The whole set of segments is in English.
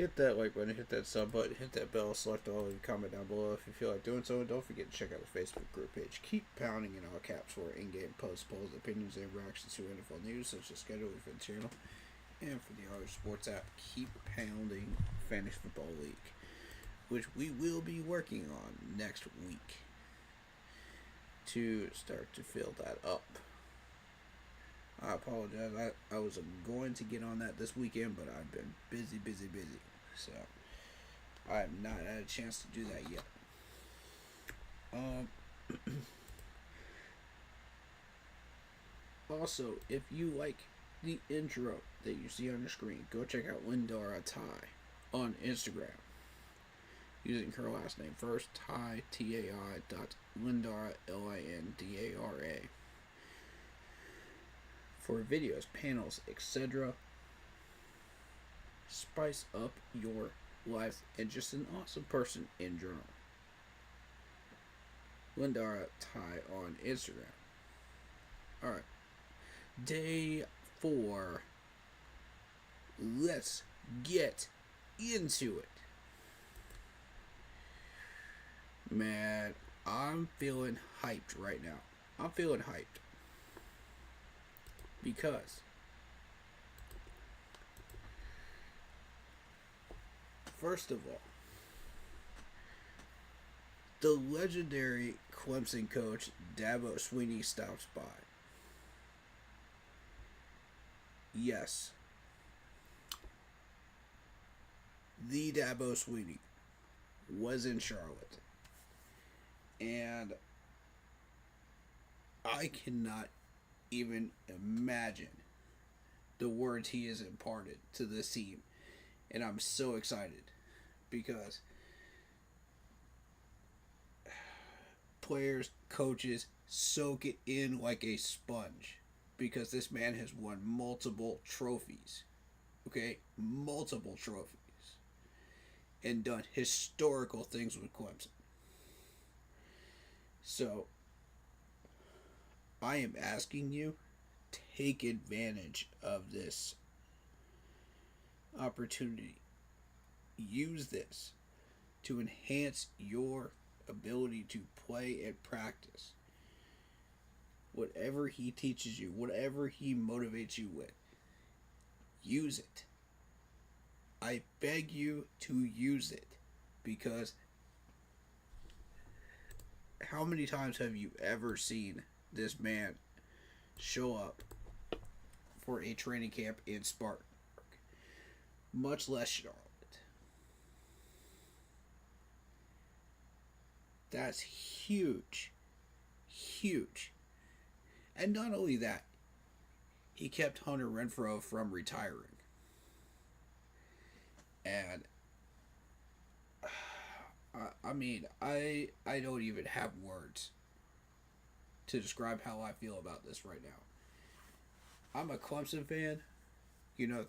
hit that like button, hit that sub button, hit that bell, select all, and comment down below if you feel like doing so. And don't forget to check out the Facebook group page. Keep pounding in all caps for in-game posts, polls, opinions, and reactions to NFL news such as schedule for the channel and for the other sports app. Keep pounding Fantasy Football League, which we will be working on next week to start to fill that up. I apologize. I was going to get on that this weekend, but I've been busy. So I have not had a chance to do that yet. Also, if you like the intro that you see on the screen, go check out Lindara Ty on Instagram. Using her last name first, Ty, T-A-I, Lindara, Lindara. For videos, panels, etc. Spice up your life and just an awesome person in general. Lindara Ty on Instagram. Alright. Day 4. Let's get into it. Man, I'm feeling hyped right now. I'm feeling hyped. Because first of all, the legendary Clemson coach Dabo Swinney stops by. Yes, the Dabo Swinney was in Charlotte. And I cannot even imagine the words he has imparted to this team. And I'm so excited because players, coaches soak it in like a sponge because this man has won multiple trophies. Okay? Multiple trophies. And done historical things with Clemson. So, I am asking you, take advantage of this opportunity. Use this to enhance your ability to play and practice. Whatever he teaches you, whatever he motivates you with, use it. I beg you to use it because how many times have you ever seen this man show up for a training camp in Spartanburg? Much less Charlotte. That's huge. Huge. And not only that, he kept Hunter Renfrow from retiring. And I don't even have words to describe how I feel about this right now. I'm a Clemson fan,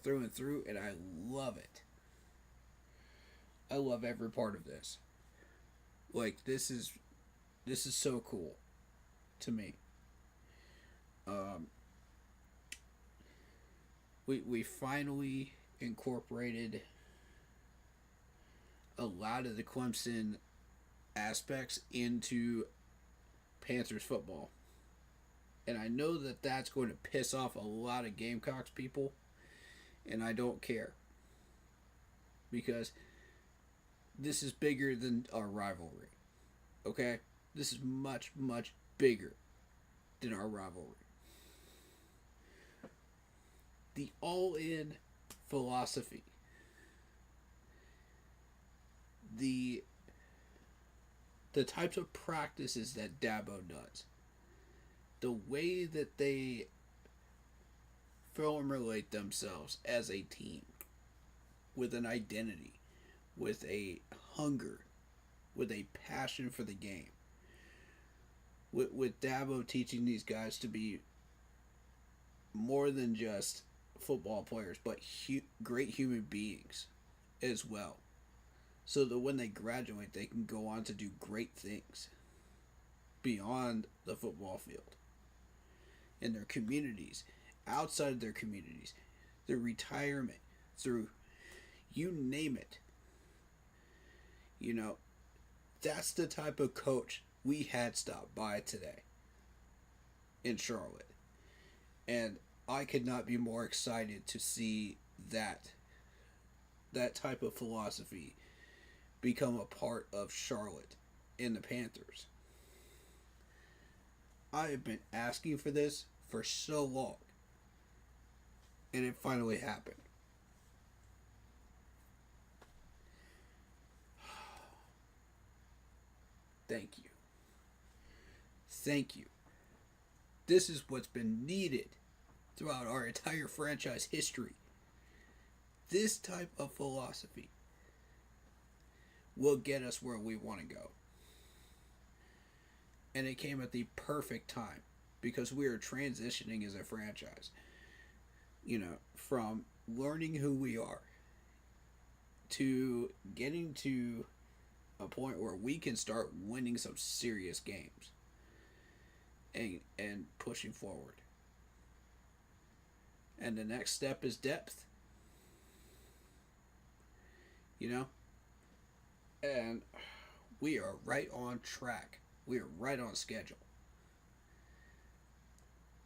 through and through, and I love it. I love every part of this. Like, this is so cool to me. We finally incorporated a lot of the Clemson aspects into Panthers football. And I know that that's going to piss off a lot of Gamecocks people, and I don't care. Because this is bigger than our rivalry. Okay? This is much, much bigger than our rivalry. The all-in philosophy. The types of practices that Dabo does. The way that they formulate themselves as a team. With an identity. With a hunger. With a passion for the game. With Dabo teaching these guys to be more than just football players, but great human beings as well. So that when they graduate, they can go on to do great things beyond the football field. In their communities, outside of their communities, their retirement, through You name it. You know, that's the type of coach we had stopped by today in Charlotte. And I could not be more excited to see that type of philosophy become a part of Charlotte and the Panthers. I have been asking for this for so long, and it finally happened. Thank you. Thank you. This is what's been needed throughout our entire franchise history. This type of philosophy will get us where we want to go. And it came at the perfect time because we are transitioning as a franchise. From learning who we are to getting to a point where we can start winning some serious games and pushing forward. And the next step is depth. And we are right on track. We are right on schedule.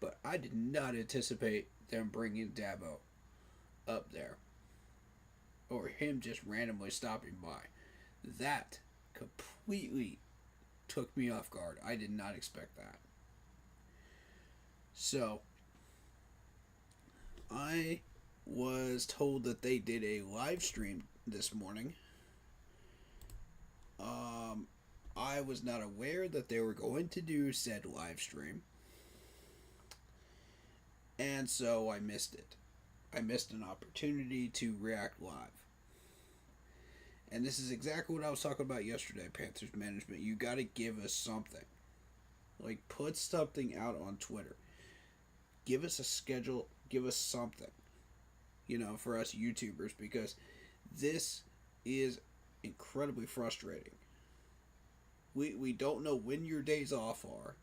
But I did not anticipate them bringing Dabo up there, or him just randomly stopping by. That completely took me off guard. I did not expect that. So, I was told that they did a live stream this morning. I was not aware that they were going to do said live stream. And so I missed it. I missed an opportunity to react live. And this is exactly what I was talking about yesterday, Panthers management. You got to give us something. Like, put something out on Twitter. Give us a schedule. Give us something. For us YouTubers. Because this is incredibly frustrating. We don't know when your days off are.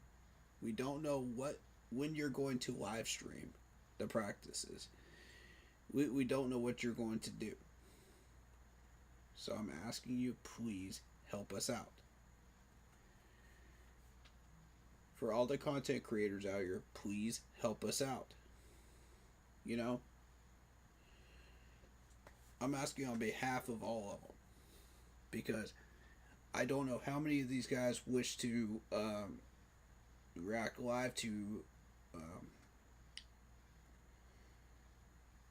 We don't know when you're going to live stream the practices. We don't know what you're going to do. So I'm asking you, please help us out. For all the content creators out here, please help us out. I'm asking on behalf of all of them. Because I don't know how many of these guys wish to react live to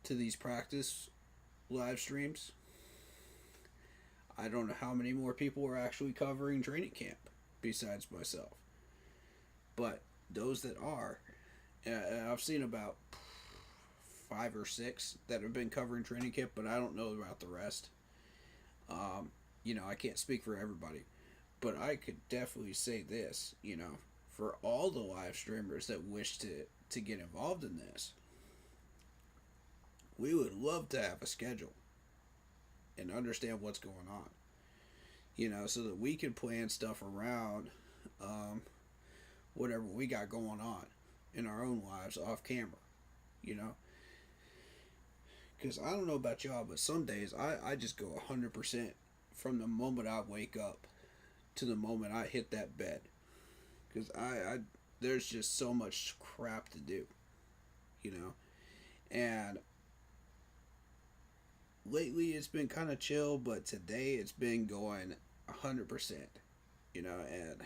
these practice live streams. I don't know how many more people are actually covering training camp besides myself. But those that are, I've seen about 5 or 6 that have been covering training camp, but I don't know about the rest. I can't speak for everybody, but I could definitely say this, for all the live streamers that wish to get involved in this, we would love to have a schedule and understand what's going on, so that we can plan stuff around whatever we got going on in our own lives off camera, because I don't know about y'all, but some days I just go 100% from the moment I wake up to the moment I hit that bed, because I there's just so much crap to do, and lately it's been kind of chill, but today it's been going 100%, and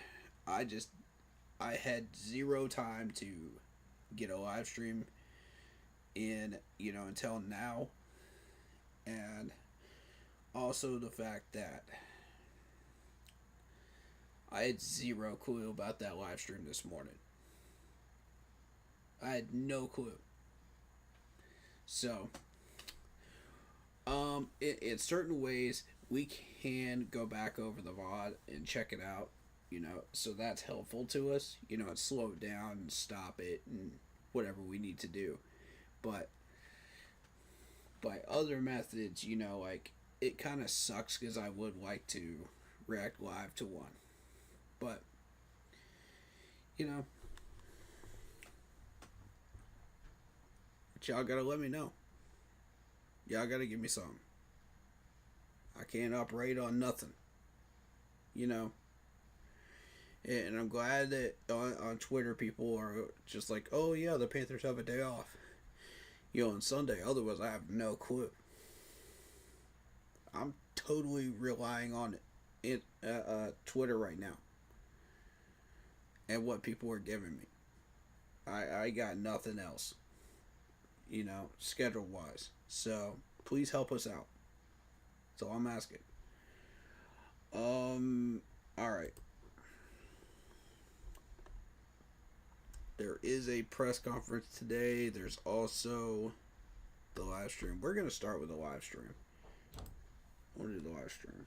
I had zero time to get a live stream in, until now, and also the fact that I had zero clue about that live stream this morning. I had no clue. So, in certain ways, we can go back over the VOD and check it out, so that's helpful to us, and slow it down and stop it and whatever we need to do. But by other methods, it kind of sucks because I would like to react live to one. But, but y'all gotta let me know. Y'all gotta give me something. I can't operate on nothing, you know. And I'm glad that on Twitter people are just like, oh yeah, the Panthers have a day off, on Sunday. Otherwise, I have no clue. I'm totally relying on Twitter right now and what people are giving me. I got nothing else, schedule wise. So please help us out. That's all I'm asking. All right. There is a press conference today. There's also the live stream. We're gonna start with the live stream. I want to do the live stream.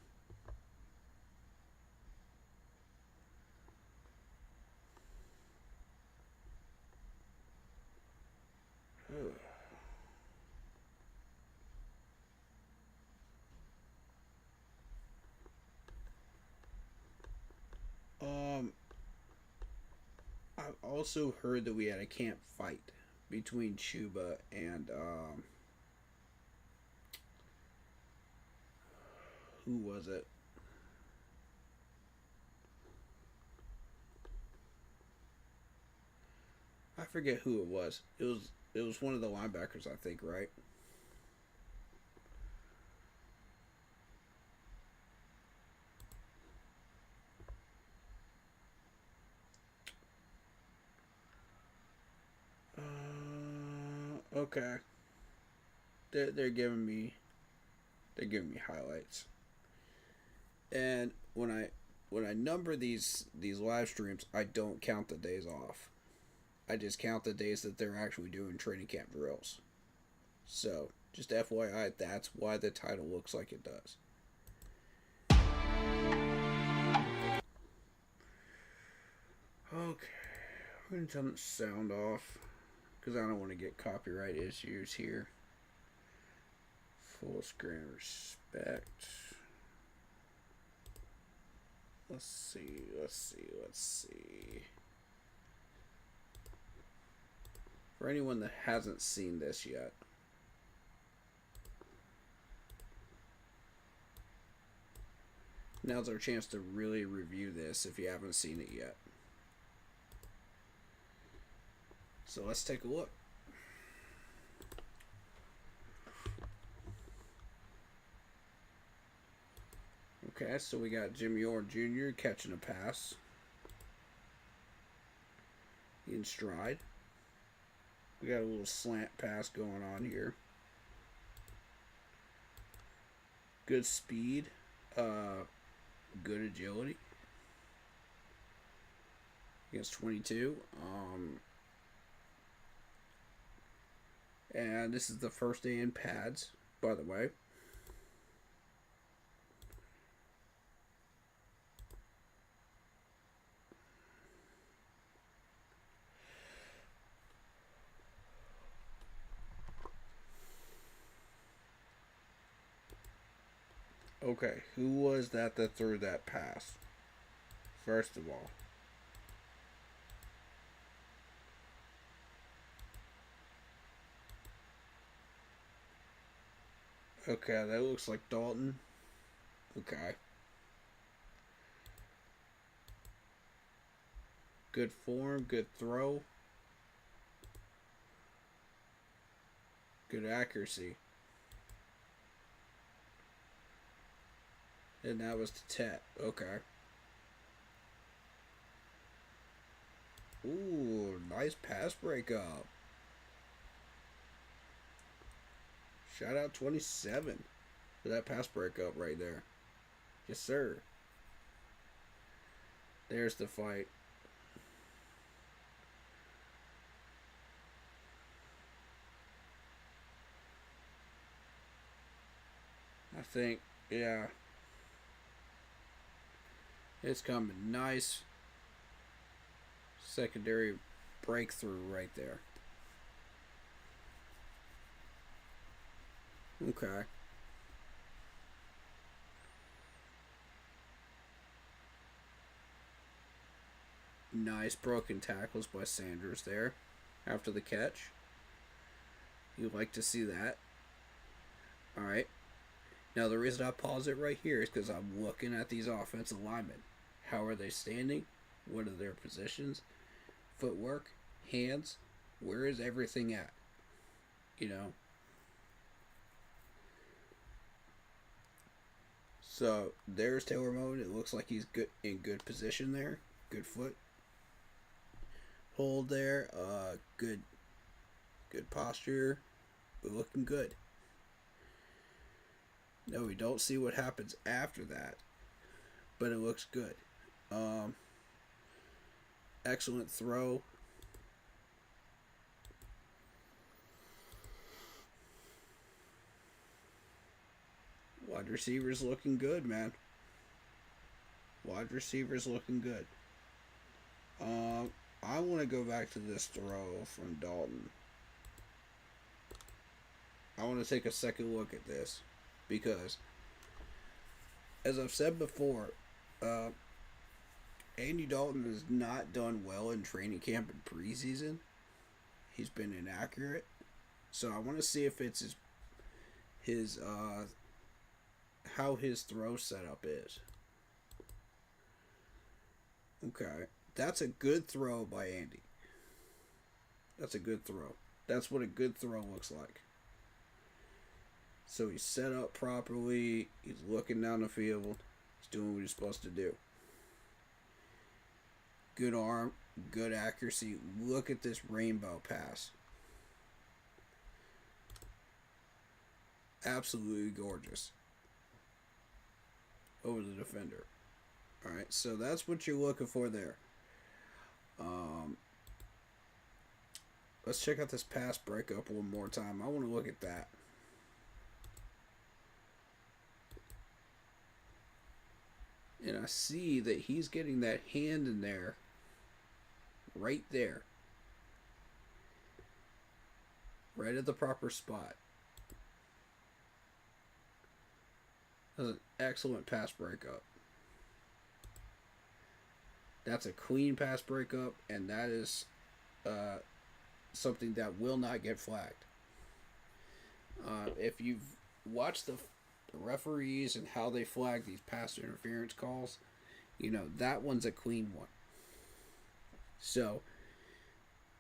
Um, I've also heard that we had a camp fight between Chuba and who was it? I forget who it was. It was one of the linebackers, I think, right? Okay. They're giving me highlights. And when I number these live streams, I don't count the days off. I just count the days that they're actually doing training camp drills. So, just FYI, that's why the title looks like it does. Okay, we're going to turn the sound off because I don't want to get copyright issues here. Full screen respect. Let's see. For anyone that hasn't seen this yet, now's our chance to really review this if you haven't seen it yet. So let's take a look. Okay, so we got Jimmy Orr Jr. catching a pass in stride. We got a little slant pass going on here. Good speed. Good agility. Against 22. And this is the first day in pads, by the way. Okay, who was that threw that pass? First of all. Okay, that looks like Dalton. Okay. Good form, good throw. Good accuracy. And that was the tap. Okay. Ooh, nice pass breakup. Shout out 27 for that pass breakup right there. Yes, sir. There's the fight. I think, yeah. It's coming. Nice secondary breakthrough right there. Okay. Nice broken tackles by Sanders there after the catch. You like to see that. Alright. Now, the reason I pause it right here is because I'm looking at these offensive linemen. How are they standing? What are their positions? Footwork? Hands? Where is everything at? You know? So, there's Taylor Moan. It looks like he's good in good position there. Good foot hold there. Good posture. We're looking good. No, we don't see what happens after that, but it looks good. Um, Excellent throw. Wide receivers looking good, man. Wide receivers looking good. I want to go back to this throw from Dalton. I want to take a second look at this because, as I've said before, uh, Andy Dalton has not done well in training camp and preseason. He's been inaccurate, so I want to see if it's his how his throw setup is. Okay, that's a good throw by Andy. That's a good throw. That's what a good throw looks like. So he's set up properly. He's looking down the field. He's doing what he's supposed to do. Good arm, good accuracy. Look at this rainbow pass. Absolutely gorgeous. Over the defender. Alright, so that's what you're looking for there. Let's check out this pass breakup one more time. I want to look at that. And I see that he's getting that hand in there. Right there. Right at the proper spot. That's an excellent pass breakup. That's a clean pass breakup, and that is something that will not get flagged. If you've watched the referees and how they flag these pass interference calls, you know, that one's a clean one. So,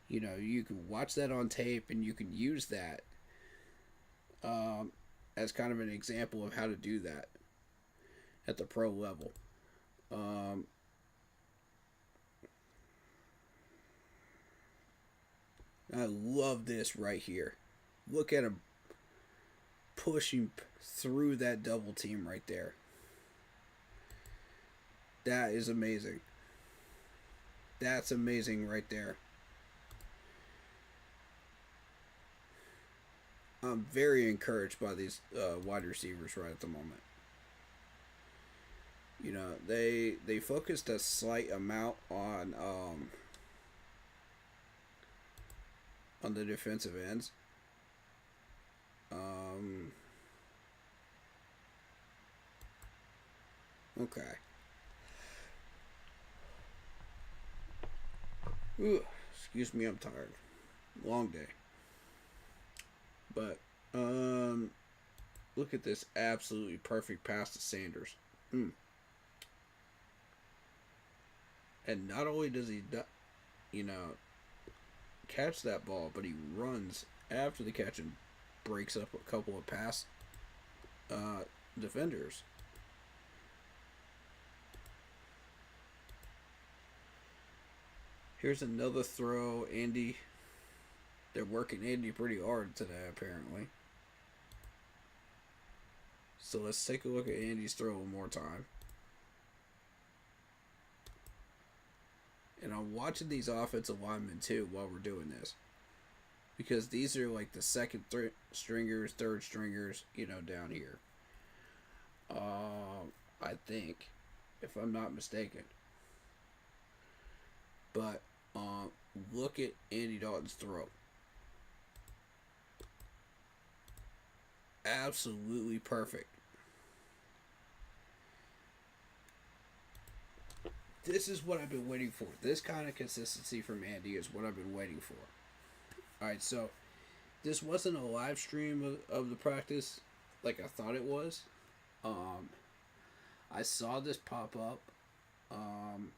you know, you can watch that on tape and you can use that as kind of an example of how to do that at the pro level. I love this right here. Look at him pushing through that double team right there. That is amazing. That's amazing right there. I'm very encouraged by these wide receivers right at the moment. You know, they focused a slight amount on the defensive ends. Okay. Ooh, excuse me, I'm tired. Long day. But look at this absolutely perfect pass to Sanders. And not only does he, you know, catch that ball, but he runs after the catch and breaks up a couple of pass defenders. Here's another throw, Andy. They're working Andy pretty hard today, apparently. So let's take a look at Andy's throw one more time. And I'm watching these offensive linemen too while we're doing this. Because these are like the second stringers, third stringers, you know, down here. I think, if I'm not mistaken. But look at Andy Dalton's throw. Absolutely perfect. This is what I've been waiting for. This kind of consistency from Andy is what I've been waiting for. Alright, so this wasn't a live stream of the practice like I thought it was. Um, I saw this pop up um,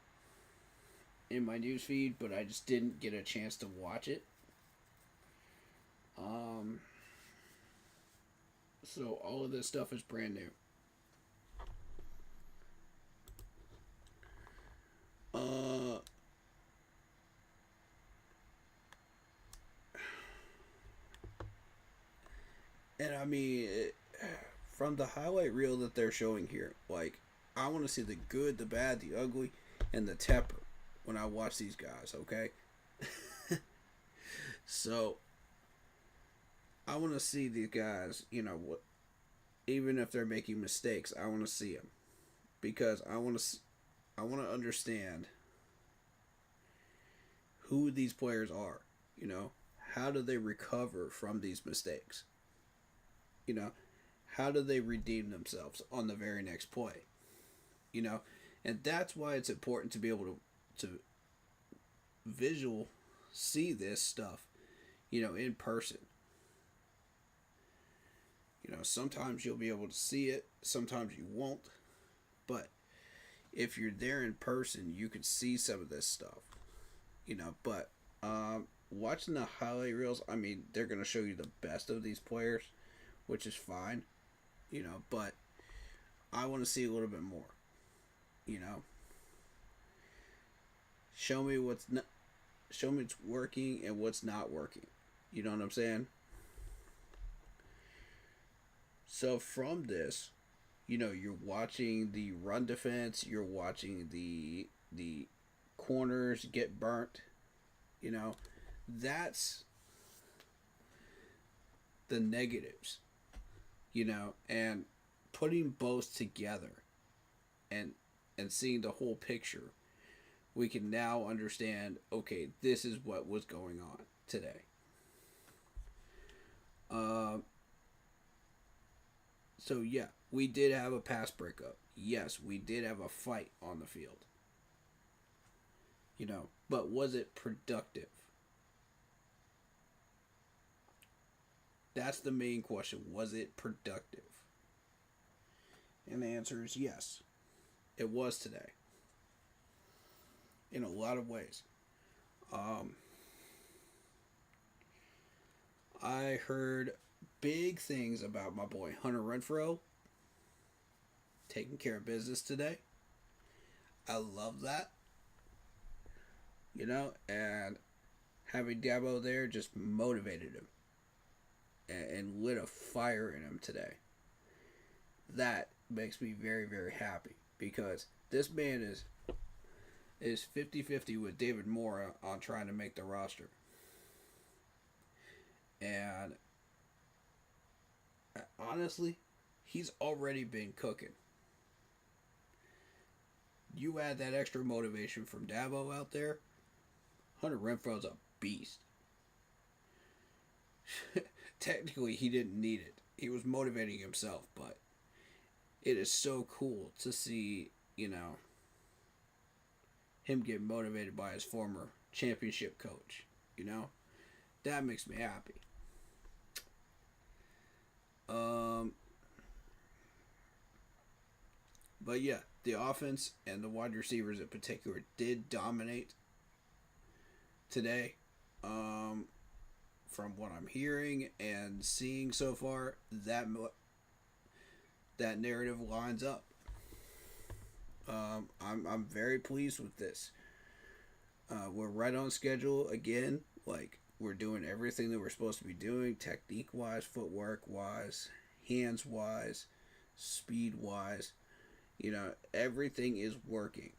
in my news feed, but I just didn't get a chance to watch it. Um, so all of this stuff is brand new. Uh, and I mean, from the highlight reel that they're showing here, like, I want to see the good, the bad, the ugly, and the temper when I watch these guys, okay? So, I want to see these guys, what, even if they're making mistakes, I want to see them because I want to understand who these players are, you know? How do they recover from these mistakes? You know, how do they redeem themselves on the very next play? You know, and that's why it's important to be able to visual see this stuff, in person. Sometimes you'll be able to see it, sometimes you won't, but if you're there in person, you can see some of this stuff. But watching the highlight reels, I mean, they're going to show you the best of these players, which is fine, but I want to see a little bit more. You know, show me show me what's working and what's not working. You know what I'm saying? So from this, you're watching the run defense, you're watching the corners get burnt. You know, that's the negatives. And putting both together and seeing the whole picture, we can now understand, okay, this is what was going on today. Uh, so yeah, we did have a pass breakup. Yes, we did have a fight on the field. But was it productive? That's the main question. Was it productive? And the answer is yes. It was today. In a lot of ways. Um, I heard big things about my boy Hunter Renfrow taking care of business today. I love that. And having Dabo there just motivated him and lit a fire in him today. That makes me very, very happy because this man is 50-50 with David Moore on trying to make the roster. And honestly, he's already been cooking. You add that extra motivation from Dabo out there, Hunter Renfro's a beast. Technically, he didn't need it. He was motivating himself, but it is so cool to see, him get motivated by his former championship coach. That makes me happy. Um, but yeah, the offense and the wide receivers in particular did dominate today. From what I'm hearing and seeing so far, that narrative lines up. I'm very pleased with this. We're right on schedule again. Like, we're doing everything that we're supposed to be doing, technique wise, footwork wise, hands wise, speed wise. Everything is working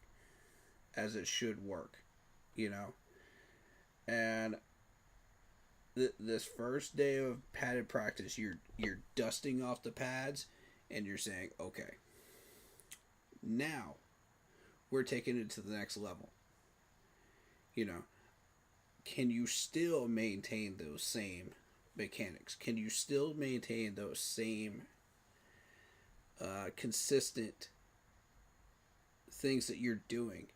as it should work. And this first day of padded practice, you're dusting off the pads, and you're saying, okay, now we're taking it to the next level. Can you still maintain those same mechanics? Can you still maintain those same consistent things that you're doing,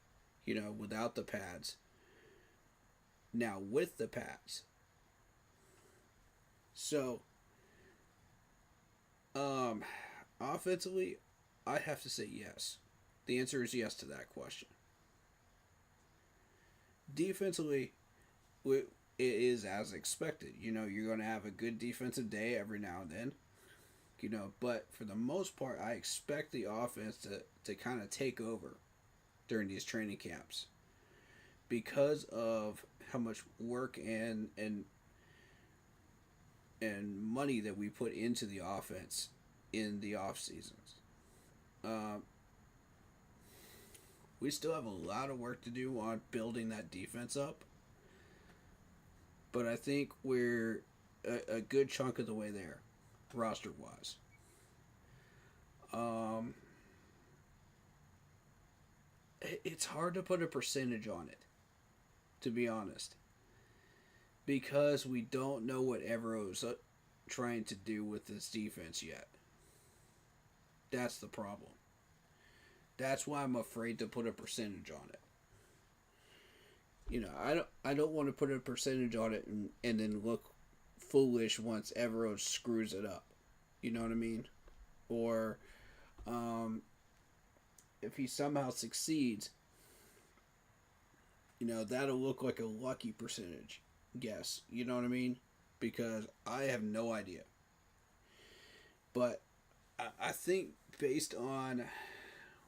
without the pads? Now with the pads. So, Offensively, I have to say yes. The answer is yes to that question. Defensively, it is as expected. You're going to have a good defensive day every now and then. But for the most part, I expect the offense to kind of take over during these training camps because of how much work and money that we put into the offense in the off seasons. Um, we still have a lot of work to do on building that defense up, but I think we're a good chunk of the way there, roster wise. Um, it's hard to put a percentage on it, to be honest, because we don't know what Evero's trying to do with this defense yet. That's the problem. That's why I'm afraid to put a percentage on it. I don't want to put a percentage on it and then look foolish once Evero screws it up. You know what I mean? Or um, if he somehow succeeds, that'll look like a lucky percentage guess. You know what I mean? Because I have no idea. But I think based on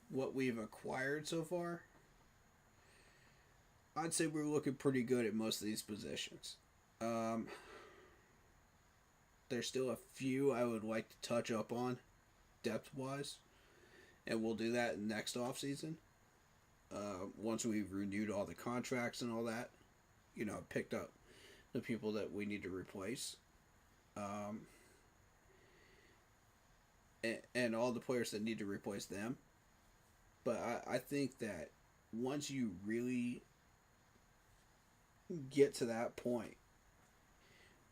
what we've acquired so far, I'd say we're looking pretty good at most of these positions. Um, there's still a few I would like to touch up on depth wise, and we'll do that next off season. Once we've renewed all the contracts and all that, picked up the people that we need to replace, um, and all the players that need to replace them. But I think that once you really get to that point,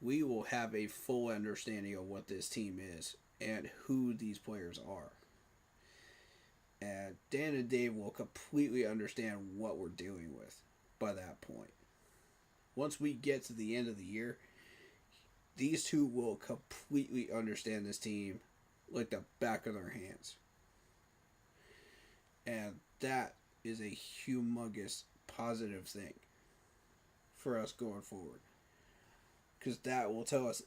we will have a full understanding of what this team is and who these players are. And Dan and Dave will completely understand what we're dealing with by that point. Once we get to the end of the year, these two will completely understand this team like the back of their hands. And that is a humongous positive thing for us going forward. Because that will tell us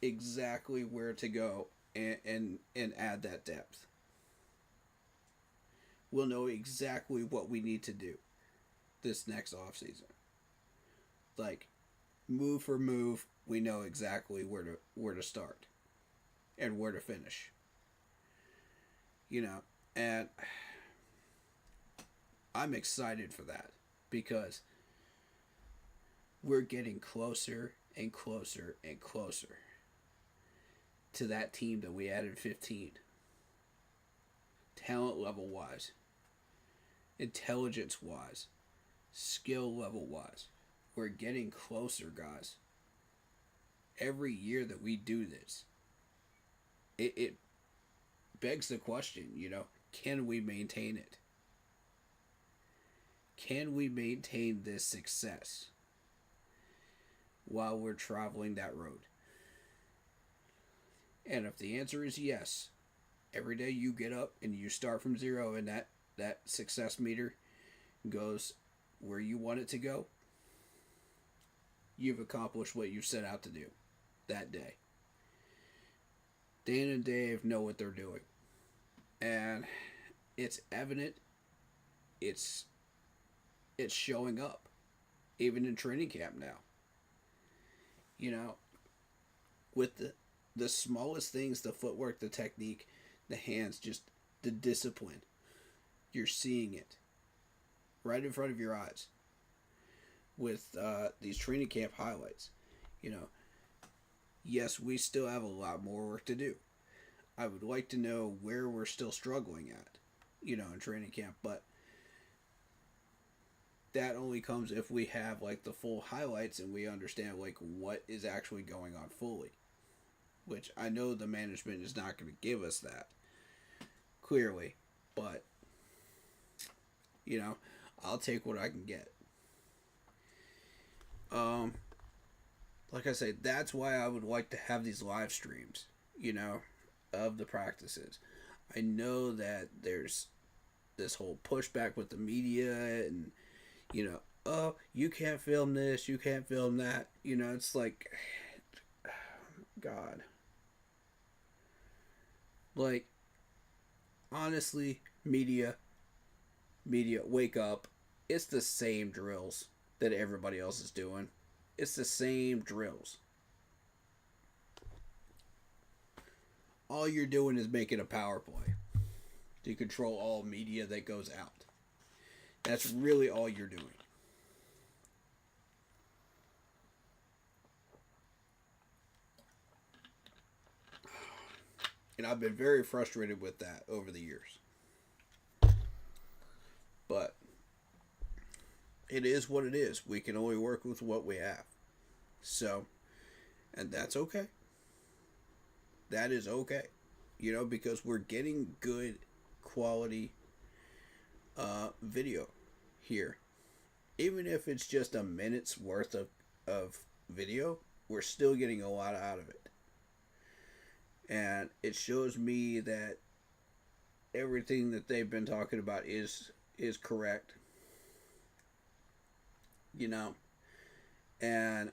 exactly where to go and add that depth. We'll know exactly what we need to do this next offseason. Like, move for move, we know exactly where to start and where to finish. And I'm excited for that because we're getting closer and closer and closer to that team that we added 15. Talent level wise, intelligence wise, skill level wise. We're getting closer, guys. Every year that we do this, it begs the question, can we maintain it? Can we maintain this success while we're traveling that road? And if the answer is yes, every day you get up and you start from zero and that success meter goes where you want it to go, you've accomplished what you set out to do that day. Dan and Dave know what they're doing. And it's evident. It's showing up. Even in training camp now. With the smallest things, the footwork, the technique, the hands, just the discipline. You're seeing it right in front of your eyes with these training camp highlights. Yes, we still have a lot more work to do. I would like to know where we're still struggling at, in training camp, but that only comes if we have the full highlights and we understand what is actually going on fully, which I know the management is not going to give us that clearly, but I'll take what I can get. Like I say, that's why I would like to have these live streams. of the practices. I know that there's this whole pushback with the media and, oh, you can't film this, you can't film that. It's like, God. Like, honestly, media, wake up. It's the same drills that everybody else is doing. It's the same drills. All you're doing is making a power play to control all media that goes out. That's really all you're doing. And I've been very frustrated with that over the years. But it is what it is. We can only work with what we have. So, and that's okay. That is okay. Because we're getting good quality video here. Even if it's just a minute's worth of video, we're still getting a lot out of it. And it shows me that everything that they've been talking about is correct. And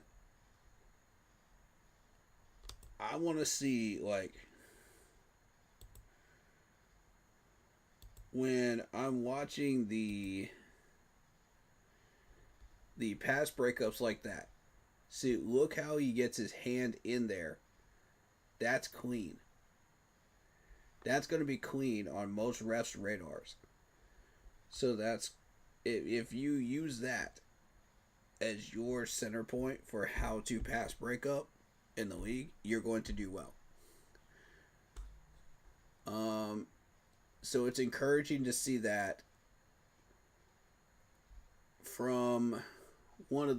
I want to see, like, when I'm watching the pass breakups like that. See, look how he gets his hand in there. That's clean. That's going to be clean on most refs' radars. So that's, if you use that as your center point for how to pass breakup in the league, you're going to do well. So it's encouraging to see that from one of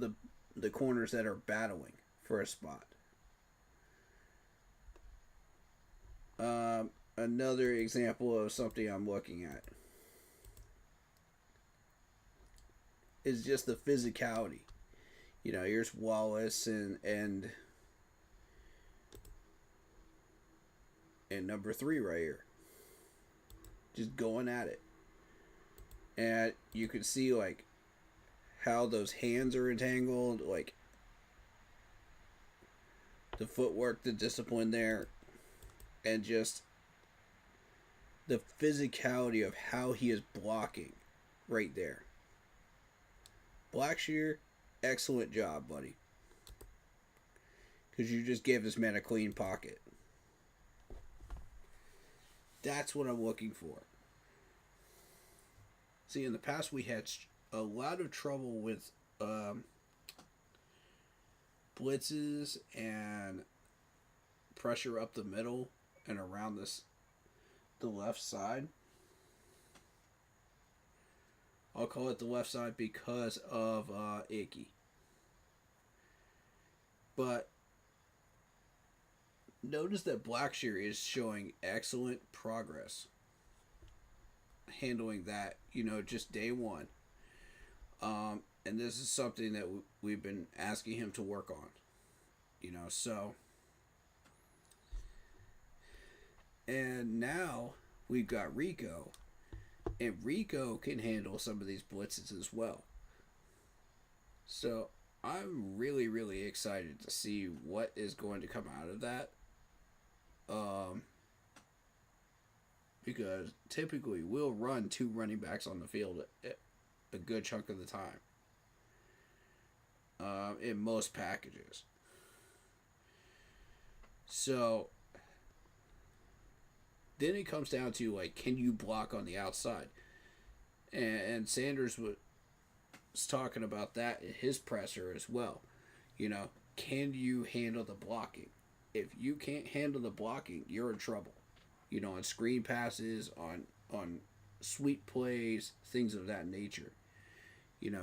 the corners that are battling for a spot. Another example of something I'm looking at is just the physicality. Here's Wallace and number 3 right here. Just going at it. And you can see, like, how those hands are entangled, like the footwork, the discipline there, and just the physicality of how he is blocking right there. Blackshear, excellent job, buddy. Because you just gave this man a clean pocket. That's what I'm looking for. See, in the past we had a lot of trouble with blitzes and pressure up the middle and around the left side. I'll call it the left side because of Icky. But notice that Blackshear is showing excellent progress handling that, just day one. And this is something that we've been asking him to work on. So. And now we've got Rico. And Rico can handle some of these blitzes as well. So I'm really, really excited to see what is going to come out of that. Because typically we'll run 2 running backs on the field a good chunk of the time. In most packages. So then it comes down to, like, can you block on the outside? And Sanders was talking about that in his presser as well. Can you handle the blocking? If you can't handle the blocking, you're in trouble. On screen passes, on sweep plays, things of that nature.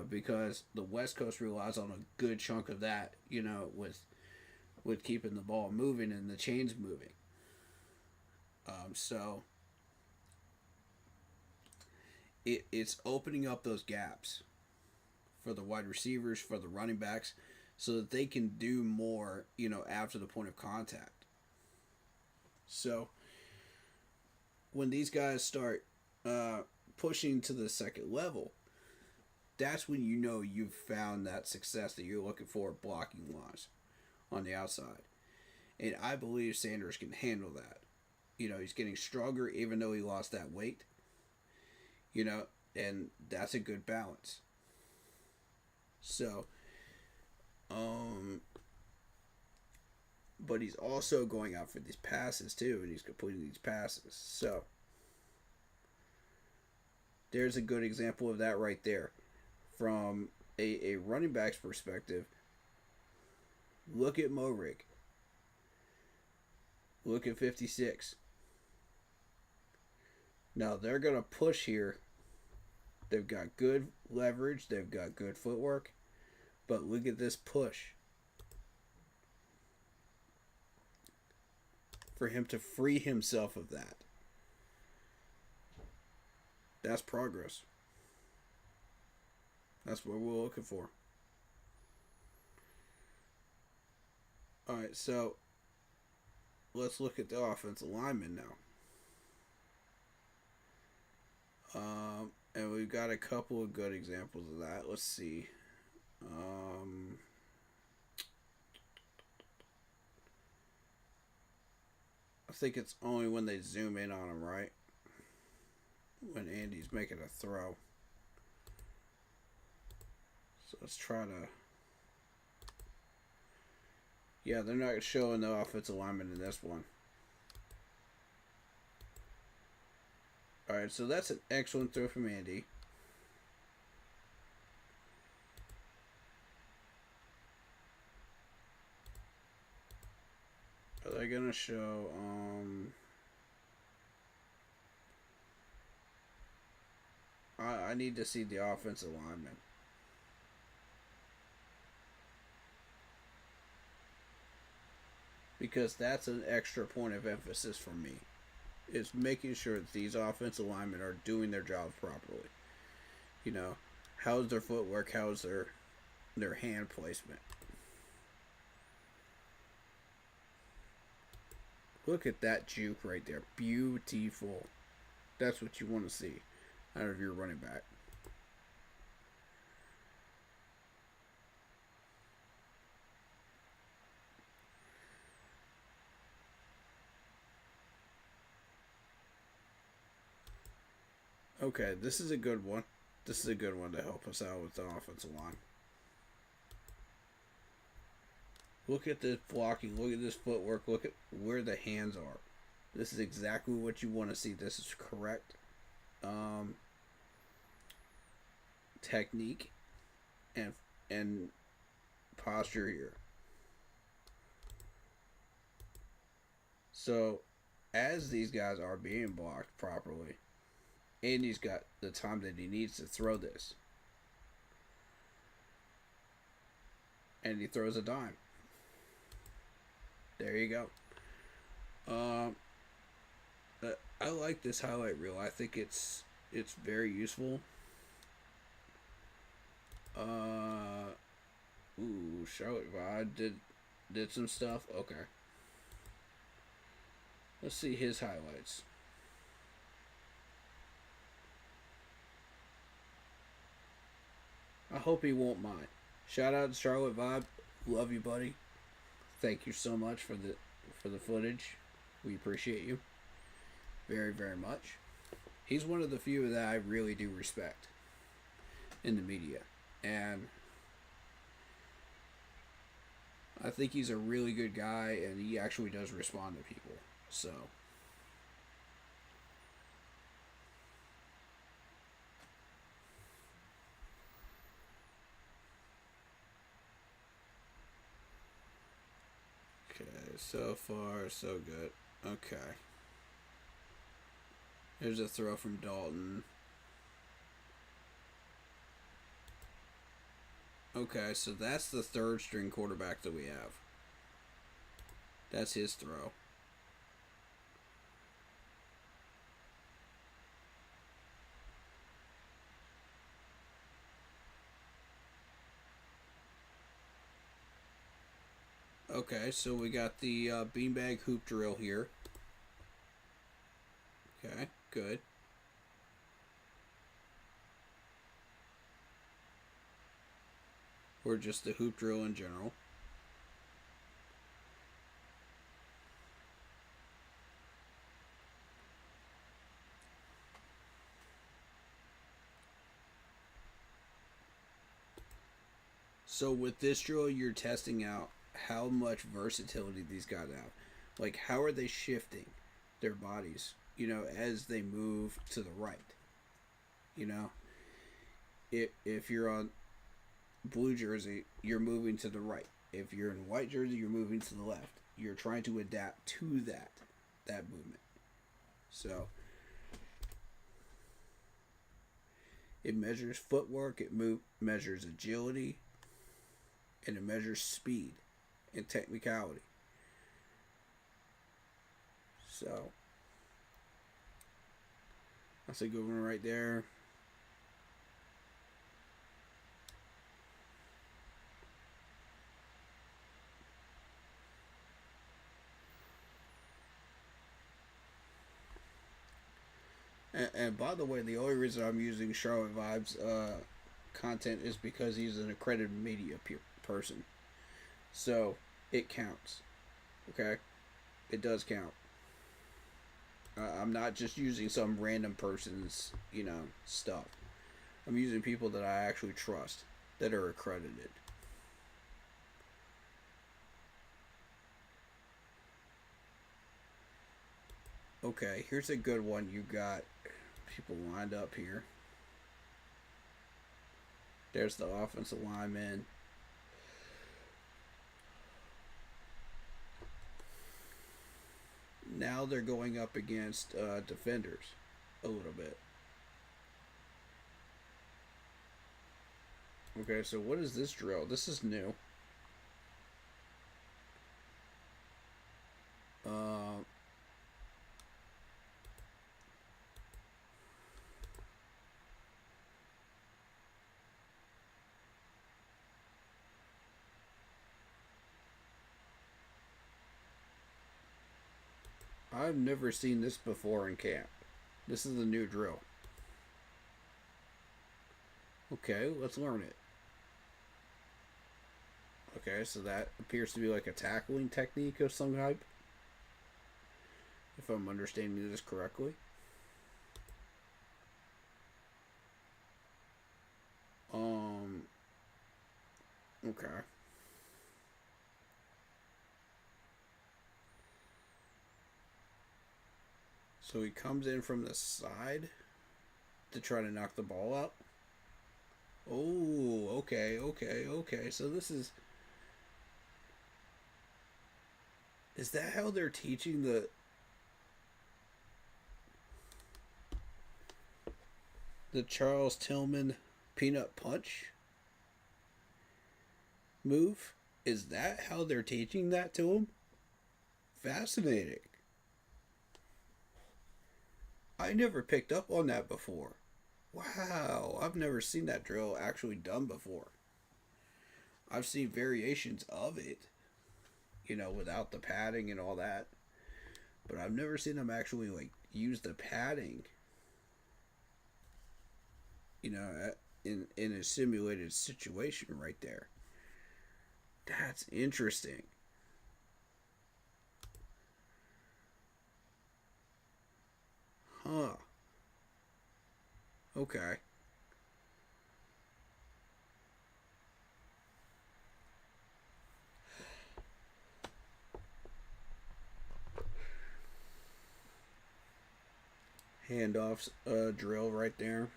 Because the West Coast relies on a good chunk of that, with keeping the ball moving and the chains moving. So it's opening up those gaps for the wide receivers, for the running backs, so that they can do more, after the point of contact. So when these guys start uh, pushing to the second level, that's when you know you've found that success that you're looking for blocking wise on the outside. And I believe Sanders can handle that. You know, he's getting stronger even though he lost that weight. You know, and that's a good balance. So, um, but he's also going out for these passes too, and he's completing these passes. So, there's a good example of that right there. From a running back's perspective, look at Morig. Look at 56. Now they're going to push here. They've got good leverage, they've got good footwork, but look at this push. For him to free himself of that. That's progress. That's what we're looking for. Alright, so let's look at the offensive lineman now. And we've got a couple of good examples of that. Let's see. I think it's only when they zoom in on him, right? When Andy's making a throw. So let's try to... Yeah, they're not showing the offensive lineman in this one. Alright, so that's an excellent throw from Andy. Are they going to show... I need to see the offensive lineman. Because that's an extra point of emphasis for me. Is making sure that these offensive linemen are doing their jobs properly. You know, how's their footwork? How's their hand placement? Look at that juke right there. Beautiful. That's what you want to see out of your running back. Okay, this is a good one. This is a good one to help us out with the offensive line. Look at this blocking. Look at this footwork. Look at where the hands are. This is exactly what you want to see. This is correct technique and posture here. So, as these guys are being blocked properly, Andy's got the time that he needs to throw this. And he throws a dime. There you go. I like this highlight reel. I think it's very useful. Charlotte Vaughn did some stuff. Okay. Let's see his highlights. I hope he won't mind. Shout out to Charlotte Vibe. Love you, buddy. Thank you so much for the footage. We appreciate you very, very much. He's one of the few that I really do respect in the media. And I think he's a really good guy, and he actually does respond to people. So... So far, so good. Okay. There's a throw from Dalton. Okay, so that's the third string quarterback that we have. That's his throw. Okay, so we got the beanbag hoop drill here. Okay. Good. Or just the hoop drill in general. So with this drill, you're testing out how much versatility these guys have. Like, how are they shifting their bodies, as they move to the right? You know, if you're on blue jersey, you're moving to the right. If you're in white jersey, you're moving to the left. You're trying to adapt to that movement. So it measures footwork, measures agility, and it measures speed and technicality. So that's a good one right there. And by the way, the only reason I'm using Charlotte Vibes content is because he's an accredited media person. So it counts. Okay? It does count. I'm not just using some random person's, stuff. I'm using people that I actually trust, that are accredited. Okay, here's a good one. You got people lined up here. There's the offensive lineman. Now they're going up against defenders a little bit. Okay, so what is this drill? This is new. Uh, I've never seen this before in camp. This is a new drill. Okay, let's learn it. Okay, so that appears to be like a tackling technique of some type, if I'm understanding this correctly. Um, okay. So he comes in from the side to try to knock the ball out. Oh, okay. So this is that how they're teaching the Charles Tillman peanut punch move? Is that how they're teaching that to him? Fascinating. I never picked up on that before. Wow, I've never seen that drill actually done before. I've seen variations of it, without the padding and all that. But I've never seen them actually use the padding, in a simulated situation right there. That's interesting. Huh. Okay. Handoffs drill right there.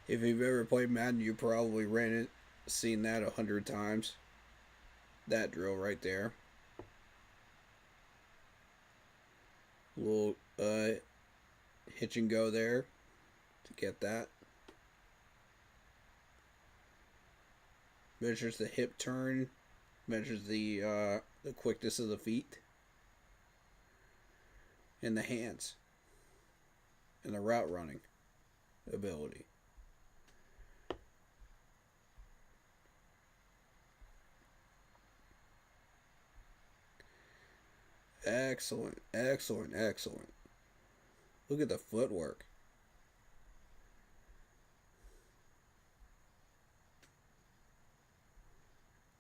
If you've ever played Madden, you probably seen that 100 times. That drill right there. Little hitch and go there to get that. Measures the hip turn. Measures the quickness of the feet. And the hands. And the route running ability. Excellent, excellent, excellent. Look at the footwork.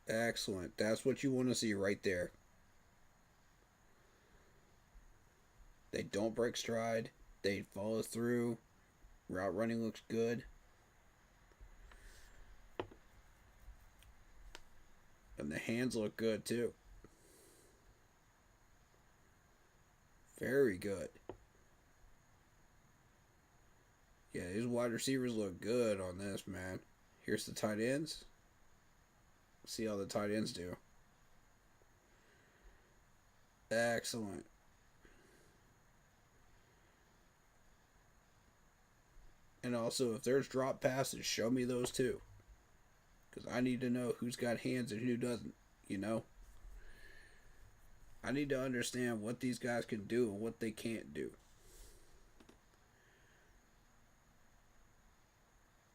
Excellent. That's what you want to see right there. They don't break stride. They follow through. Route running looks good. And the hands look good too. Very good. Yeah, these wide receivers look good on this, man. Here's the tight ends. See how the tight ends do. Excellent. And also, if there's drop passes, show me those too. Because I need to know who's got hands and who doesn't, you know? I need to understand what these guys can do and what they can't do.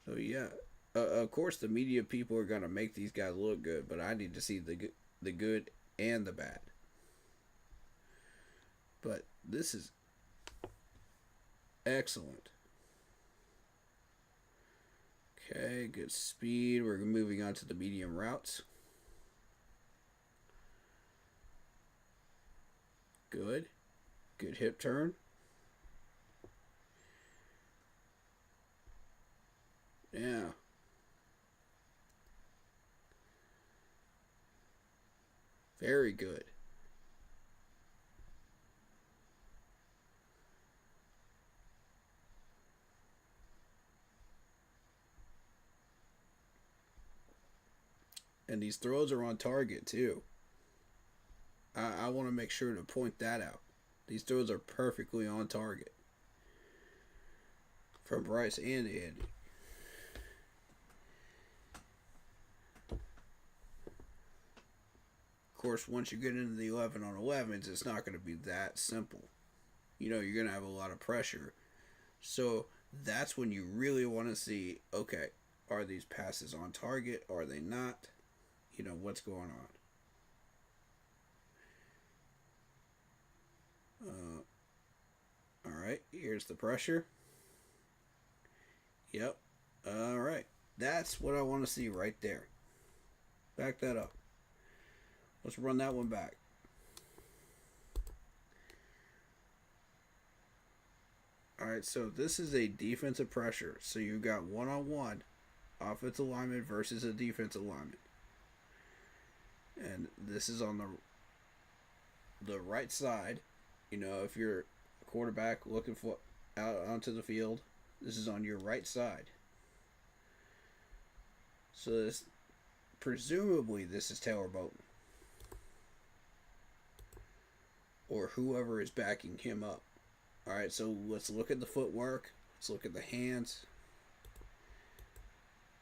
So, yeah. Of course, the media people are going to make these guys look good, but I need to see the good and the bad. But this is excellent. Okay, good speed. We're moving on to the medium routes. Good. Good hip turn. Yeah. Very good. And these throws are on target too. I want to make sure to point that out. These throws are perfectly on target. From Bryce and Andy. Of course, once you get into the 11 on 11s, it's not going to be that simple. You know, you're going to have a lot of pressure. So that's when you really want to see, okay, are these passes on target? Are they not? You know, what's going on? All right, here's the pressure. Yep. All right. That's what I want to see right there. Back that up. Let's run that one back. All right, so this is a defensive pressure. So you've got one-on-one offensive lineman versus a defensive lineman. And this is on the right side. You know, if you're a quarterback looking for out onto the field, this is on your right side. So this presumably this is Taylor Bolton. Or whoever is backing him up. Alright, so let's look at the footwork. Let's look at the hands.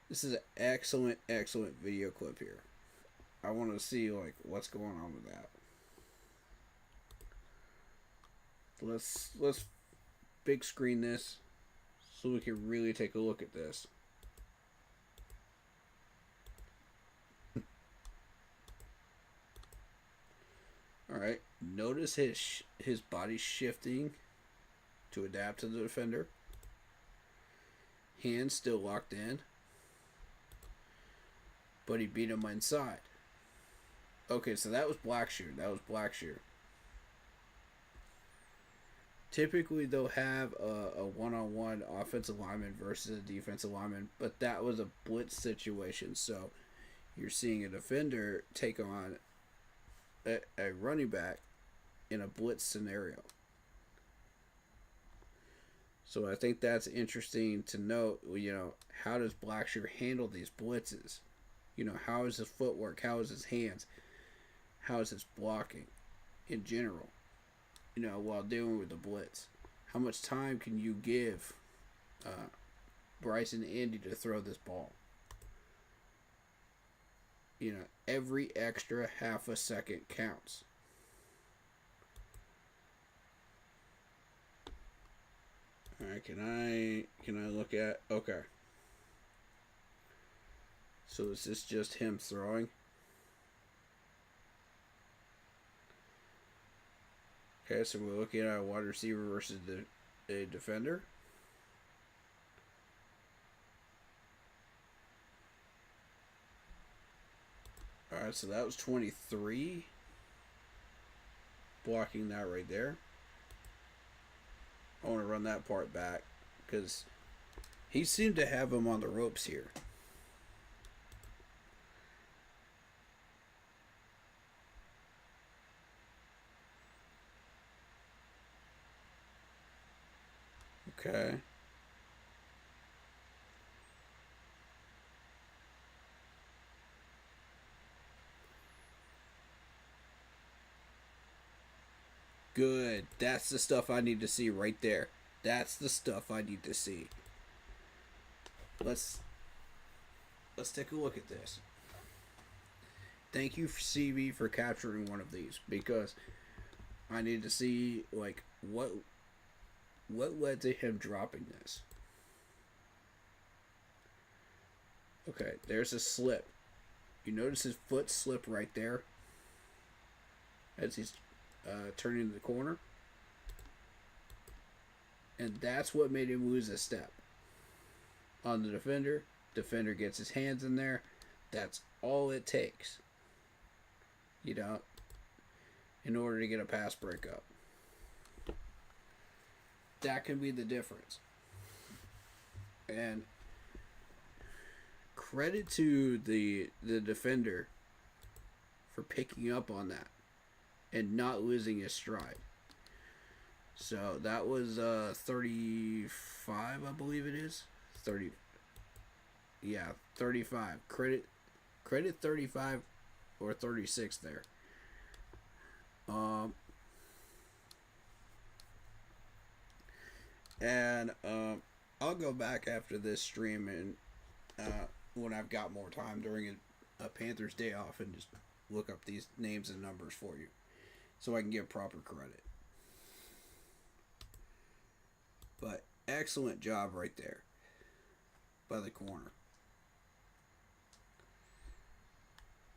This is an excellent, excellent video clip here. I want to see like what's going on with that. Let's big screen this so we can really take a look at this. All right, notice his body shifting to adapt to the defender. Hands still locked in, but he beat him inside. Okay, so that was Blackshear. That was Blackshear. Typically, they'll have a one-on-one offensive lineman versus a defensive lineman, but that was a blitz situation. So you're seeing a defender take on a running back in a blitz scenario. So I think that's interesting to note. You know, how does Blackshear handle these blitzes? You know, how is his footwork? How is his hands? How is his blocking in general? You know, while dealing with the blitz. How much time can you give Bryce and Andy to throw this ball? You know, every extra half a second counts. All right, can I look at, okay. So is this just him throwing? Okay, so we're looking at a wide receiver versus a defender. Alright, so that was 23. Blocking that right there. I want to run that part back because he seemed to have him on the ropes here. Okay. Good. That's the stuff I need to see right there. That's the stuff I need to see. Let's take a look at this. Thank you, CB, for capturing one of these because I need to see like what led to him dropping this. Okay, there's a slip. You notice his foot slip right there as he's turning the corner, and that's what made him lose a step on the defender. Defender gets his hands in there. That's all it takes, you know, in order to get a pass breakup. That can be the difference. And credit to the defender for picking up on that and not losing his stride. So that was 35, I believe it is. 30. Yeah, 35. Credit 35 or 36 there. And I'll go back after this stream and when I've got more time during a Panthers day off and just look up these names and numbers for you so I can give proper credit. But excellent job right there by the corner.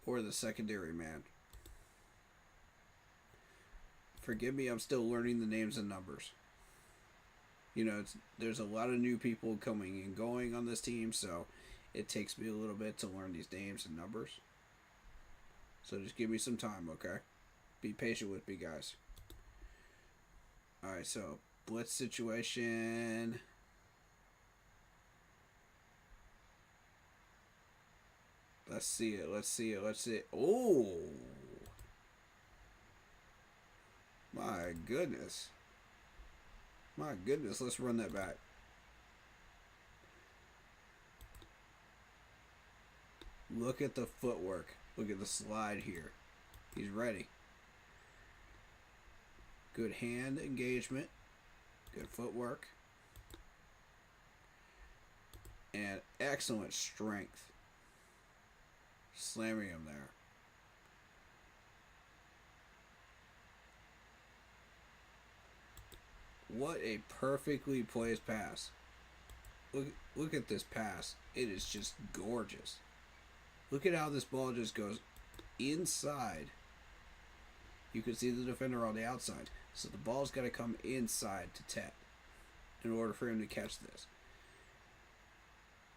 Or the secondary man. Forgive me, I'm still learning the names and numbers. You know, there's a lot of new people coming and going on this team, so it takes me a little bit to learn these names and numbers. So just give me some time, okay? Be patient with me, guys. Alright, so blitz situation. Let's see it. Oh! My goodness. Let's run that back. Look at the footwork. Look at the slide here. He's ready. Good hand engagement. Good footwork. And excellent strength. Slamming him there. What a perfectly placed pass. Look at this pass. It is just gorgeous. Look at how this ball just goes inside. You can see the defender on the outside. So the ball's got to come inside to Ted in order for him to catch this.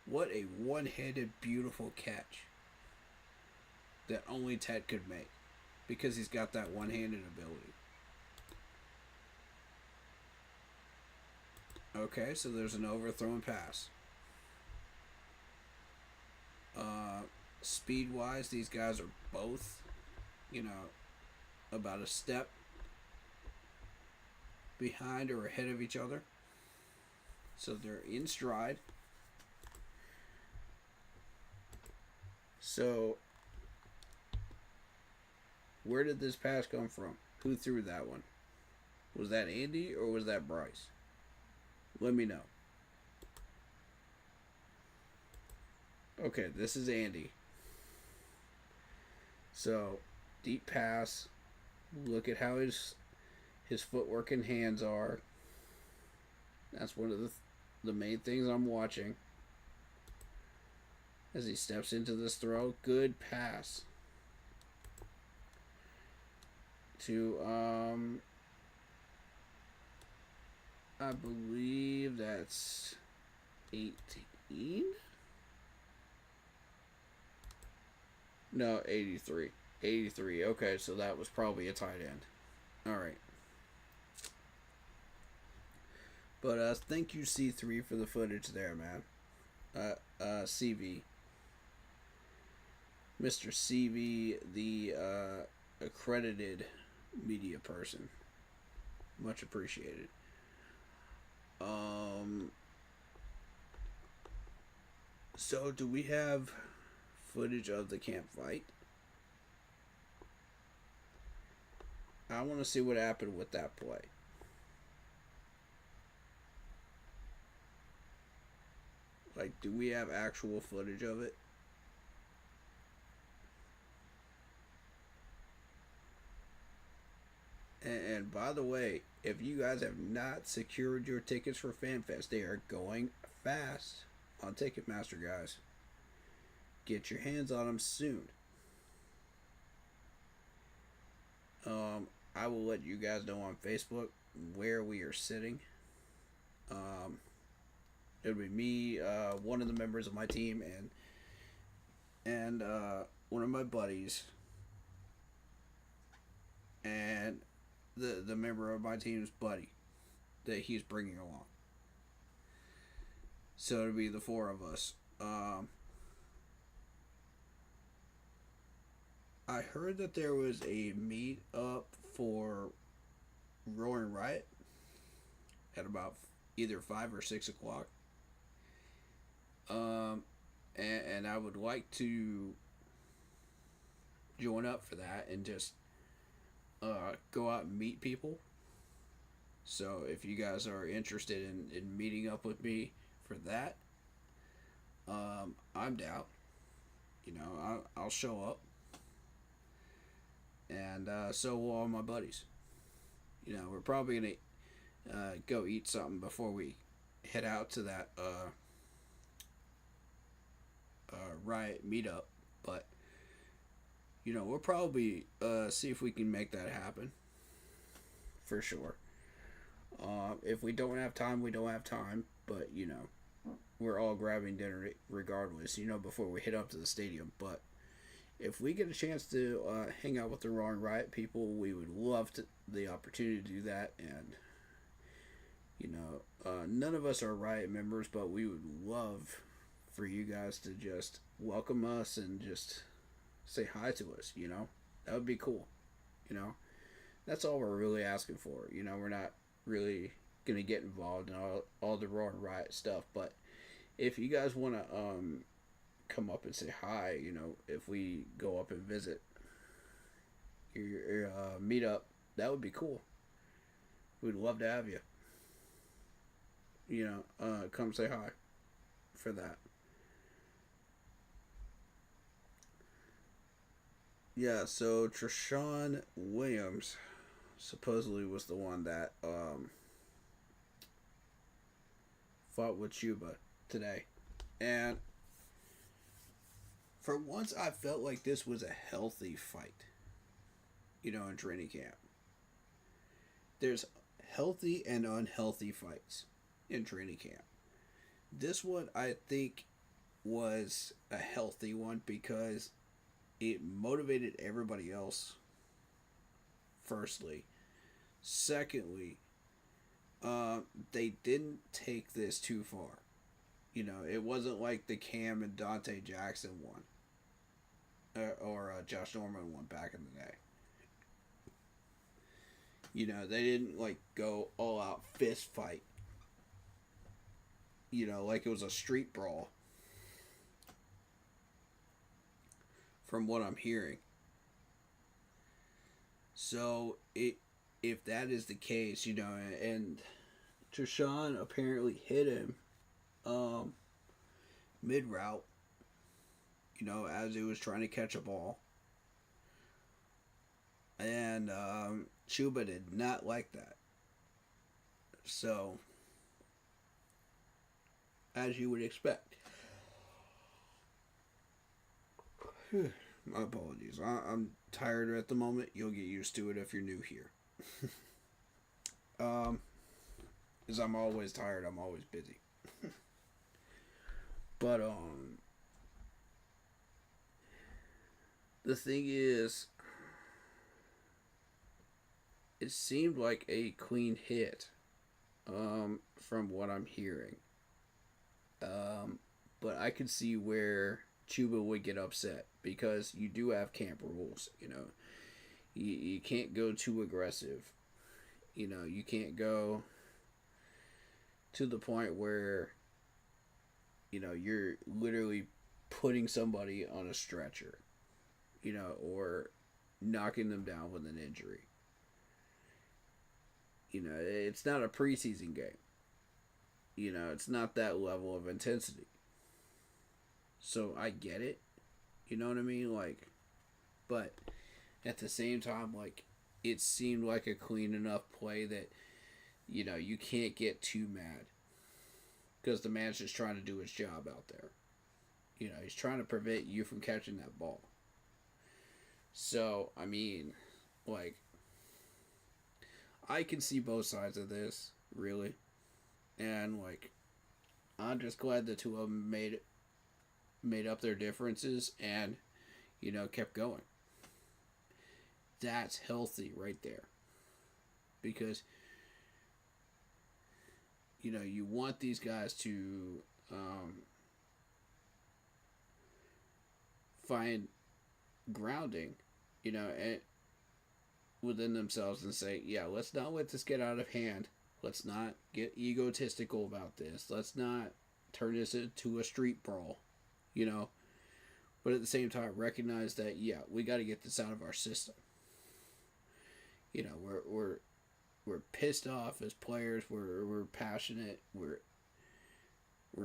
What a one-handed beautiful catch that only Ted could make because he's got that one-handed ability. Okay, so there's an overthrown pass. Speed-wise, these guys are both, you know, about a step behind or ahead of each other. So they're in stride. So, where did this pass come from? Who threw that one? Was that Andy or was that Bryce? Let me know. Okay, this is Andy. So, deep pass. Look at how his footwork and hands are. That's one of the main things I'm watching. As he steps into this throw. Good pass. To I believe that's 18. No, 83. 83. Okay, so that was probably a tight end. All right. But thank you C3 for the footage there, man. CV, Mr. CV, the accredited media person. Much appreciated. Um. So, do we have footage of the camp fight? I want to see what happened with that play. Like, do we have actual footage of it? And by the way, if you guys have not secured your tickets for FanFest, they are going fast on Ticketmaster, guys. Get your hands on them soon. I will let you guys know on Facebook where we are sitting. Um, it'll be me, one of the members of my team, and one of my buddies, and the member of my team's buddy that he's bringing along. So it'll be the four of us. I heard that there was a meet up for Roaring Riot at about either 5 or 6 o'clock. Um, and I would like to join up for that and just go out and meet people. So if you guys are interested in meeting up with me for that, I'm down. I'll show up, and so will all my buddies. We're probably gonna go eat something before we head out to that riot meetup, but we'll probably see if we can make that happen for sure. If we don't have time, we don't have time, but we're all grabbing dinner regardless. Before we head up to the stadium, but if we get a chance to hang out with the Roaring Riot people, we would love the opportunity to do that. And none of us are Riot members, but we would love for you guys to just welcome us and just say hi to us. That would be cool. You know, that's all we're really asking for. We're not really gonna get involved in all the Roaring Riot stuff, but if you guys want to come up and say hi, if we go up and visit your meetup, that would be cool. We'd love to have you. Come say hi for that. Yeah, so Treshawn Williams supposedly was the one that fought with Chuba today. And for once, I felt like this was a healthy fight, in training camp. There's healthy and unhealthy fights in training camp. This one, I think, was a healthy one because it motivated everybody else, firstly. Secondly, they didn't take this too far. It wasn't like the Cam and Dante Jackson one, or Josh Norman one back in the day. They didn't go all out fist fight. Like it was a street brawl. From what I'm hearing. So if that is the case, and Treshawn apparently hit him mid route, as he was trying to catch a ball. And Chuba did not like that. So, as you would expect. My apologies. I'm tired at the moment. You'll get used to it if you're new here. Because I'm always tired. I'm always busy. But the thing is, it seemed like a clean hit. From what I'm hearing. Um, but I could see where Chuba would get upset because you do have camp rules. You can't go too aggressive. You can't go to the point where you're literally putting somebody on a stretcher, or knocking them down with an injury. It's not a preseason game. It's not that level of intensity. So I get it. You know what I mean? But at the same time, it seemed like a clean enough play that, you can't get too mad. Because the man's just trying to do his job out there. He's trying to prevent you from catching that ball. So, I mean, I can see both sides of this, really. And, I'm just glad the two of them made up their differences and, kept going. That's healthy right there. Because, you want these guys to find grounding, and within themselves and say, yeah, let's not let this get out of hand. Let's not get egotistical about this. Let's not turn this into a street brawl, But at the same time, recognize that, yeah, we got to get this out of our system. We're pissed off as players. We're passionate. We're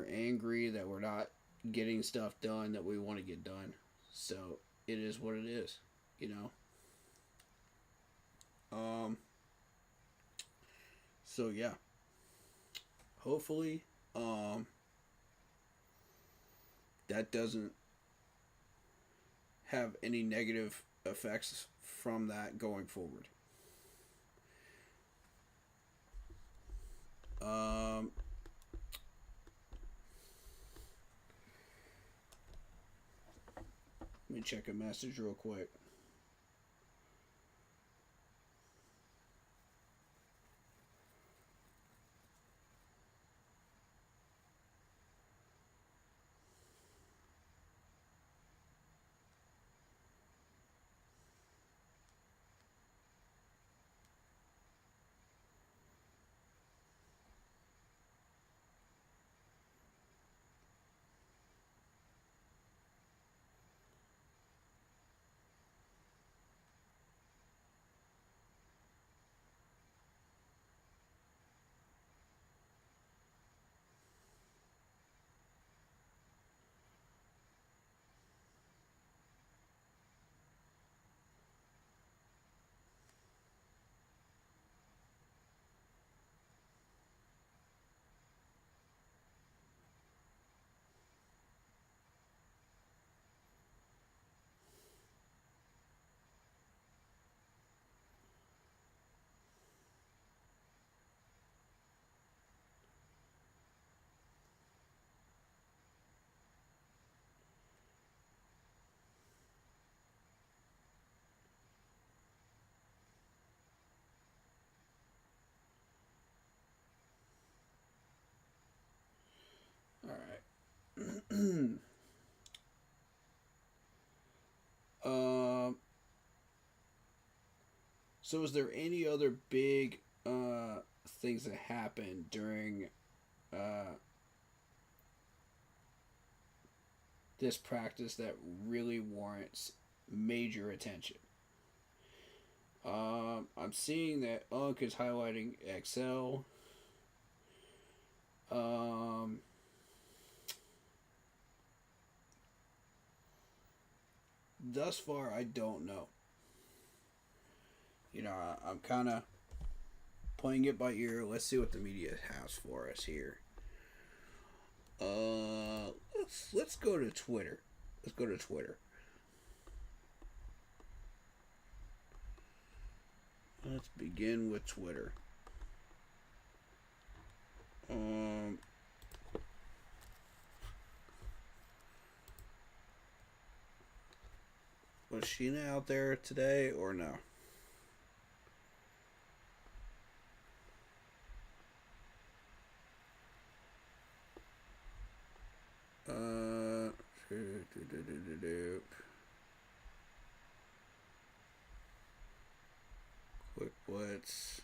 angry that we're not getting stuff done that we want to get done. So it is what it is, So yeah. Hopefully, that doesn't have any negative effects from that going forward. Let me check a message real quick. All right. um. So, is there any other big things that happened during uh, this practice that really warrants major attention? I'm seeing that Unk is highlighting Excel. Um, thus far, I don't know. I'm kind of playing it by ear. Let's see what the media has for us here. Let's go to Twitter. Let's go to Twitter. Let's begin with Twitter. Um, was Sheena out there today or no? Uh, quick blitz.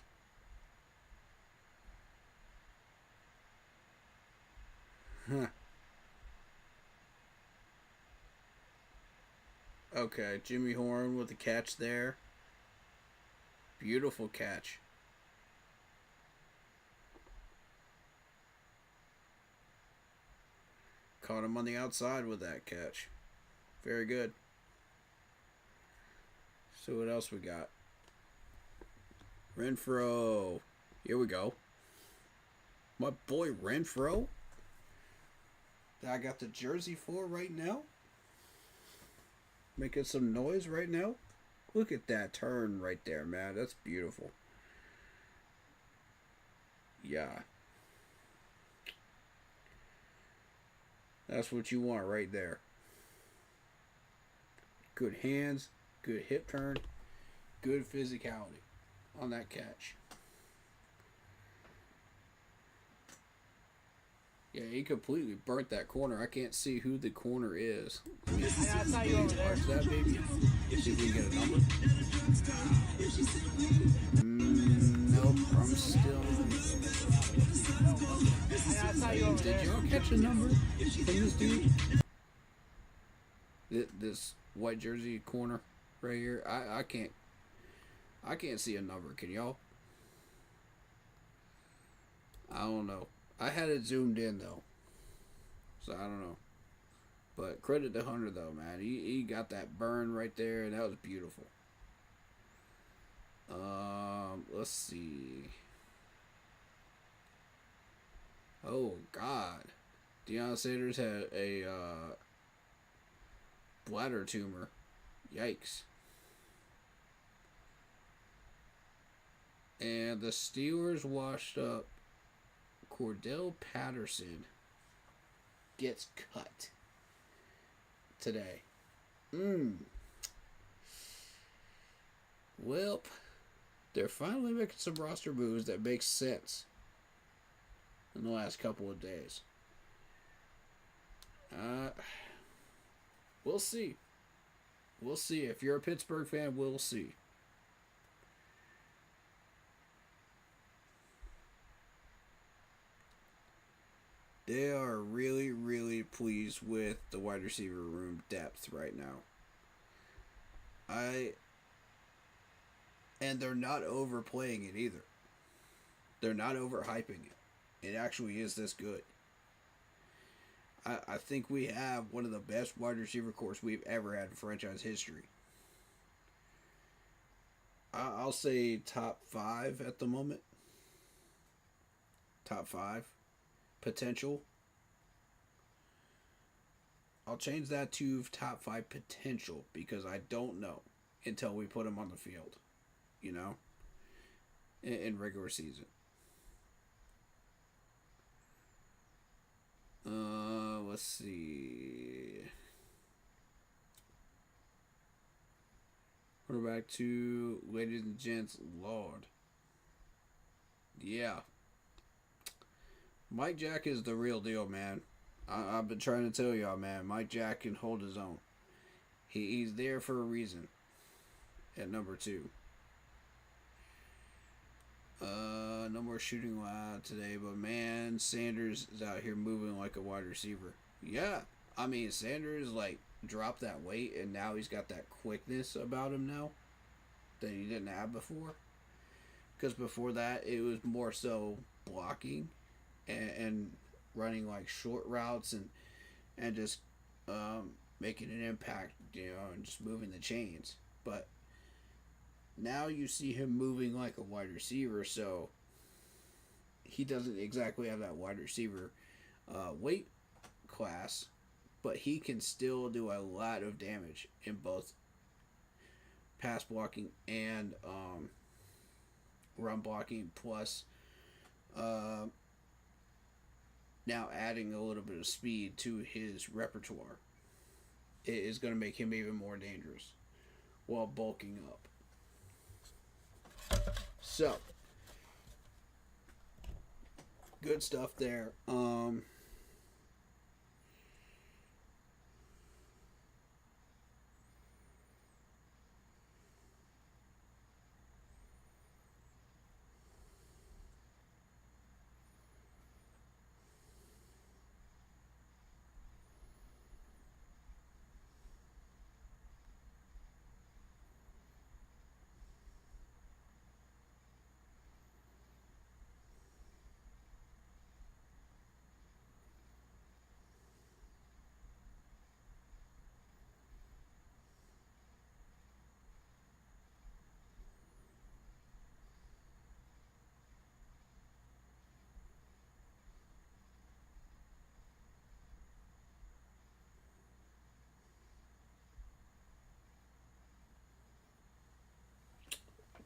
Huh. Okay, Jimmy Horn with the catch there. Beautiful catch. Caught him on the outside with that catch. Very good. So what else we got? Renfro. Here we go. My boy Renfro. That I got the jersey for right now. Making some noise right now. Look at that turn right there, man. That's beautiful. Yeah. That's what you want right there. Good hands, good hip turn, good physicality on that catch. Yeah, he completely burnt that corner. I can't see who the corner is. Watch that, baby. See if we can get a number. Nope, I'm still. Did y'all catch a number from this dude? This white jersey corner right here. I can't see a number. Can y'all? I don't know. I had it zoomed in though, so I don't know. But credit to Hunter though, man. He got that burn right there, and that was beautiful. Let's see. Oh God, Deion Sanders had a bladder tumor. Yikes. And the Steelers washed up. Cordell Patterson gets cut today. Well, they're finally making some roster moves that make sense in the last couple of days. We'll see. We'll see. If you're a Pittsburgh fan, we'll see. They are really, really pleased with the wide receiver room depth right now. And they're not overplaying it either. They're not overhyping it. It actually is this good. I think we have one of the best wide receiver corps we've ever had in franchise history. I'll say top 5 at the moment. Top 5 potential. I'll change that to top 5 potential because I don't know until we put them on the field, you know, in regular season. Let's see. Quarterback 2, ladies and gents, Lord. Yeah. Mike Jack is the real deal, man. I've been trying to tell y'all, man. Mike Jack can hold his own. He's there for a reason. At number 2. No more shooting allowed today, but man, Sanders is out here moving like a wide receiver. Yeah, I mean Sanders like dropped that weight, and now he's got that quickness about him now that he didn't have before. Because before that, it was more so blocking and running like short routes and just making an impact, you know, and just moving the chains. But now you see him moving like a wide receiver, so he doesn't exactly have that wide receiver weight class, but he can still do a lot of damage in both pass blocking and run blocking, plus Now adding a little bit of speed to his repertoire is going to make him even more dangerous while bulking up. So, good stuff there.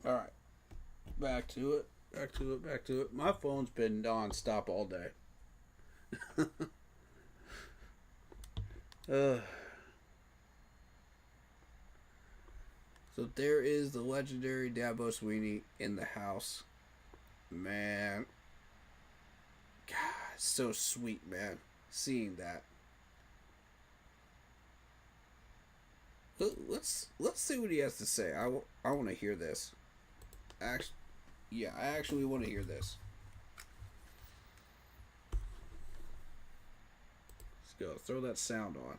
All right, back to it. Back to it. My phone's been non-stop all day. uh, so there is the legendary Dabo Sweeney in the house. Man, God, so sweet, man. Seeing that. Let's see what he has to say. I want to hear this. Actually, yeah, I actually want to hear this. Let's go. Throw that sound on.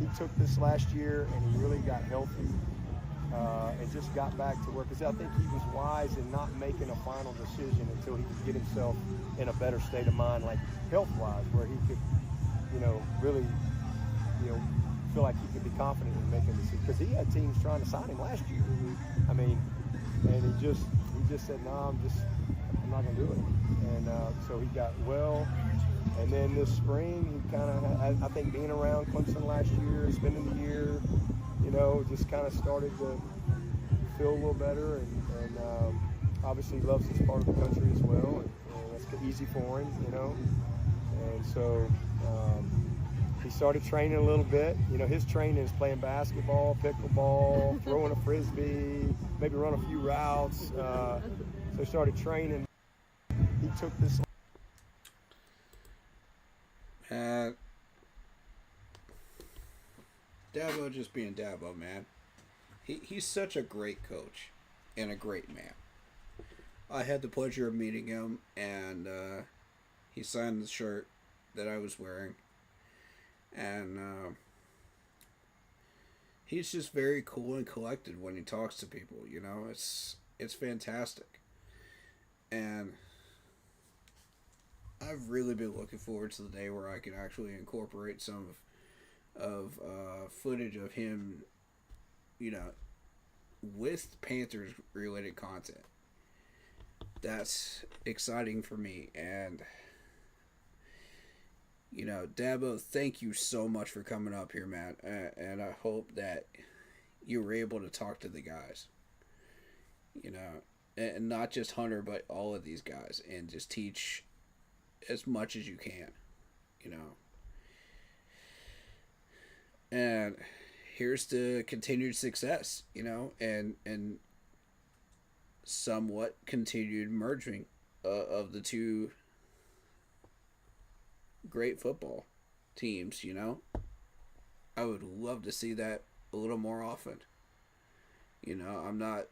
He took this last year and he really got healthy and just got back to work. Because I think he was wise in not making a final decision until he could get himself in a better state of mind, like health-wise, where he could, really, feel like he could be confident in making a decision. Because he had teams trying to sign him last year. I mean, and he just said, no, I'm not going to do it. And so he got well. And then this spring, he kind of, I think being around Clemson last year, spending the year, just kind of started to feel a little better. And obviously loves this part of the country as well. And that's easy for him, And so he started training a little bit. His training is playing basketball, pickleball, throwing a frisbee, maybe run a few routes. So he started training. He took this. Dabo just being Dabo, man. He's such a great coach and a great man. I had the pleasure of meeting him, and he signed the shirt that I was wearing. And he's just very cool and collected when he talks to people. It's fantastic. And I've really been looking forward to the day where I can actually incorporate some of footage of him, with Panthers related content. That's exciting for me. And Dabo, thank you so much for coming up here, man. And I hope that you were able to talk to the guys, and not just Hunter, but all of these guys, and just teach as much as you can, And here's to continued success, and somewhat continued merging of the two great football teams, I would love to see that a little more often. I'm not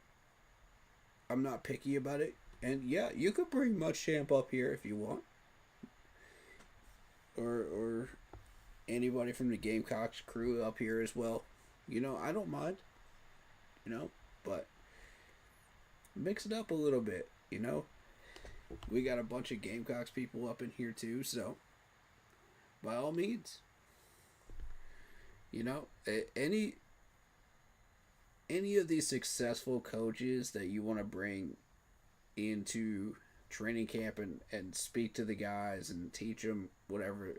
picky about it. And yeah, you could bring Muschamp up here if you want. Or anybody from the Gamecocks crew up here as well. I don't mind. But mix it up a little bit, We got a bunch of Gamecocks people up in here too, so by all means. Any of these successful coaches that you want to bring into training camp and speak to the guys and teach them whatever,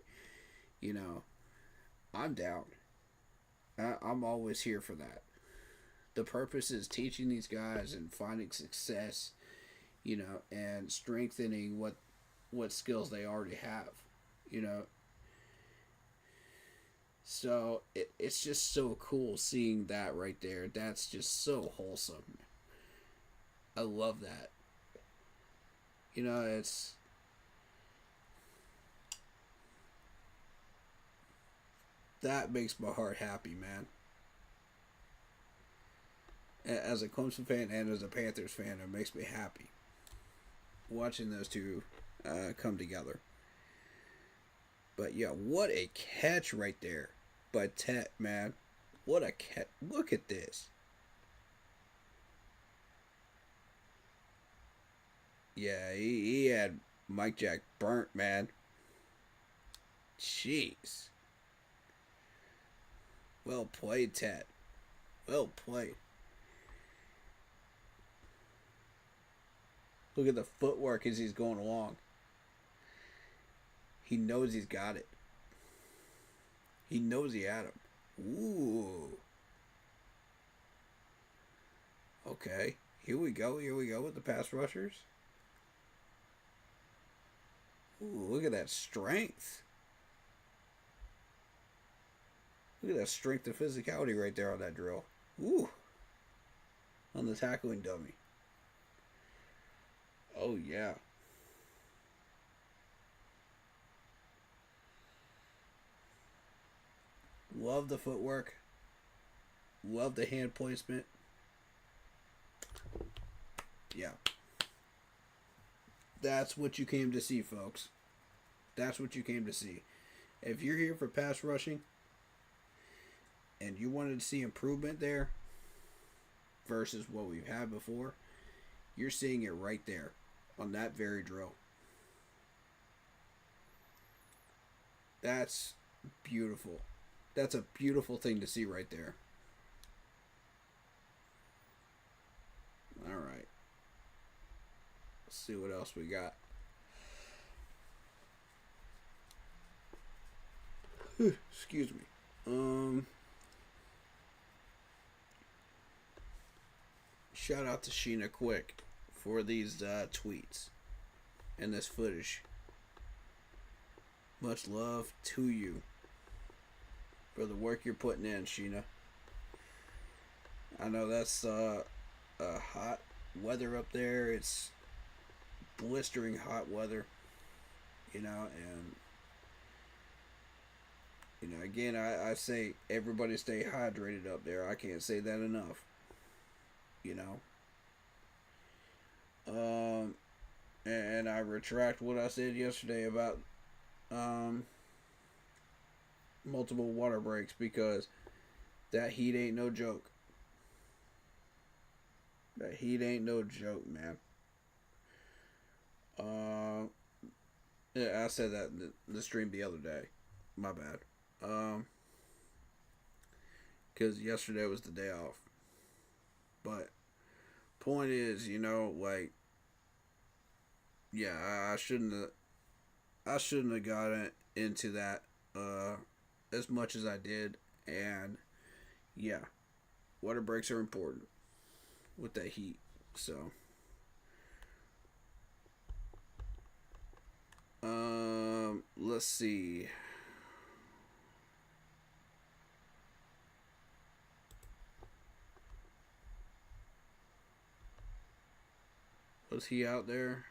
I'm down. I'm always here for that. The purpose is teaching these guys and finding success, and strengthening what what skills they already have, you know. So it's just so cool seeing that right there. That's just so wholesome. I love that. You know, that makes my heart happy, man. As a Clemson fan and as a Panthers fan, it makes me happy watching those two come together. But yeah, what a catch right there by Tet, man. What a catch. Look at this. Yeah, he had Mike Jack burnt, man. Jeez. Well played, Tet. Well played. Look at the footwork as he's going along. He knows he's got it. He knows he had him. Ooh. Okay. Here we go. Here we go with the pass rushers. Ooh, look at that strength. Look at that strength and physicality right there on that drill. Ooh. On the tackling dummy. Oh, yeah. Love the footwork. Love the hand placement. Yeah. That's what you came to see, folks. That's what you came to see. If you're here for pass rushing and you wanted to see improvement there versus what we've had before, you're seeing it right there on that very drill. That's beautiful. That's a beautiful thing to see right there. All right. Let's see what else we got. Excuse me. Shout out to Sheena Quick for these tweets and this footage. Much love to you for the work you're putting in, Sheena. I know that's hot weather up there. It's blistering hot weather, you know, and again, I say everybody stay hydrated up there. I can't say that enough, you know. And I retract what I said yesterday about multiple water breaks, because that heat ain't no joke. That heat ain't no joke, man. Yeah, I said that in the stream the other day. My bad. Because yesterday was the day off. But point is, like, yeah, I shouldn't have gotten into that as much as I did, and yeah, water breaks are important with that heat. So let's see. Was he out there?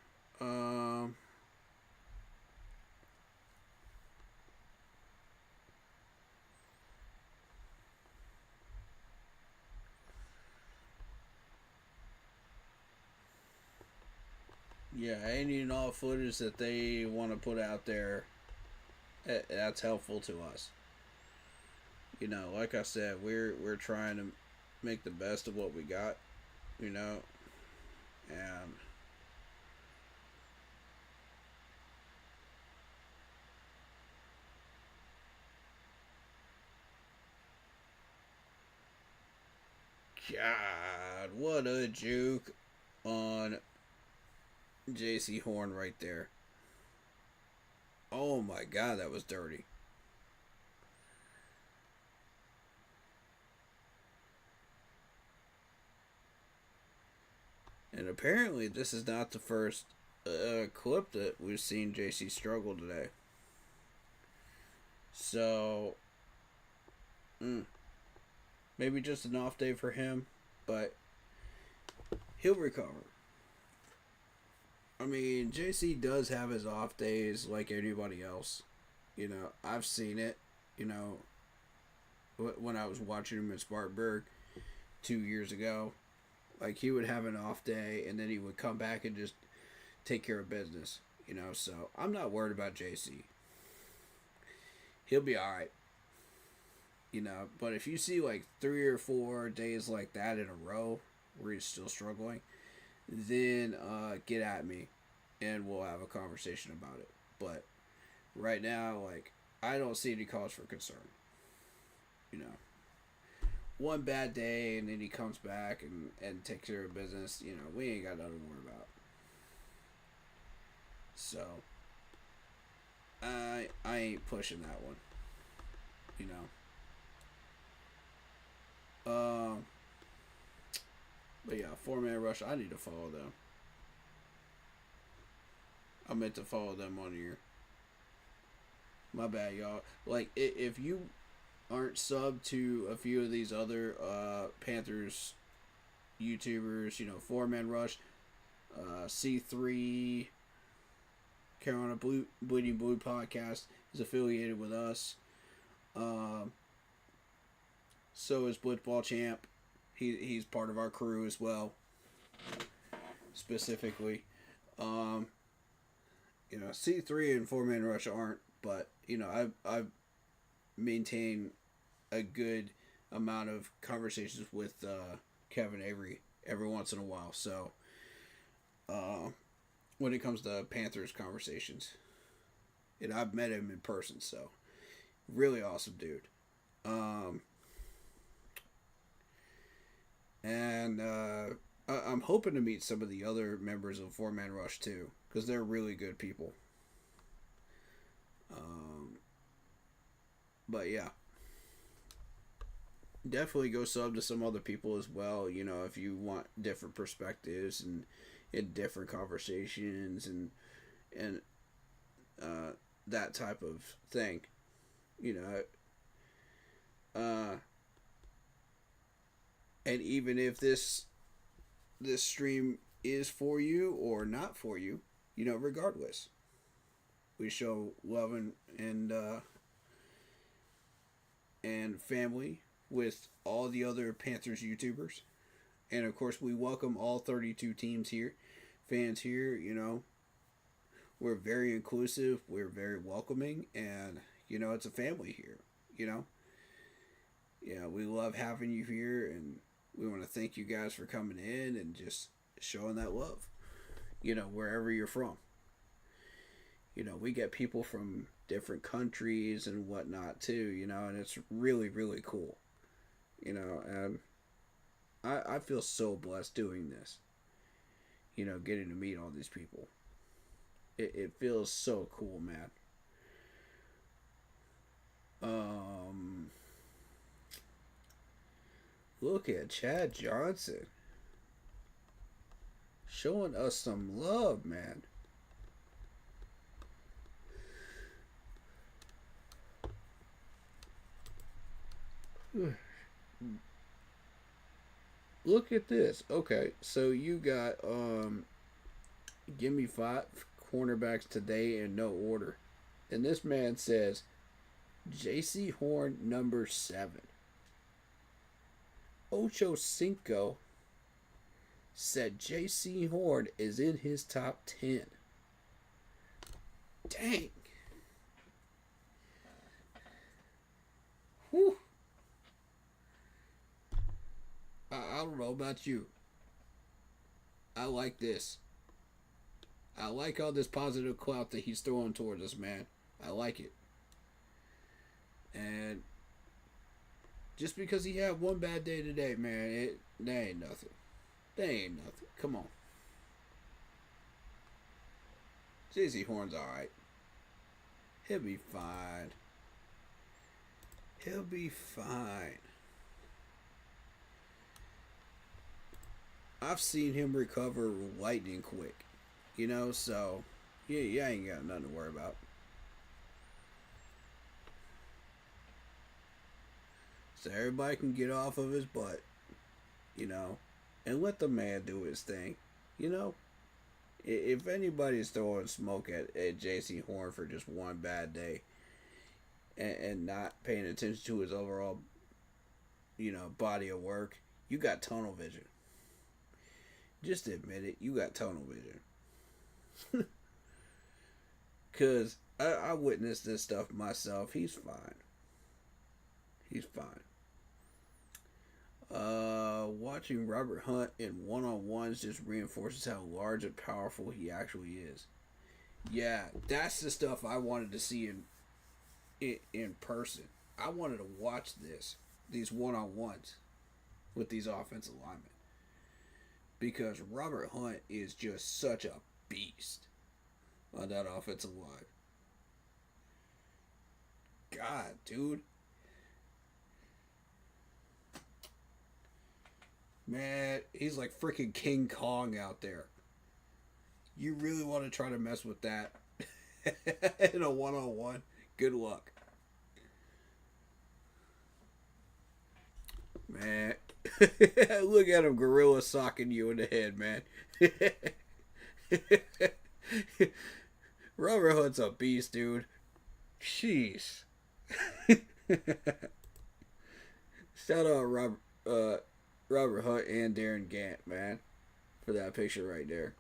Yeah, any and all footage that they want to put out there, that's helpful to us. Like I said, we're trying to make the best of what we got, and God, what a juke on JC Horn right there. Oh my God, that was dirty. And apparently this is not the first a clip that we've seen JC struggle today. So, maybe just an off day for him, but he'll recover. I mean, JC does have his off days like anybody else. You know, I've seen it. You know, when I was watching him in Spartanburg 2 years ago, like he would have an off day and then he would come back and just take care of business. You know, so I'm not worried about JC. He'll be all right. You know, but if you see like 3 or 4 days like that in a row where he's still struggling, then get at me and we'll have a conversation about it. But right now, like, I don't see any cause for concern. You know, one bad day and then he comes back and takes care of business. You know, we ain't got nothing to worry about. So, I ain't pushing that one. You know. But yeah, 4-man rush. I need to follow them. I meant to follow them on here. My bad, y'all. Like, if you aren't subbed to a few of these other Panthers YouTubers, you know, 4-man rush, C3, Carolina Bleeding Blue podcast is affiliated with us. So is Blitzball Champ. He's part of our crew as well. Specifically, you know, C3 and 4-man rush aren't, but you know, I've maintained a good amount of conversations with Kevin Avery every once in a while. So, when it comes to Panthers conversations, and I've met him in person, so really awesome dude. And I'm hoping to meet some of the other members of 4-man rush too, because they're really good people. But yeah, definitely go sub to some other people as well. You know, if you want different perspectives and different conversations and that type of thing. You know, and even if this stream is for you or not for you, you know, regardless, we show love and family with all the other Panthers YouTubers. And of course, we welcome all 32 teams here, fans here. You know, we're very inclusive, we're very welcoming, and you know, it's a family here. You know, yeah, we love having you here, and we want to thank you guys for coming in and just showing that love. You know, wherever you're from. You know, we get people from different countries and whatnot too, you know, and it's really, really cool. You know, and I feel so blessed doing this. You know, getting to meet all these people. It feels so cool, man. Look at Chad Johnson. Showing us some love, man. Look at this. Okay, so you got give me 5 cornerbacks today in no order. And this man says JC Horn number 7. Ocho Cinco said JC Horn is in his top 10. Dang. Whew. I don't know about you. I like this. I like all this positive clout that he's throwing towards us, man. I like it. And just because he had one bad day today, man, that ain't nothing. That ain't nothing. Come on. JC Horn's alright. He'll be fine. He'll be fine. I've seen him recover lightning quick. You know, so yeah, you ain't got nothing to worry about. So everybody can get off of his butt, you know, and let the man do his thing. You know, if anybody's throwing smoke at J.C. Horn for just one bad day and not paying attention to his overall, body of work, you got tunnel vision. Just admit it, you got tunnel vision. Because I witnessed this stuff myself. He's fine. He's fine. Watching Robert Hunt in one-on-ones just reinforces how large and powerful he actually is. Yeah, that's the stuff I wanted to see in person. I wanted to watch these one-on-ones with these offensive linemen, because Robert Hunt is just such a beast on that offensive line. God, dude. Man, he's like freaking King Kong out there. You really want to try to mess with that in a one-on-one? Good luck. Man, look at him gorilla socking you in the head, man. Robert Hunt's a beast, dude. Jeez. Shout out Robert Hunt and Darren Gant, man, for that picture right there.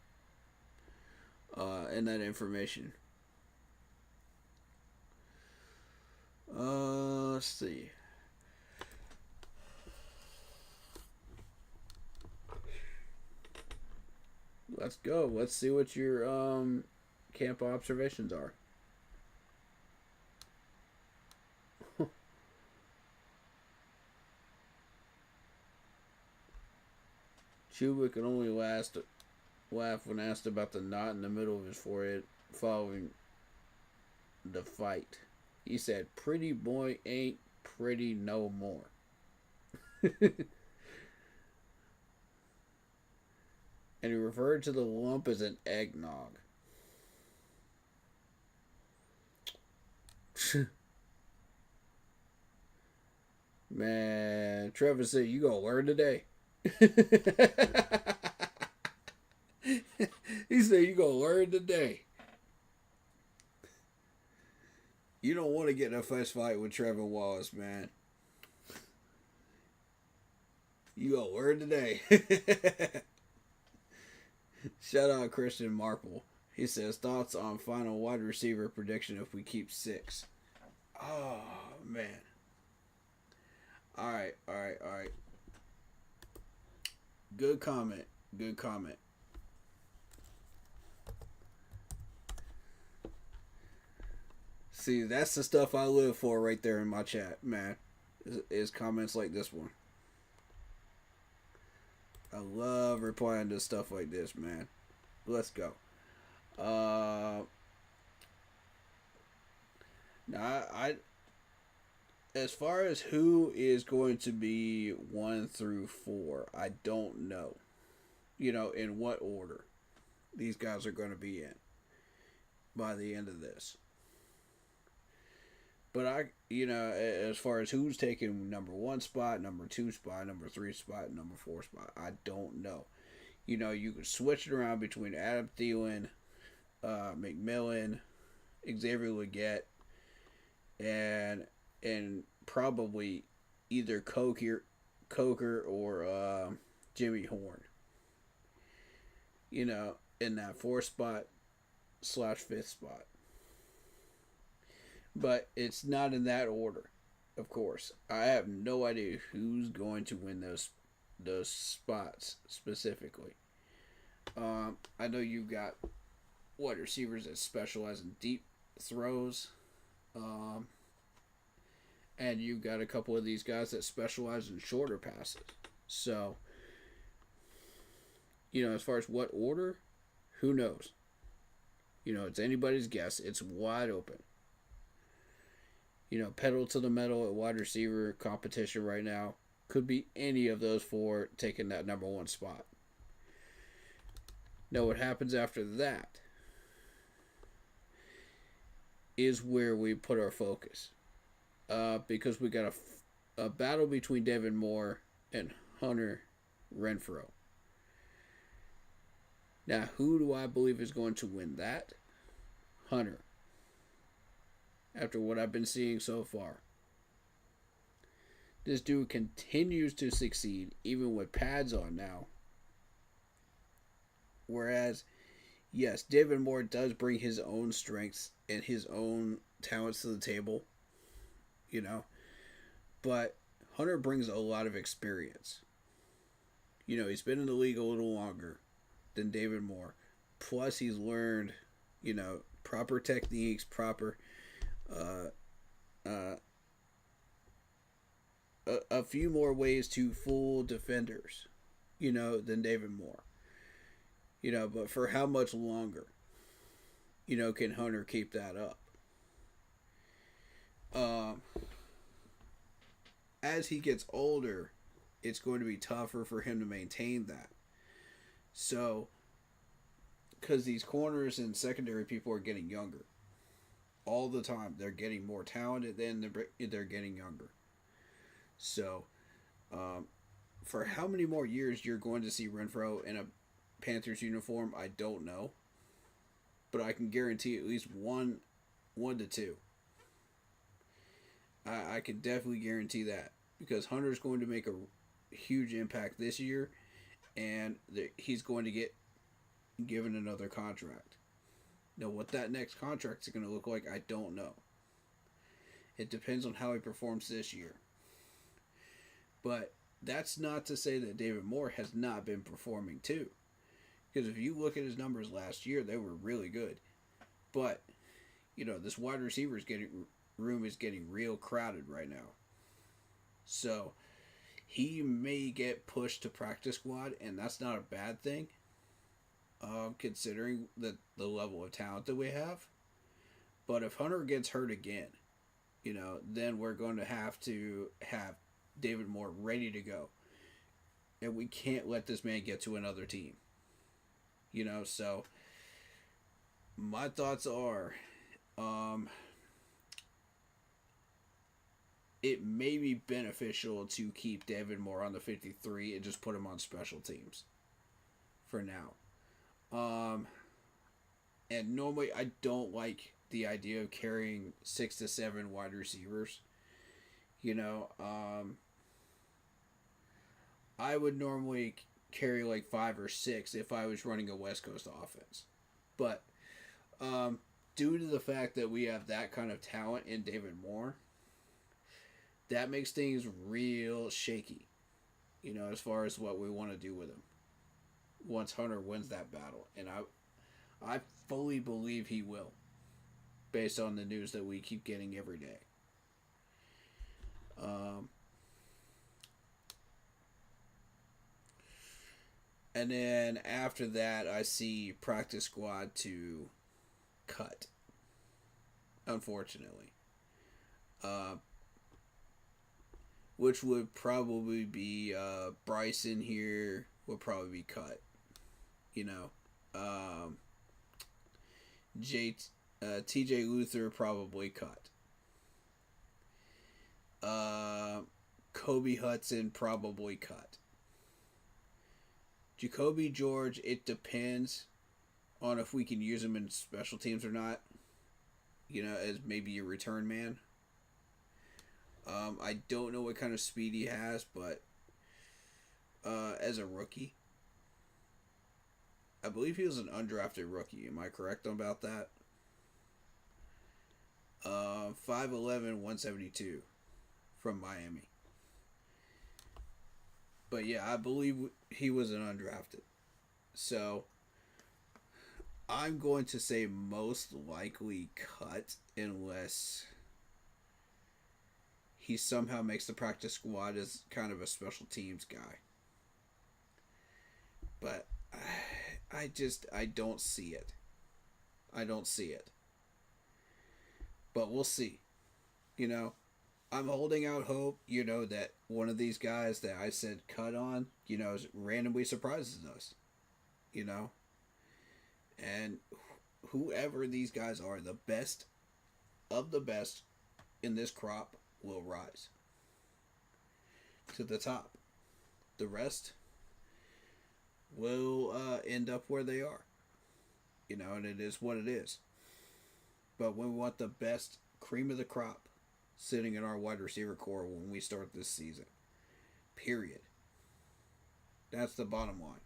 And that information. Let's see. Let's go. Let's see what your camp observations are. Chuba can only laugh when asked about the knot in the middle of his forehead following the fight. He said, "Pretty boy ain't pretty no more." And he referred to the lump as an eggnog. Man, Trevor said, "You gonna learn today." He said, "You gonna learn today." You don't want to get in a fist fight with Trevor Wallace, man. You gonna learn today. Shout out Christian Marple. He says, "Thoughts on final wide receiver prediction if we keep 6?" Oh, man. All right. Good comment. See, that's the stuff I live for right there in my chat, man. Is comments like this one. I love replying to stuff like this, man. Let's go. Now, as far as who is going to be 1 through 4, I don't know. In what order these guys are going to be in by the end of this. But as far as who's taking number 1 spot, number 2 spot, number 3 spot, number 4 spot, I don't know. You could switch it around between Adam Thielen, McMillan, Xavier Legette, and probably either Coker or Jimmy Horn. In that 4th spot / 5th spot. But it's not in that order, of course. I have no idea who's going to win those spots specifically. I know you've got wide receivers that specialize in deep throws. And you've got a couple of these guys that specialize in shorter passes. So, as far as what order, who knows? It's anybody's guess. It's wide open. Pedal to the metal at wide receiver competition right now. Could be any of those 4 taking that number 1 spot. Now, what happens after that is where we put our focus. Because we got a battle between David Moore and Hunter Renfrow. Now, who do I believe is going to win that? Hunter. After what I've been seeing so far. This dude continues to succeed even with pads on now. Whereas, yes, David Moore does bring his own strengths and his own talents to the table, you know, but Hunter brings a lot of experience. You know, he's been in the league a little longer than David Moore. Plus, he's learned, you know, proper techniques, proper, a few more ways to fool defenders, you know, than David Moore. You know, but for how much longer, you know, can Hunter keep that up? As he gets older, it's going to be tougher for him to maintain that. So, because these corners and secondary people are getting younger all the time, they're getting more talented, then they're getting younger. So, for how many more years you're going to see Renfrow in a Panthers uniform, I don't know, but I can guarantee at least one to two. I can definitely guarantee that because Hunter's going to make a huge impact this year, and he's going to get given another contract. Now, what that next contract is going to look like, I don't know. It depends on how he performs this year. But that's not to say that David Moore has not been performing too. Because if you look at his numbers last year, they were really good. But, you know, this wide receiver room is getting real crowded right now. So, he may get pushed to practice squad, and that's not a bad thing, considering the level of talent that we have. But if Hunter gets hurt again, you know, then we're going to have David Moore ready to go. And we can't let this man get to another team. You know, so my thoughts are it may be beneficial to keep David Moore on the 53 and just put him on special teams for now. And normally I don't like the idea of carrying 6 to 7 wide receivers. You know, I would normally carry like 5 or 6 if I was running a West Coast offense. But due to the fact that we have that kind of talent in David Moore, that makes things real shaky, you know, as far as what we want to do with him once Hunter wins that battle. And I fully believe he will, based on the news that we keep getting every day. And then after that, I see practice squad to cut, unfortunately. Which would probably be Bryson here would probably be cut. You know, TJ Luther probably cut. Kobe Hudson probably cut. Jacoby George, it depends on if we can use him in special teams or not. You know, as maybe a return man. I don't know what kind of speed he has, but as a rookie, I believe he was an undrafted rookie. Am I correct about that? 5'11", 172 from Miami. But yeah, I believe he was an undrafted. So I'm going to say most likely cut unless he somehow makes the practice squad as kind of a special teams guy. But I don't see it. I don't see it. But we'll see. You know, I'm holding out hope, you know, that one of these guys that I said cut on, you know, randomly surprises us. You know? And whoever these guys are, the best of the best in this crop will rise to the top. The rest will end up where they are. And it is what it is. But we want the best cream of the crop sitting in our wide receiver core when we start this season. Period. That's the bottom line.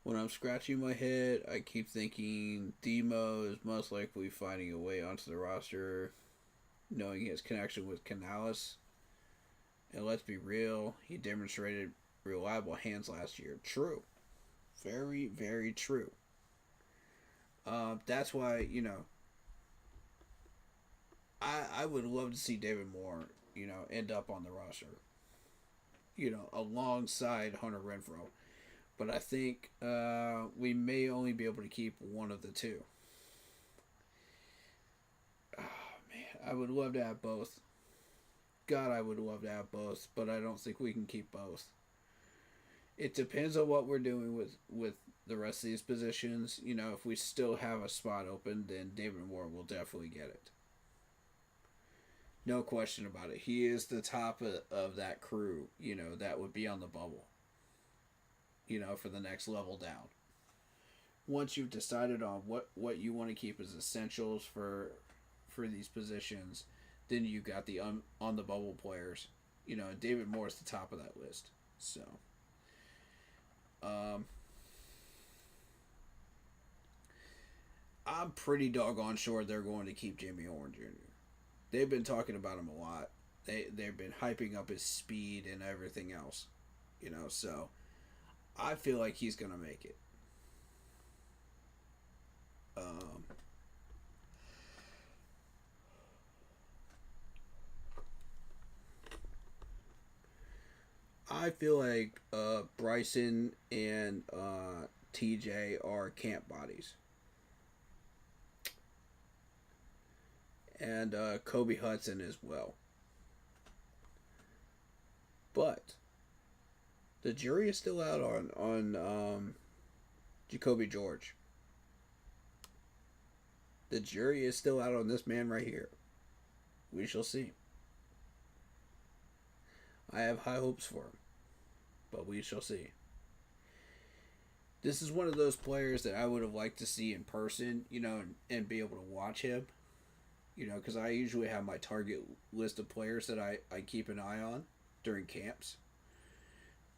When I'm scratching my head, I keep thinking Demo is most likely finding a way onto the roster, knowing his connection with Canales. And let's be real, he demonstrated reliable hands last year. True. Very, very true. That's why, I would love to see David Moore, end up on the roster, alongside Hunter Renfrow. But I think we may only be able to keep one of the two. Oh, man, I would love to have both. God, I would love to have both, but I don't think we can keep both. It depends on what we're doing with the rest of these positions. If we still have a spot open, then David Moore will definitely get it. No question about it. He is the top of that crew, that would be on the bubble, for the next level down. Once you've decided on what you want to keep as essentials for these positions, then you got the on the bubble players. David Moore is the top of that list. So, I'm pretty doggone sure they're going to keep Jimmy Horn Jr. They've been talking about him a lot. They've been hyping up his speed and everything else. So I feel like he's gonna make it. I feel like Bryson and TJ are camp bodies. And Kobe Hudson as well. But the jury is still out on Jacoby George. The jury is still out on this man right here. We shall see. I have high hopes for him, but we shall see. This is one of those players that I would have liked to see in person, and be able to watch him. Because I usually have my target list of players that I keep an eye on during camps.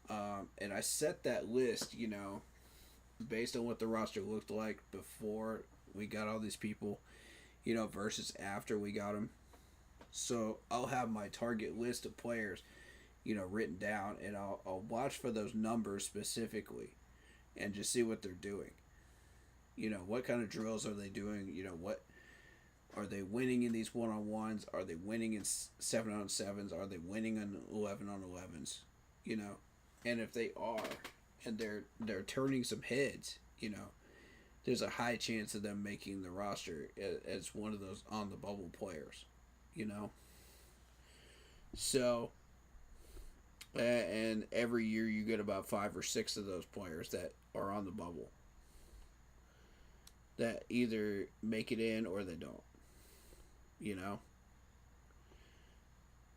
And I set that list, based on what the roster looked like before we got all these people, versus after we got them. So I'll have my target list of players, written down, and I'll watch for those numbers specifically and just see what they're doing. What kind of drills are they doing? What are they winning in these one-on-ones? Are they winning in 7-on-7s? Are they winning in 11-on-11s? And if they are, and they're turning some heads, there's a high chance of them making the roster as one of those on the bubble players, So, and every year you get about 5 or 6 of those players that are on the bubble that either make it in or they don't.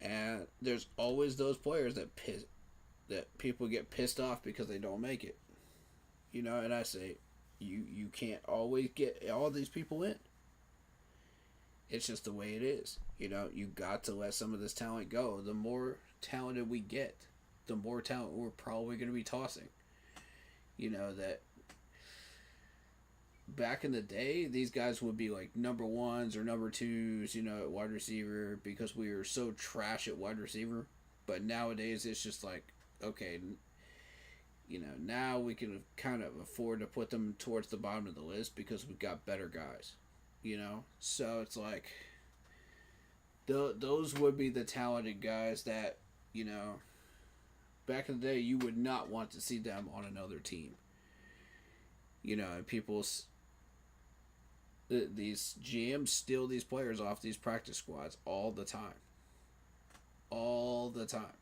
And there's always those players that people get pissed off because they don't make it. And I say, you can't always get all these people in. It's just the way it is. You got to let some of this talent go. The more talented we get, the more talent we're probably going to be tossing. That back in the day, these guys would be like number 1s or number 2s, at wide receiver because we were so trash at wide receiver. But nowadays, it's just like, okay, now we can kind of afford to put them towards the bottom of the list because we've got better guys, So it's like, those would be the talented guys that, back in the day, you would not want to see them on another team. And these GMs steal these players off these practice squads all the time. All the time.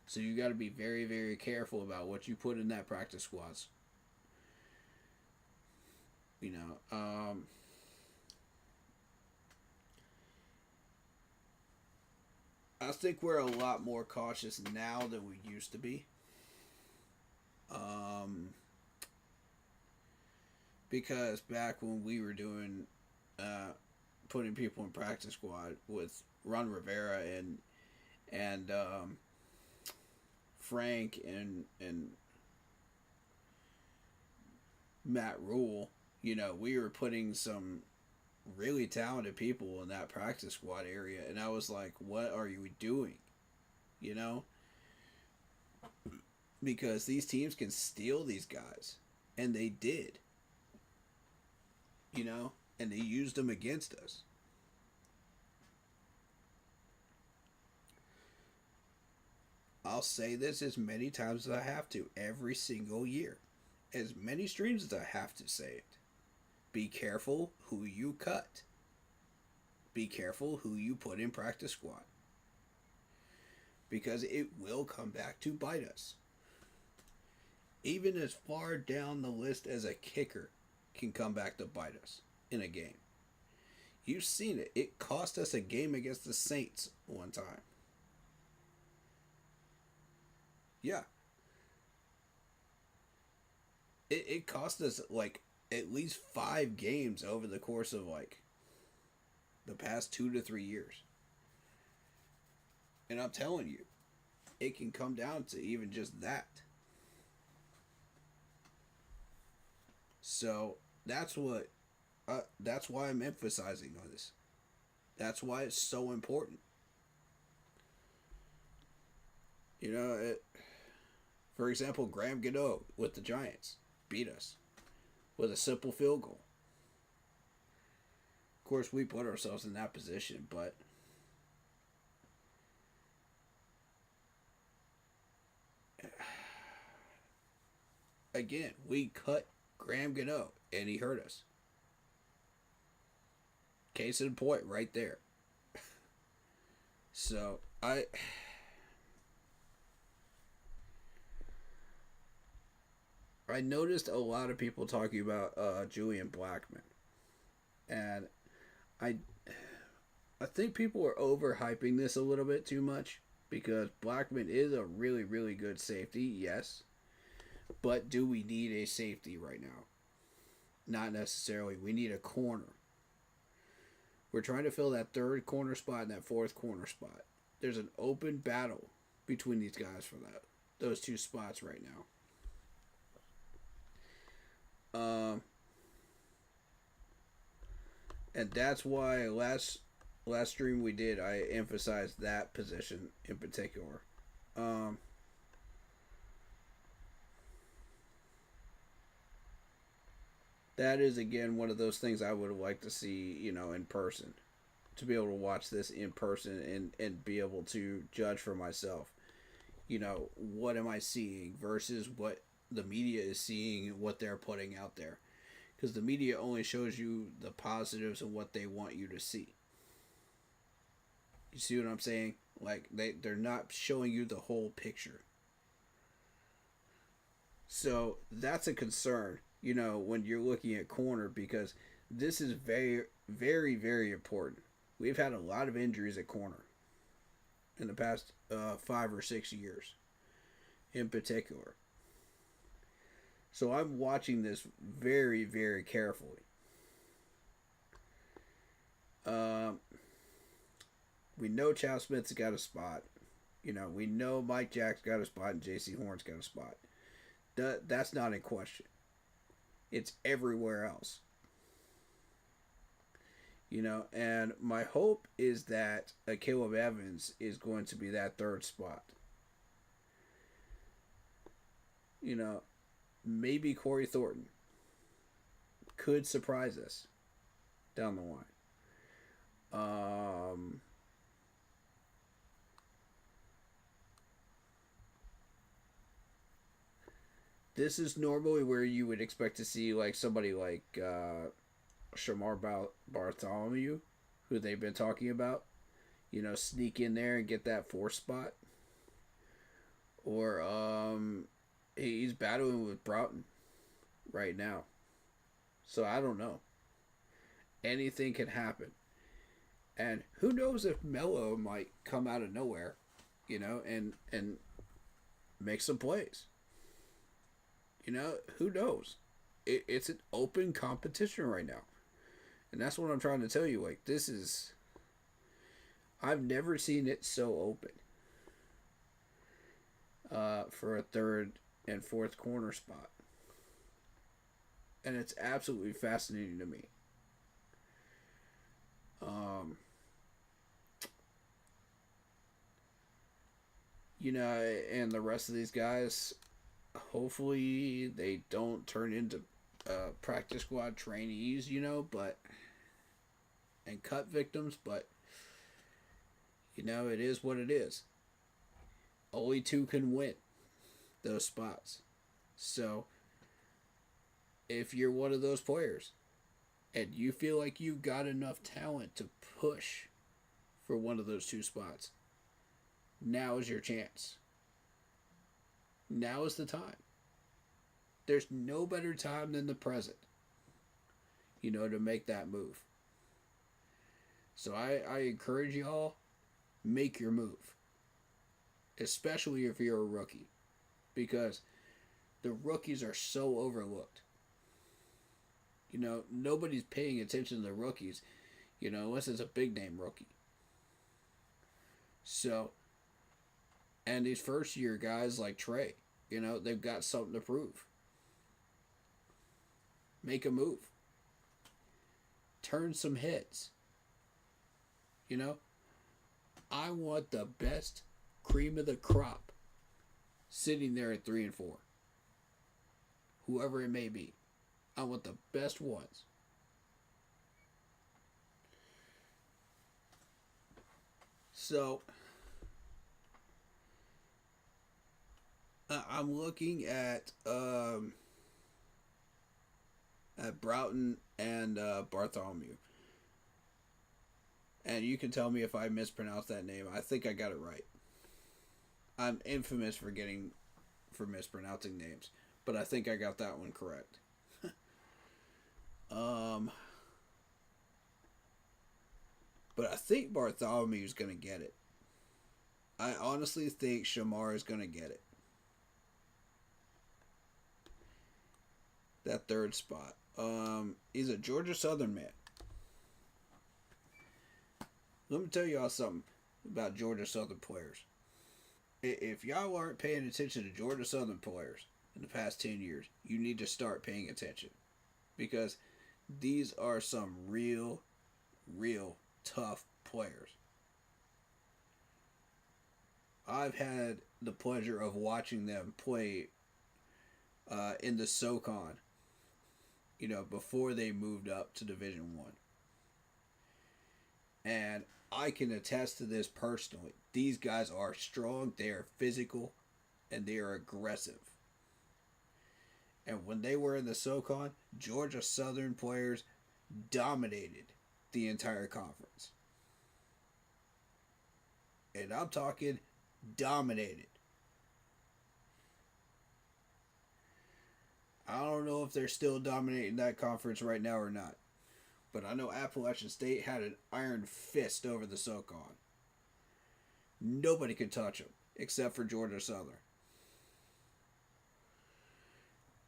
So you got to be very, very careful about what you put in that practice squads. You know, I think we're a lot more cautious now than we used to be. Um, because back when we were doing, uh, putting people in practice squad with Ron Rivera and Frank and Matt Rule, you know, we were putting some really talented people in that practice squad area, and I was like, what are you doing? You know, because these teams can steal these guys, and they did. You know, and they used them against us. I'll say this as many times as I have to every single year, as many streams as I have to say it. Be careful who you cut. Be careful who you put in practice squad. Because it will come back to bite us. Even as far down the list as a kicker can come back to bite us in a game. You've seen it. It cost us a game against the Saints one time. Yeah. It cost us like at least 5 games over the course of like the past 2 to 3 years. And I'm telling you, it can come down to even just that. So that's why I'm emphasizing on this. That's why it's so important. You know, for example, Graham Gano with the Giants beat us with a simple field goal. Of course, we put ourselves in that position, but again, we cut Graham Gano and he hurt us. Case in point, right there. So I noticed a lot of people talking about Julian Blackman, and I I think people are overhyping this a little bit too much because Blackman is a really really good safety, yes, but do we need a safety right now? Not necessarily. We need a corner. We're trying to fill that third corner spot and that fourth corner spot. There's an open battle between these guys for those two spots right now. And that's why last stream we did, I emphasized that position in particular. That is again one of those things I would like to see, you know, in person, to be able to watch this in person and be able to judge for myself. You know, what am I seeing versus what the media is seeing and what they're putting out there. Because the media only shows you the positives and what they want you to see. You see what I'm saying? Like, they're not showing you the whole picture. So, that's a concern, you know, when you're looking at corner, because this is very, very, very important. We've had a lot of injuries at corner in the past 5 or 6 years in particular. So I'm watching this very, very carefully. We know Chow Smith's got a spot. You know, we know Mike Jack's got a spot and J.C. Horn's got a spot. That's not in question. It's everywhere else. You know, and my hope is that Caleb Evans is going to be that third spot. You know, maybe Corey Thornton could surprise us down the line. This is normally where you would expect to see like somebody like Shamar Bartholomew, who they've been talking about, you know, sneak in there and get that fourth spot. or he's battling with Broughton right now. So I don't know. Anything can happen. And who knows if Melo might come out of nowhere, and make some plays. Who knows? It's an open competition right now. And that's what I'm trying to tell you. Like, this is. I've never seen it so open for a third and fourth corner spot. And it's absolutely fascinating to me. And the rest of these guys, hopefully they don't turn into practice squad trainees, but and cut victims, but it is what it is. Only two can win those spots. So if you're one of those players and you feel like you've got enough talent to push for one of those two spots, now is your chance. Now is the time. There's no better time than the present, to make that move. So I encourage y'all, make your move. Especially if you're a rookie. Because the rookies are so overlooked. Nobody's paying attention to the rookies, unless it's a big name rookie. So, and these first year guys like Trey, they've got something to prove. Make a move. Turn some heads. I want the best cream of the crop sitting there at 3 and 4. Whoever it may be. I want the best ones. So, I'm looking at Broughton and Bartholomew. And you can tell me if I mispronounced that name. I think I got it right. I'm infamous for mispronouncing names, but I think I got that one correct. But I think Bartholomew's gonna get it. I honestly think Shamar is gonna get it. That third spot. He's a Georgia Southern man. Let me tell y'all something about Georgia Southern players. If y'all aren't paying attention to Georgia Southern players in the past 10 years, you need to start paying attention. Because these are some real tough players. I've had the pleasure of watching them play in the SoCon, before they moved up to Division I. And I can attest to this personally. These guys are strong, they are physical, and they are aggressive. And when they were in the SoCon, Georgia Southern players dominated the entire conference. And I'm talking dominated. I don't know if they're still dominating that conference right now or not. But I know Appalachian State had an iron fist over the SoCon. Nobody could touch them, except for Georgia Southern.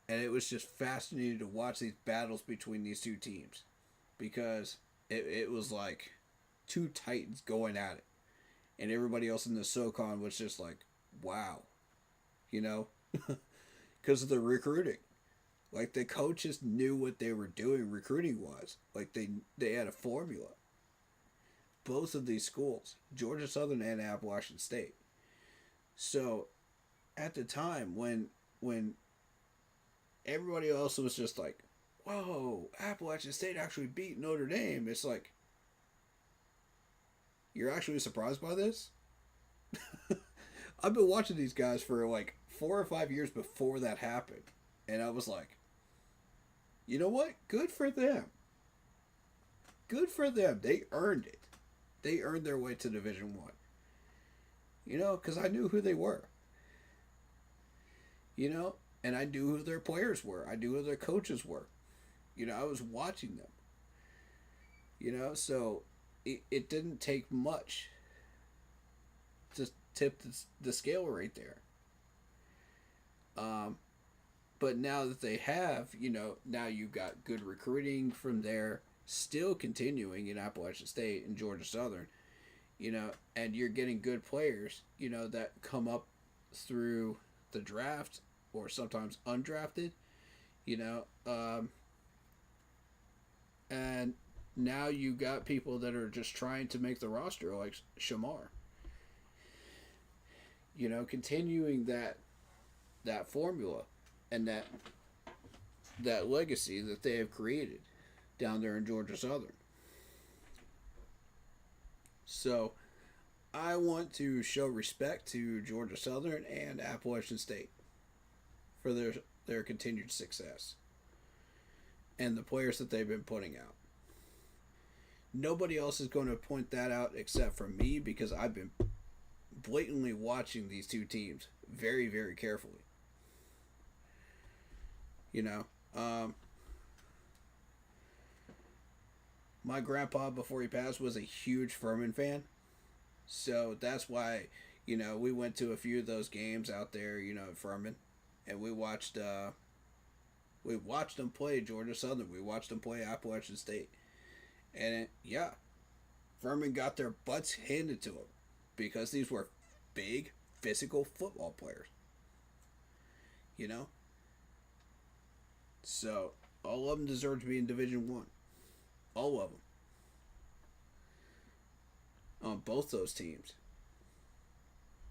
And it was just fascinating to watch these battles between these two teams. Because it was like two titans going at it. And everybody else in the SoCon was just like, wow. Because of the recruiting. Like, the coaches knew what they were doing recruiting-wise. Like, they had a formula. Both of these schools, Georgia Southern and Appalachian State. So, at the time, when everybody else was just like, whoa, Appalachian State actually beat Notre Dame, it's like, you're actually surprised by this? I've been watching these guys for like 4 or 5 years before that happened. And I was like, you know what? Good for them. Good for them. They earned it. They earned their way to Division I. Because I knew who they were. you know, and I knew who their players were. I knew who their coaches were. You know, I was watching them. You know, so it didn't take much to tip the scale right there. Um, but now that they have, you know, now you've got good recruiting from there, still continuing in Appalachian State and Georgia Southern, you know, and you're getting good players, you know, that come up through the draft or sometimes undrafted, you know, and now you got people that are just trying to make the roster like Shamar, you know, continuing that formula and that legacy that they have created down there in Georgia Southern. So I want to show respect to Georgia Southern and Appalachian State for their continued success and the players that they've been putting out. Nobody else is going to point that out except for me because I've been blatantly watching these two teams very, very carefully. You know, my grandpa, before he passed, was a huge Furman fan. So that's why, you know, we went to a few of those games out there, you know, at Furman. And we watched them play Georgia Southern. We watched them play Appalachian State. And yeah, Furman got their butts handed to them because these were big, physical football players. You know? So, all of them deserve to be in Division 1. All of them. On both those teams.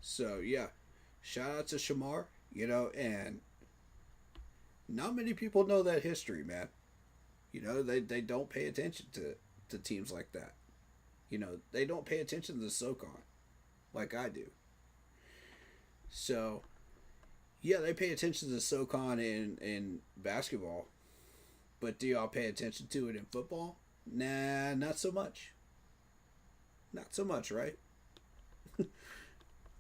So, yeah. Shout out to Shamar, you know, and not many people know that history, man. You know, they don't pay attention to teams like that. You know, they don't pay attention to the SoCon like I do. So, yeah, they pay attention to the SoCon in basketball, but do y'all pay attention to it in football? Nah, not so much. Not so much, right?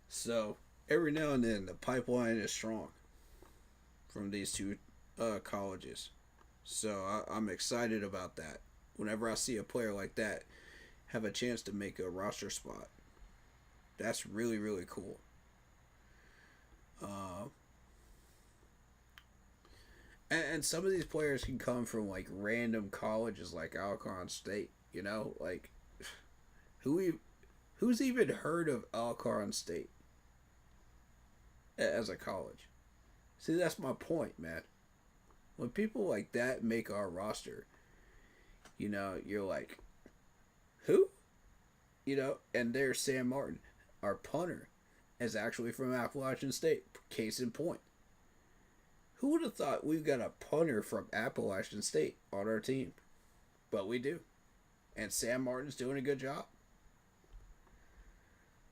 So, every now and then, the pipeline is strong from these two colleges. So, I'm excited about that. Whenever I see a player like that have a chance to make a roster spot, that's really, really cool. And some of these players can come from like random colleges like Alcorn State. You know, like who's even heard of Alcorn State as a college? See, that's my point, man. When people like that make our roster, you know, you're like, who? You know, and there's Sam Martin, our punter, is actually from Appalachian State. Case in point. Who would have thought we've got a punter from Appalachian State on our team? But we do. And Sam Martin's doing a good job.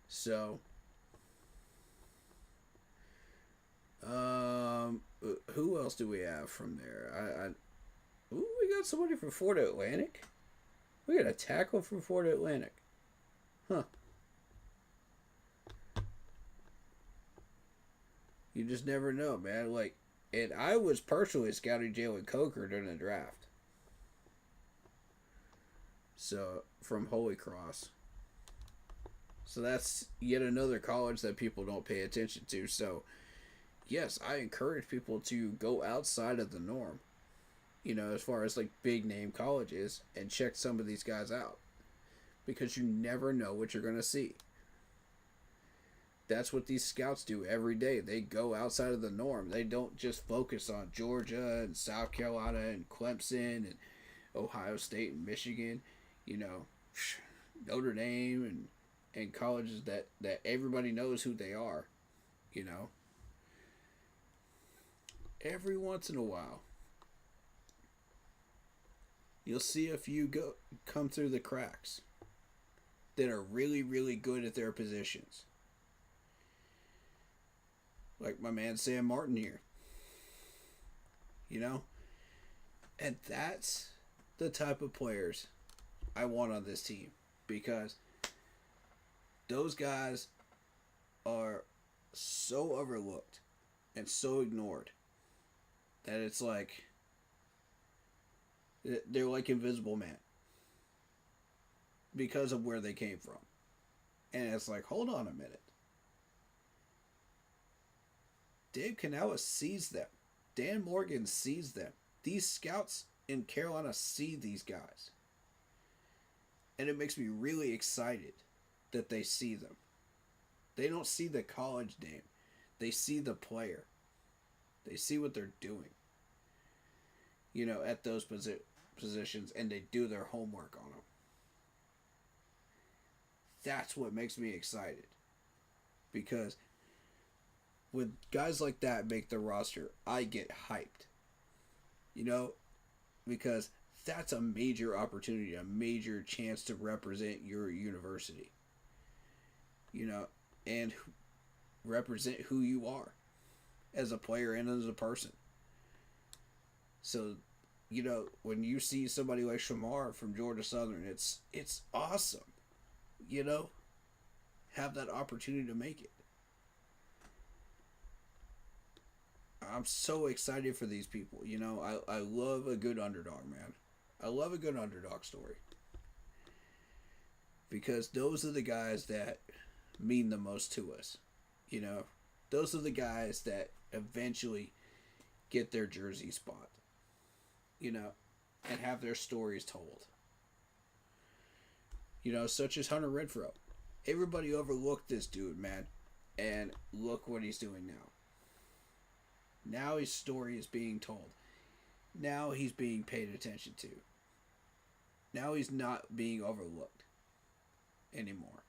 So, who else do we have from there? Ooh, we got somebody from Florida Atlantic. We got a tackle from Florida Atlantic. Huh. You just never know, man. Like, and I was personally scouting Jalen Coker during the draft. So, from Holy Cross. So that's yet another college that people don't pay attention to. So, yes, I encourage people to go outside of the norm. You know, as far as like big name colleges and check some of these guys out. Because you never know what you're going to see. That's what these scouts do every day. They go outside of the norm. They don't just focus on Georgia and South Carolina and Clemson and Ohio State and Michigan. You know, Notre Dame and colleges that everybody knows who they are. You know. Every once in a while, you'll see a few come through the cracks that are really, really good at their positions. Like my man Sam Martin here. You know? And that's the type of players I want on this team. Because those guys are so overlooked and so ignored that it's like they're like Invisible Man because of where they came from. And it's like, hold on a minute. Dave Canella sees them. Dan Morgan sees them. These scouts in Carolina see these guys. And it makes me really excited that they see them. They don't see the college name. They see the player. They see what they're doing. At those positions, and they do their homework on them. That's what makes me excited. Because when guys like that make the roster, I get hyped. Because that's a major opportunity, a major chance to represent your university. And represent who you are as a player and as a person. So, when you see somebody like Shamar from Georgia Southern, it's awesome. Have that opportunity to make it. I'm so excited for these people. I love a good underdog, man. I love a good underdog story. Because those are the guys that mean the most to us. Those are the guys that eventually get their jersey spot. And have their stories told. Such as Hunter Renfrow. Everybody overlooked this dude, man. And look what he's doing now. Now his story is being told. Now he's being paid attention to. Now he's not being overlooked anymore.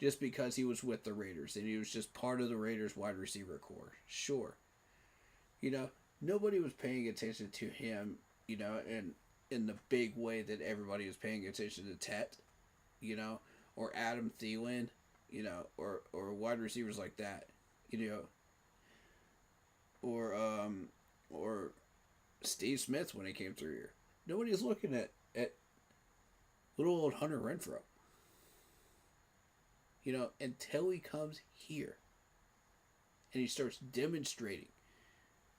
Just because he was with the Raiders and he was just part of the Raiders wide receiver corps. Sure. Nobody was paying attention to him, and in the big way that everybody was paying attention to Tet, or Adam Thielen, or wide receivers like that, or Steve Smith when he came through here. Nobody's looking at little old Hunter Renfrow. Until he comes here and he starts demonstrating,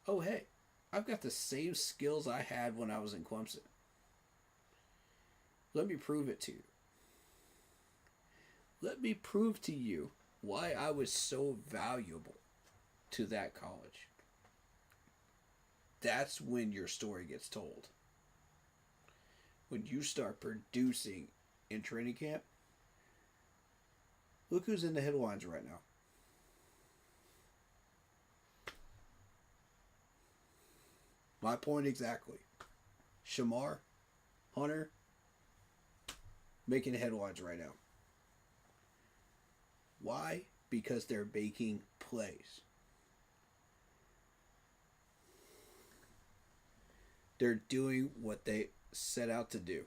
oh, hey, I've got the same skills I had when I was in Clemson. Let me prove it to you. Let me prove to you why I was so valuable to that college. That's when your story gets told. When you start producing in training camp, look who's in the headlines right now. My point exactly. Shamar, Hunter, making headlines right now. Why? Because they're making plays. They're doing what they set out to do.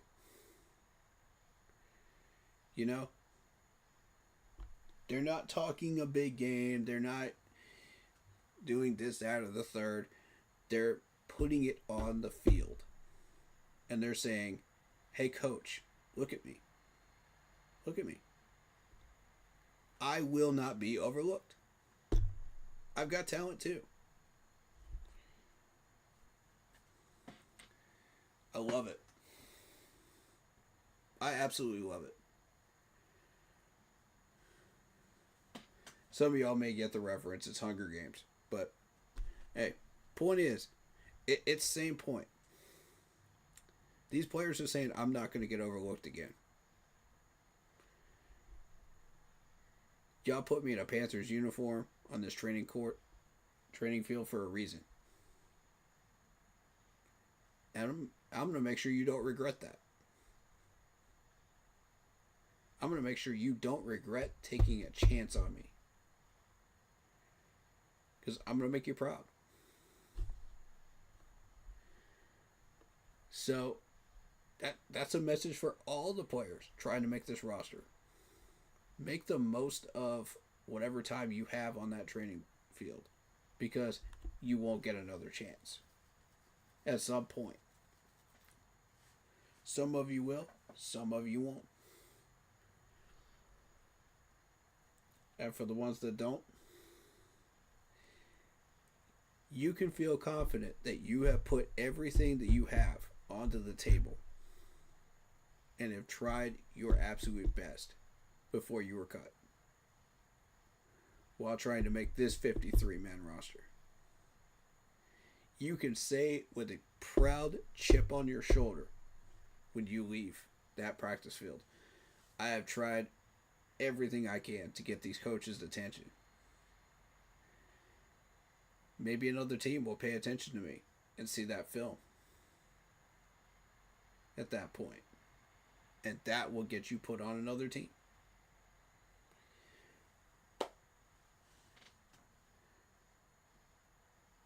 They're not talking a big game. They're not doing this, that, or the third. They're putting it on the field. And they're saying, hey, coach, look at me. Look at me. I will not be overlooked. I've got talent too. I love it. I absolutely love it. Some of y'all may get the reference. It's Hunger Games. But, hey, point is, it's the same point. These players are saying, I'm not going to get overlooked again. Y'all put me in a Panthers uniform on this training field for a reason. And I'm going to make sure you don't regret that. I'm going to make sure you don't regret taking a chance on me. Because I'm going to make you proud. So, that's a message for all the players trying to make this roster. Make the most of whatever time you have on that training field. Because you won't get another chance. At some point. Some of you will. Some of you won't. And for the ones that don't, you can feel confident that you have put everything that you have onto the table and have tried your absolute best before you were cut while trying to make this 53-man roster. You can say with a proud chip on your shoulder when you leave that practice field, I have tried everything I can to get these coaches' attention. Maybe another team will pay attention to me and see that film at that point. And that will get you put on another team.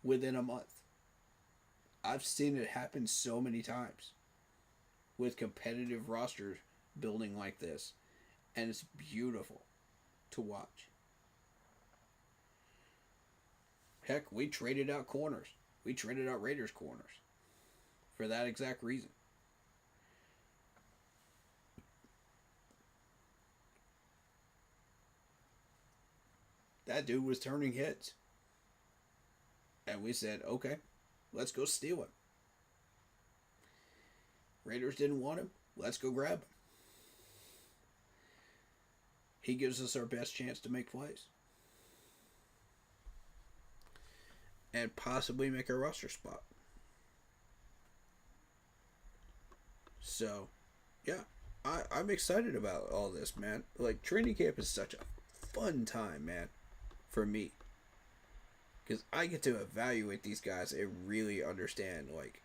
Within a month. I've seen it happen so many times with competitive rosters building like this. And it's beautiful to watch. Heck, we traded out corners. We traded out Raiders corners for that exact reason. That dude was turning heads. And we said, okay, let's go steal him. Raiders didn't want him. Let's go grab him. He gives us our best chance to make plays. And possibly make a roster spot. So, yeah. I'm excited about all this, man. Like, training camp is such a fun time, man. For me. Because I get to evaluate these guys and really understand, like,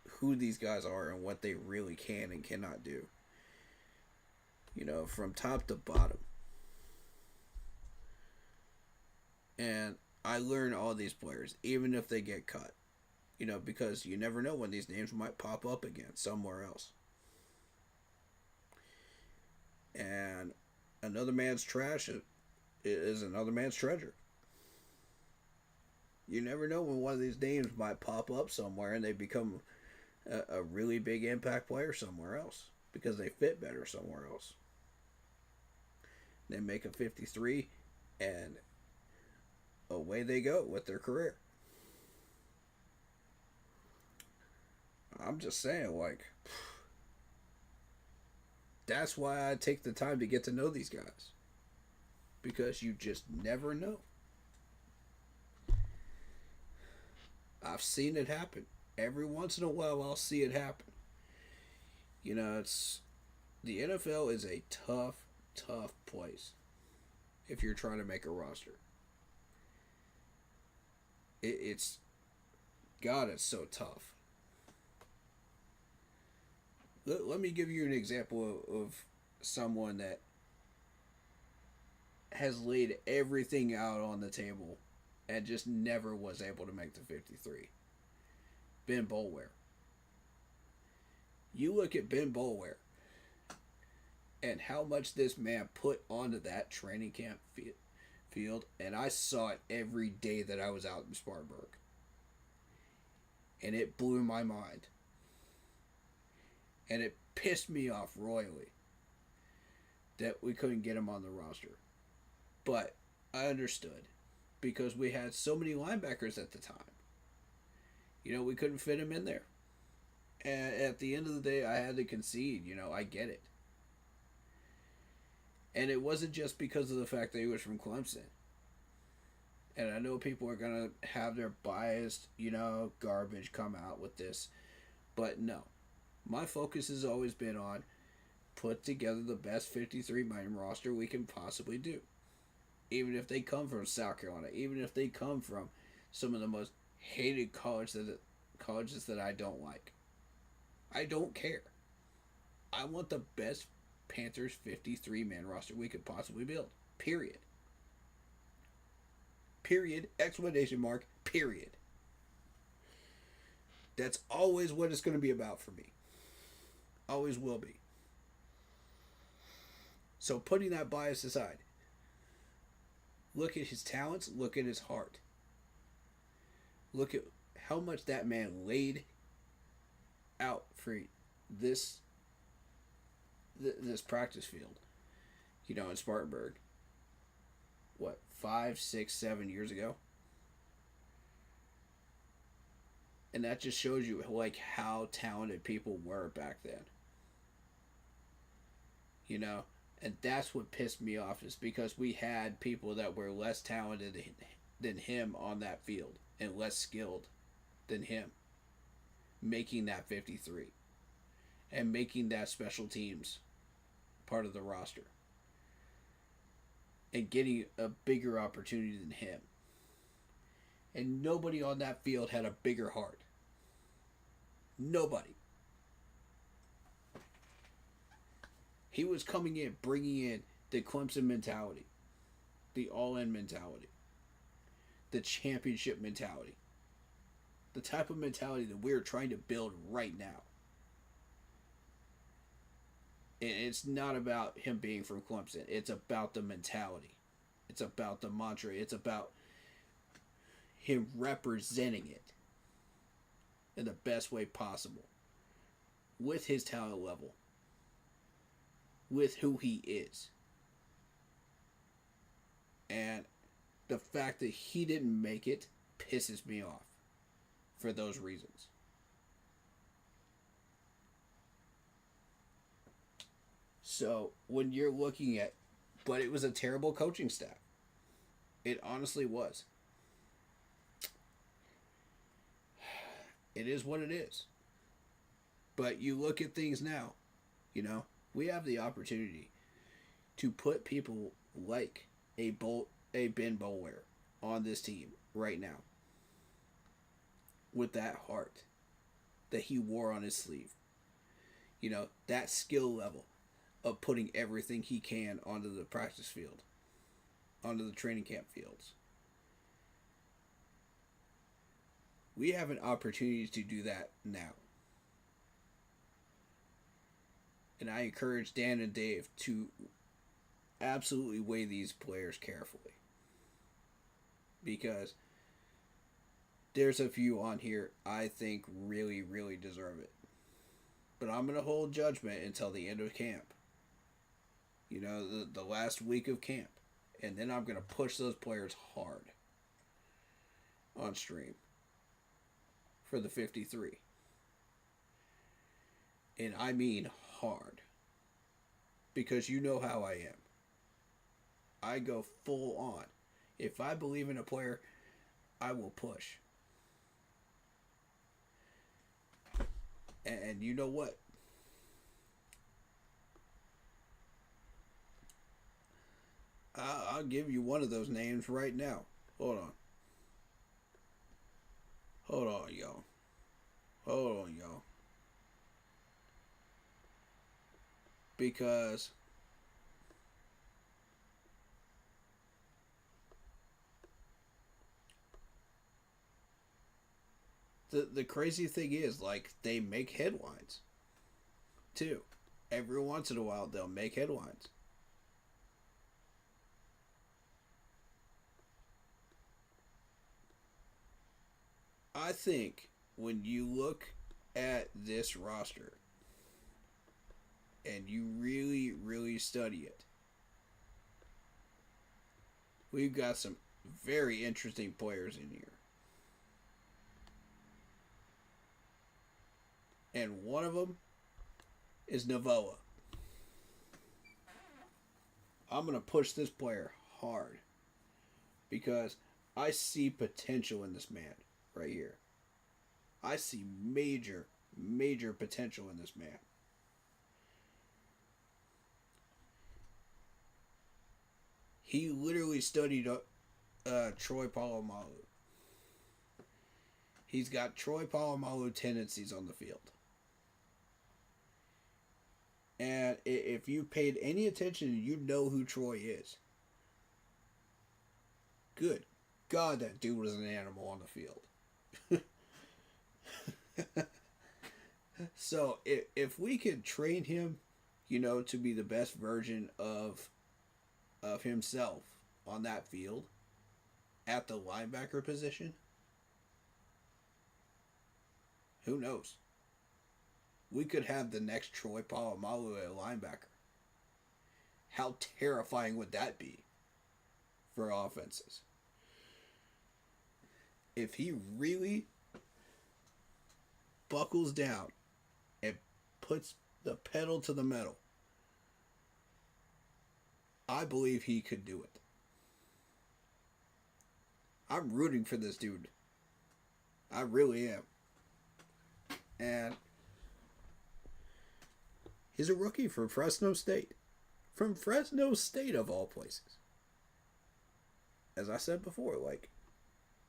who these guys are and what they really can and cannot do. You know, from top to bottom. And I learn all these players, even if they get cut. You know, because you never know when these names might pop up again somewhere else. And another man's trash is another man's treasure. You never know when one of these names might pop up somewhere and they become a really big impact player somewhere else because they fit better somewhere else. They make a 53 and away they go with their career. I'm just saying, like, that's why I take the time to get to know these guys. Because you just never know. I've seen it happen. Every once in a while, I'll see it happen. You know, the NFL is a tough, tough place if you're trying to make a roster. It's so tough. Let me give you an example of someone that has laid everything out on the table and just never was able to make the 53. Ben Boulware. You look at Ben Boulware and how much this man put onto that training camp field, and I saw it every day that I was out in Spartanburg. And it blew my mind. And it pissed me off royally that we couldn't get him on the roster. But I understood because we had so many linebackers at the time. You know, we couldn't fit him in there. And at the end of the day, I had to concede. You know, I get it. And it wasn't just because of the fact that he was from Clemson. And I know people are going to have their biased, you know, garbage come out with this. But no. My focus has always been on put together the best 53-man roster we can possibly do. Even if they come from South Carolina. Even if they come from some of the most hated colleges that I don't like. I don't care. I want the best Panthers 53-man roster we could possibly build. Period. Period. Exclamation mark. Period. That's always what it's going to be about for me. Always will be. So putting that bias aside, look at his talents, look at his heart. Look at how much that man laid out for this practice field. You know, in Spartanburg. 5, 6, 7 years ago? And that just shows you like how talented people were back then. You know, and that's what pissed me off is because we had people that were less talented than him on that field and less skilled than him making that 53 and making that special teams part of the roster and getting a bigger opportunity than him. And nobody on that field had a bigger heart. Nobody. He was coming in, bringing in the Clemson mentality, the all-in mentality, the championship mentality, the type of mentality that we're trying to build right now. And it's not about him being from Clemson. It's about the mentality. It's about the mantra. It's about him representing it in the best way possible with his talent level, with who he is. And the fact that he didn't make it pisses me off for those reasons. So when you're looking at, but it was a terrible coaching staff. It honestly was. It is what it is. But you look at things now, you know, we have the opportunity to put people like a Ben Boulware on this team right now with that heart that he wore on his sleeve. You know, that skill level of putting everything he can onto the practice field, onto the training camp fields. We have an opportunity to do that now. And I encourage Dan and Dave to absolutely weigh these players carefully. Because there's a few on here I think really, really deserve it. But I'm going to hold judgment until the end of camp. You know, the last week of camp. And then I'm going to push those players hard on stream for the 53. And I mean hard. Because you know how I am. I go full on. If I believe in a player, I will push. And you know what? I'll give you one of those names right now. Hold on. Hold on, y'all. Hold on, y'all. Because the crazy thing is, like, they make headlines too. Every once in a while they'll make headlines. I think when you look at this roster and you really, really study it, we've got some very interesting players in here. And one of them is Navoa. I'm going to push this player hard because I see potential in this man right here. I see major, major potential in this man. He literally studied Troy Polamalu. He's got Troy Polamalu tendencies on the field. And if you paid any attention, you know who Troy is. Good God, that dude was an animal on the field. So if we could train him, you know, to be the best version of himself on that field at the linebacker position, who knows? We could have the next Troy Polamalu at linebacker. How terrifying would that be for offenses? If he really buckles down and puts the pedal to the metal, I believe he could do it. I'm rooting for this dude. I really am. And he's a rookie from Fresno State. From Fresno State, of all places. As I said before, like,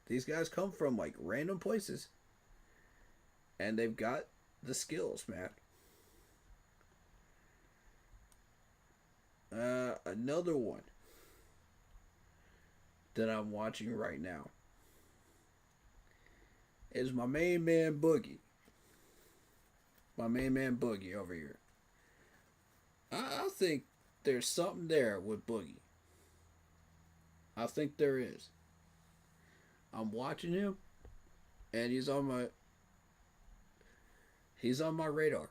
these guys come from, like, random places. And they've got the skills, man. Another one that I'm watching right now is my main man Boogie. My main man Boogie over here. I think there's something there with Boogie. I think there is. I'm watching him, and he's on my radar.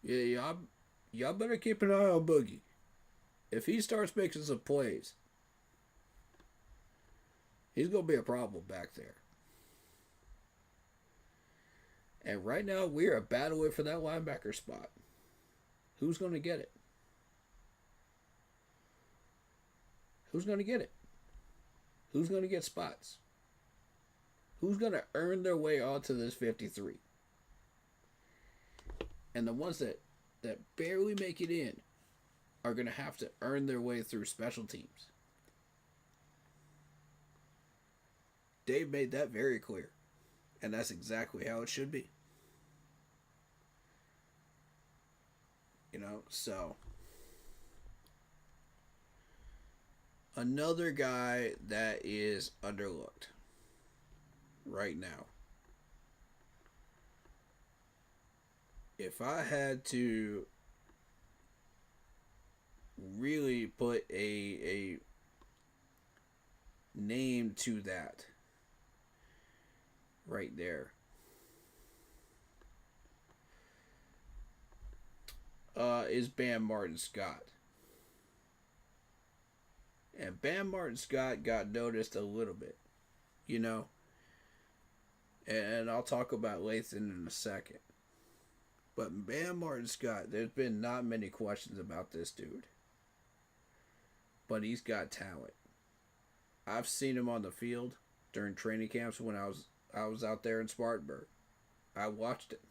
Yeah, y'all better keep an eye on Boogie. If he starts making some plays, he's gonna be a problem back there. And right now, we are battling for that linebacker spot. Who's going to get it? Who's going to get it? Who's going to get spots? Who's going to earn their way onto this 53? And the ones that barely make it in are going to have to earn their way through special teams. Dave made that very clear. And that's exactly how it should be. You know, so another guy that is underlooked right now. If I had to really put a name to that right there, is Bam Martin Scott. And Bam Martin Scott got noticed a little bit, you know. And I'll talk about Lathan in a second. But Bam Martin Scott, there's been not many questions about this dude. But he's got talent. I've seen him on the field during training camps when I was out there in Spartanburg. I watched it.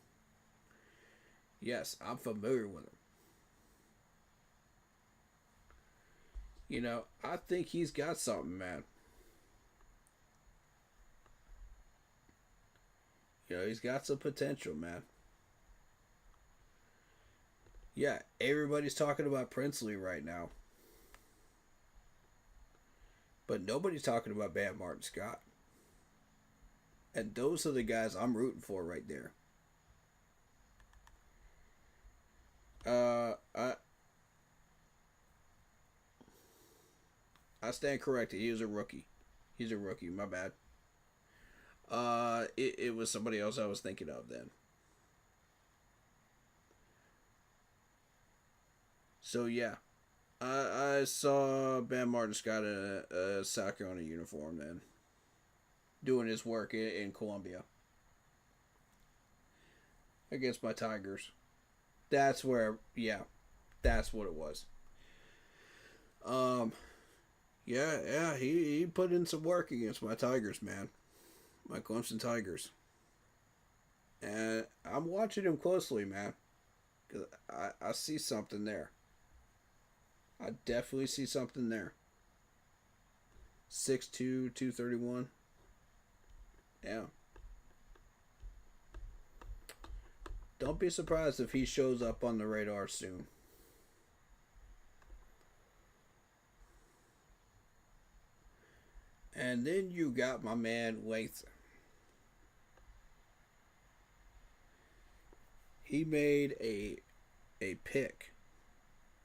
Yes, I'm familiar with him. You know, I think he's got something, man. You know, he's got some potential, man. Yeah, everybody's talking about Princely right now. But nobody's talking about Bam Martin Scott. And those are the guys I'm rooting for right there. I stand corrected. He was a rookie. He's a rookie. My bad. It was somebody else I was thinking of then. So yeah, I saw Bam Martin Scott in a South Carolina uniform then, doing his work in Columbia against my Tigers. That's where, yeah, that's what it was. Yeah, he put in some work against my Tigers, man. My Clemson Tigers. And I'm watching him closely, man. Because I see something there. I definitely see something there. 6'2", 231. Yeah. Don't be surprised if he shows up on the radar soon. And then you got my man Lathan. He made a pick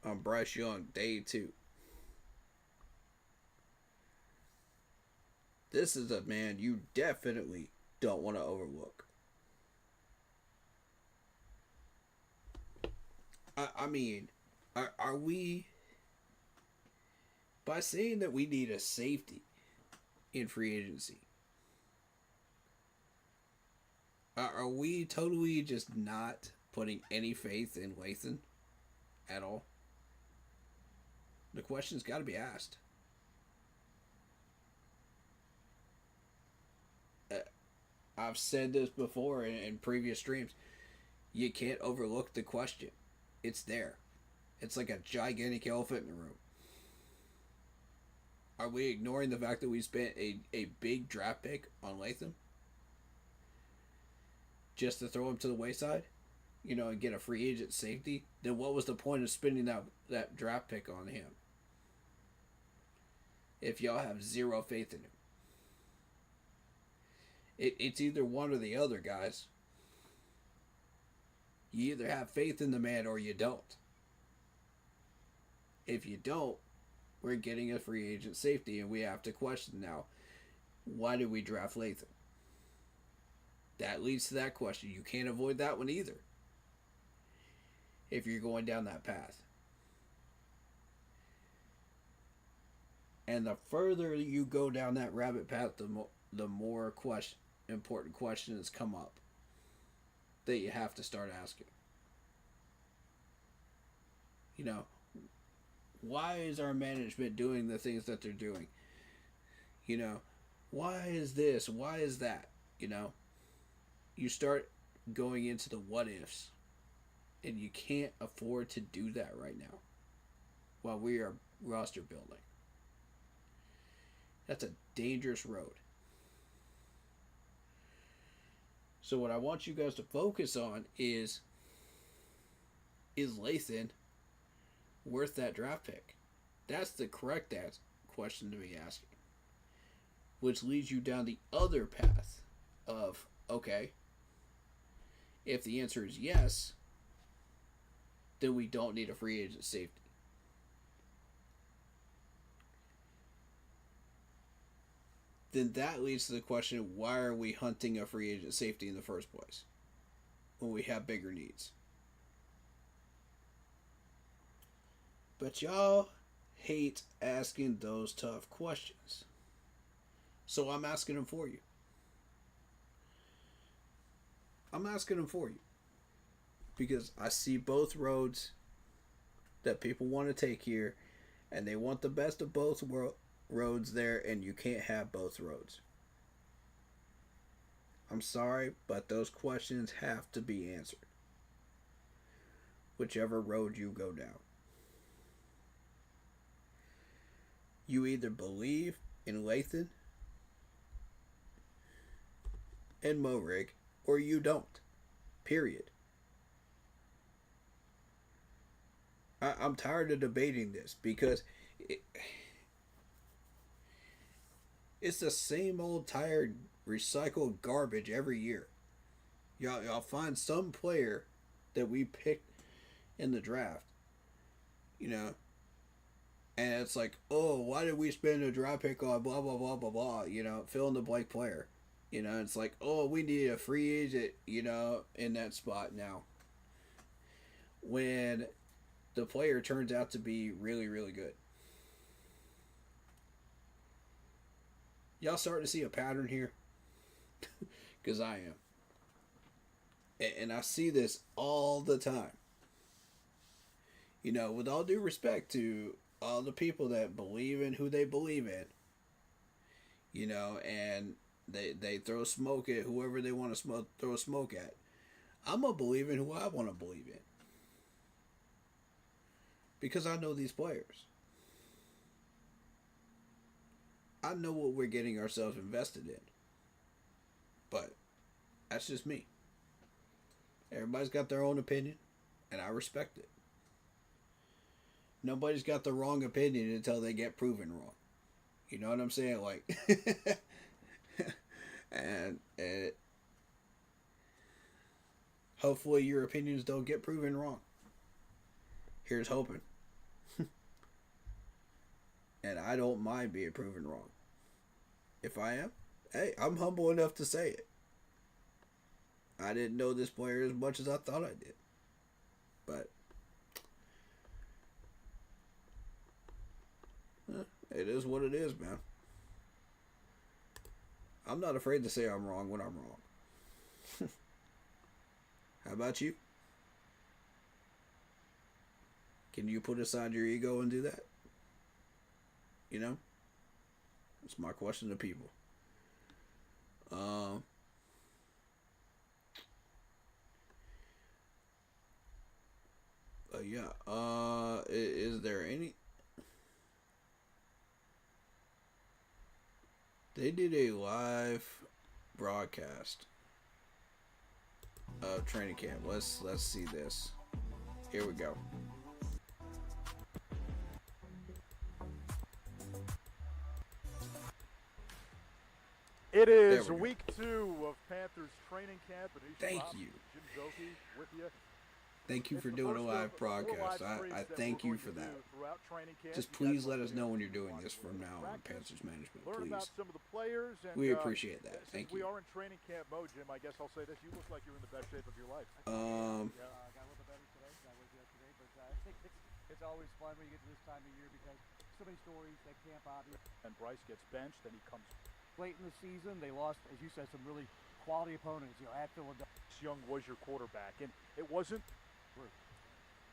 on Bryce Young day 2. This is a man you definitely don't want to overlook. I mean, are we, by saying that we need a safety in free agency, Are we totally just not putting any faith in Lathan at all? The question's got to be asked. Uh, I've said this before in previous streams. You can't overlook the question. It's there. It's like a gigantic elephant in the room. Are we ignoring the fact that we spent a big draft pick on Latham? Just to throw him to the wayside? And get a free agent safety? Then what was the point of spending that draft pick on him? If y'all have zero faith in him. It's either one or the other, guys. You either have faith in the man or you don't. If you don't, we're getting a free agent safety, and we have to question now, why did we draft Latham? That leads to that question. You can't avoid that one either if you're going down that path. And the further you go down that rabbit path, the more important questions come up that you have to start asking. Why is our management doing the things that they're doing? Why is this? Why is that? You start going into the what ifs, and you can't afford to do that right now while we are roster building. That's a dangerous road. So what I want you guys to focus on is Lathan worth that draft pick? That's the correct question to be asking. Which leads you down the other path of, okay, if the answer is yes, then we don't need a free agent safety. Then that leads to the question, why are we hunting a free agent safety in the first place when we have bigger needs? But y'all hate asking those tough questions. So I'm asking them for you. Because I see both roads that people want to take here, and they want the best of both roads there, and you can't have both roads. I'm sorry, but those questions have to be answered. Whichever road you go down. You either believe in Lathan and Morig, or you don't. Period. I'm tired of debating this because it's the same old tired recycled garbage every year. Y'all find some player that we picked in the draft, and it's like, oh, why did we spend a draft pick on blah blah blah blah blah, fill in the blank player. It's like, oh, we need a free agent, in that spot now. When the player turns out to be really, really good. Y'all starting to see a pattern here? Because I am. And I see this all the time. With all due respect to all the people that believe in who they believe in. And they throw smoke at whoever they want to throw smoke at. I'm going to believe in who I want to believe in. Because I know these players. I know what we're getting ourselves invested in. But that's just me. Everybody's got their own opinion, and I respect it. Nobody's got the wrong opinion until they get proven wrong. You know what I'm saying? and hopefully your opinions don't get proven wrong. Here's hoping. And I don't mind being proven wrong. If I am, hey, I'm humble enough to say it. I didn't know this player as much as I thought I did. But it is what it is, man. I'm not afraid to say I'm wrong when I'm wrong. How about you? Can you put aside your ego and do that? You know? That's my question to people. Yeah. Is there any? They did a live broadcast of training camp. Let's see this. Here we go. It is week 2 of Panthers training camp. Thank you. Jim Zoki with you. Thank you for doing a live broadcast. I thank you for that. Just please let us know when you're doing this from now on, Panthers management, Learn please. about some of the players. And, we appreciate that. Thank we you. are in training camp mode, Jim. I guess I'll say this: you look like you're in the best shape of your life. I got a little bit better today than I was yesterday, but I think it's always fun when you get to this time of year because so many stories at camp, obviously. And Bryce gets benched, and he comes late in the season. They lost, as you said, some really quality opponents. At Philadelphia. Young was your quarterback, and it wasn't.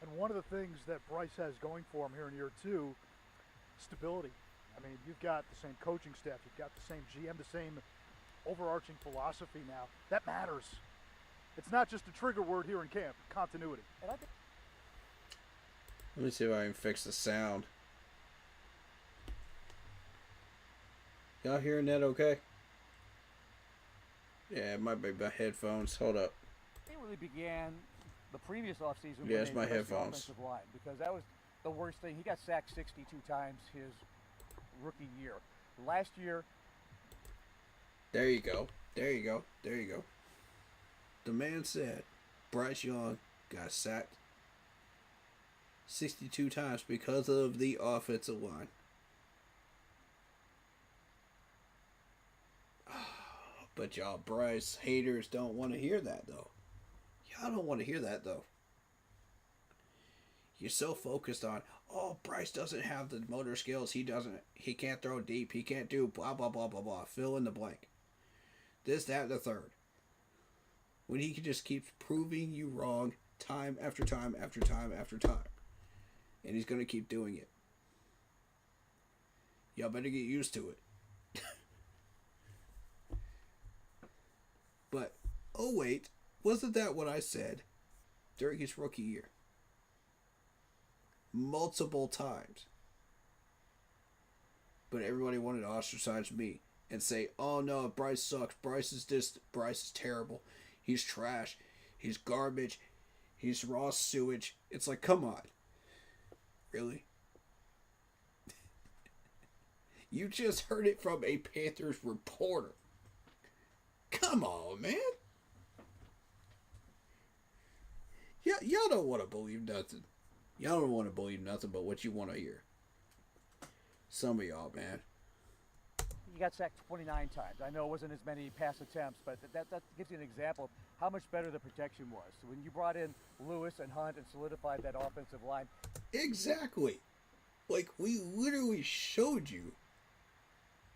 And one of the things that Bryce has going for him here in year 2, stability. I mean, you've got the same coaching staff, you've got the same GM, the same overarching philosophy now. That matters. It's not just a trigger word here in camp, continuity. And I think. Let me see if I can fix the sound. Y'all hearing that okay? Yeah, it might be my headphones. Hold up. It really began the previous offseason. Yeah, it's my headphones. Line because that was the worst thing. He got sacked 62 times his rookie year. Last year. There you go. There you go. There you go. The man said Bryce Young got sacked 62 times because of the offensive line. But y'all Bryce haters don't want to hear that, though. Y'all don't want to hear that, though. You're so focused on, oh, Bryce doesn't have the motor skills. He can't throw deep. He can't do blah, blah, blah, blah, blah. Fill in the blank. This, that, and the third. When he just keeps proving you wrong time after time after time after time. And he's going to keep doing it. Y'all better get used to it. But, oh wait, wasn't that what I said during his rookie year? Multiple times. But everybody wanted to ostracize me and say, oh no, Bryce sucks. Bryce is terrible. He's trash. He's garbage. He's raw sewage. It's like, come on. Really? You just heard it from a Panthers reporter. Come on, man. Yeah, y'all don't want to believe nothing. Y'all don't want to believe nothing but what you want to hear. Some of y'all, man. He got sacked 29 times. I know it wasn't as many pass attempts, but that gives you an example of how much better the protection was. So when you brought in Lewis and Hunt and solidified that offensive line. Exactly. Like, we literally showed you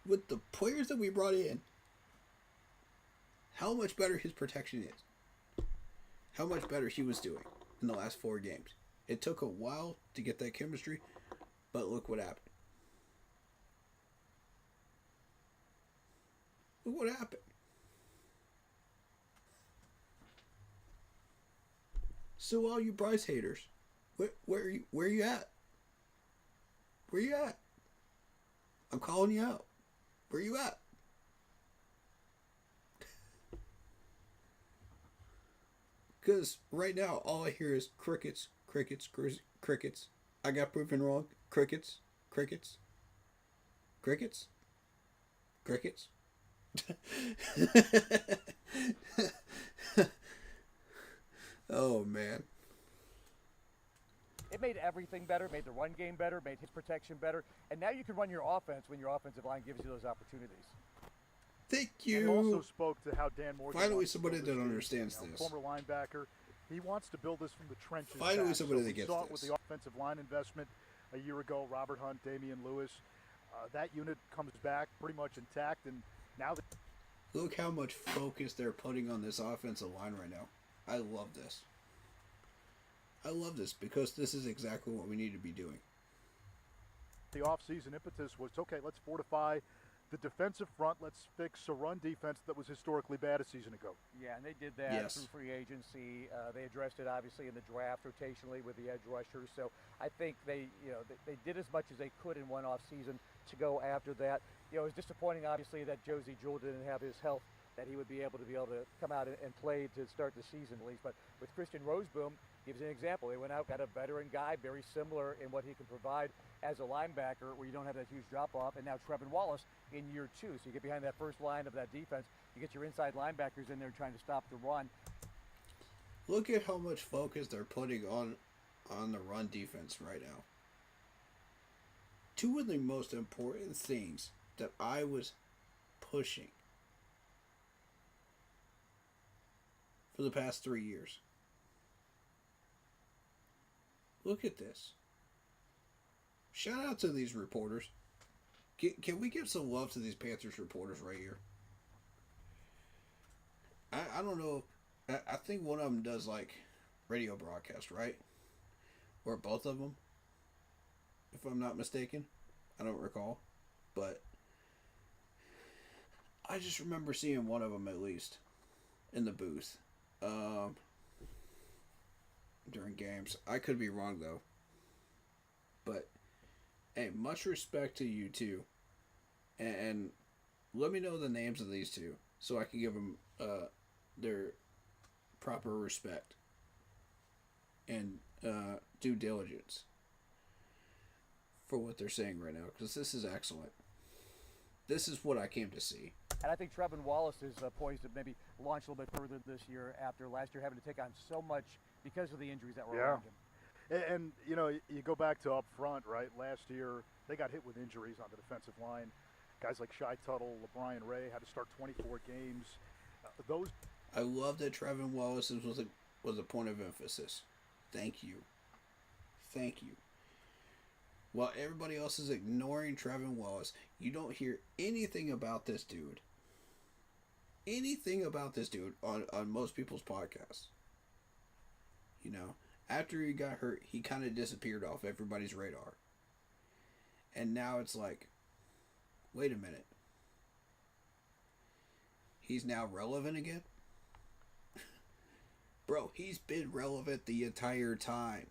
with the players that we brought in how much better his protection is. How much better he was doing in the last 4 games. It took a while to get that chemistry, but look what happened. Look what happened. So all you Bryce haters, where are you at? Where you at? I'm calling you out. Where you at? Because right now, all I hear is crickets, crickets, crickets. I got proven wrong. Crickets, crickets, crickets, crickets. Oh, man. It made everything better, made the run game better, made his protection better. And now you can run your offense when your offensive line gives you those opportunities. Thank you. And also spoke to how Dan Morgan. Finally, somebody that understands this. Former linebacker. He wants to build this from the trenches. Finally, somebody that gets saw this. It with the offensive line investment a year ago. Robert Hunt, Damian Lewis. That unit comes back pretty much intact, and now. Look how much focus they're putting on this offensive line right now. I love this. I love this because this is exactly what we need to be doing. The offseason impetus was, okay, let's fortify the defensive front. Let's fix a run defense that was historically bad a season ago. Yeah, and they did that through free agency. They addressed it obviously in the draft rotationally with the edge rushers. So I think they did as much as they could in one off season to go after that. It was disappointing obviously that Josie Jewell didn't have his health, that he would be able to come out and play to start the season at least. But with Christian Roseboom, gives an example. They went out, got a veteran guy, very similar in what he can provide as a linebacker, where you don't have that huge drop-off. And now Trevin Wallace in year 2. So you get behind that first line of that defense. You get your inside linebackers in there trying to stop the run. Look at how much focus they're putting on the run defense right now. Two of the most important things that I was pushing for the past 3 years. Look at this. Shout out to these reporters. Can we give some love to these Panthers reporters right here? I don't know. I think one of them does like radio broadcast, right? Or both of them, if I'm not mistaken. I don't recall. But I just remember seeing one of them at least in the booth. During games. I could be wrong though. But hey, much respect to you two. And let me know the names of these two so I can give them their proper respect and due diligence for what they're saying right now, because this is excellent. This is what I came to see. And I think Trevin Wallace is poised to maybe launch a little bit further this year after last year having to take on so much because of the injuries that were around him. And you go back to up front, right? Last year, they got hit with injuries on the defensive line. Guys like Shai Tuttle, LeBrian Ray had to start 24 games. I love that Trevin Wallace was a point of emphasis. Thank you. Thank you. While everybody else is ignoring Trevin Wallace, you don't hear anything about this dude. Anything about this dude on most people's podcasts. After he got hurt, he kind of disappeared off everybody's radar. And now it's like, wait a minute. He's now relevant again? Bro, he's been relevant the entire time.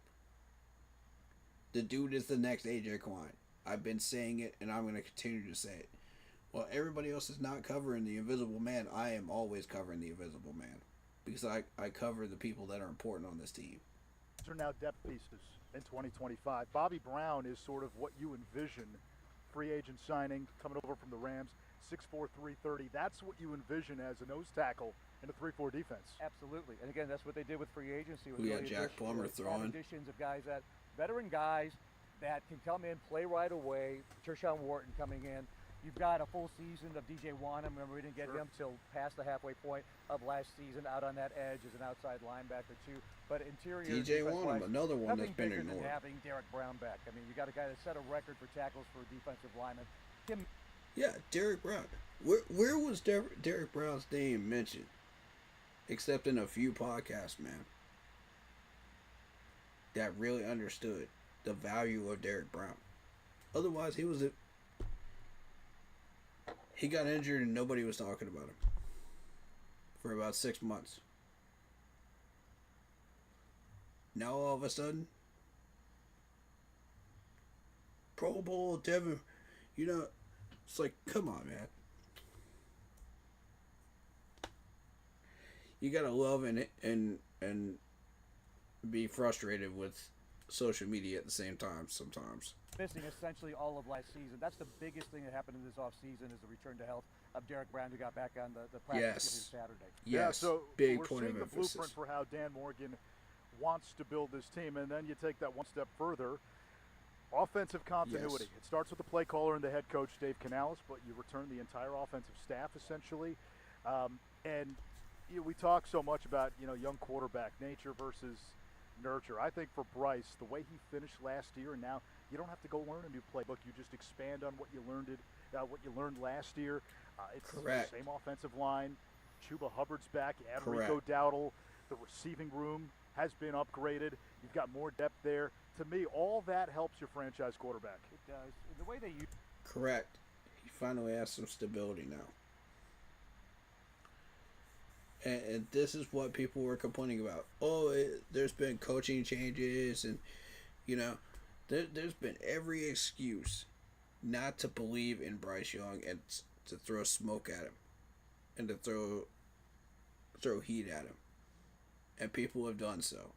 The dude is the next AJ Klein. I've been saying it, and I'm going to continue to say it. While everybody else is not covering the Invisible Man, I am always covering the Invisible Man. Because I cover the people that are important on this team. These are now depth pieces in 2025. Bobby Brown is sort of what you envision. Free agent signing, coming over from the Rams, 6'4", 330. That's what you envision as a nose tackle in a 3-4 defense. Absolutely. And again, that's what they did with free agency. We got Jack Plummer throwing. Additions of guys veteran guys that can come in, play right away. Tershawn Wharton coming in. You've got a full season of DJ Wanham. Remember, we didn't get him till past the halfway point of last season, out on that edge as an outside linebacker too. But interior DJ Wanham, another one that's been ignored. Than having Derek Brown back. I mean, you got a guy that set a record for tackles for defensive linemen. Yeah, Derek Brown. Where was Derek Brown's name mentioned? Except in a few podcasts, man. That really understood the value of Derek Brown. Otherwise, he got injured and nobody was talking about him for about 6 months. Now all of a sudden, Pro Bowl Devin, it's like, come on, man. You gotta love and be frustrated with social media at the same time sometimes. Missing essentially all of last season. That's the biggest thing that happened in this offseason is the return to health of Derek Brown, who got back on the practice Saturday. Yes, yeah, so big we're point seeing of the emphasis. blueprint for how Dan Morgan wants to build this team, and then you take that one step further. Offensive continuity. Yes. It starts with the play caller and the head coach, Dave Canales, but you return the entire offensive staff, essentially. We talk so much about, young quarterback nature versus nurture. I think for Bryce, the way he finished last year, and now you don't have to go learn a new playbook. You just expand on what you learned last year. It's Correct. the same offensive line. Chuba Hubbard's back. You add Correct. Rico Dowdle. The receiving room has been upgraded. You've got more depth there. To me, all that helps your franchise quarterback. It does. And the way they use. Correct. He finally has some stability now. And this is what people were complaining about. Oh, there's been coaching changes, and there's been every excuse not to believe in Bryce Young and to throw smoke at him, and to throw heat at him, and people have done so.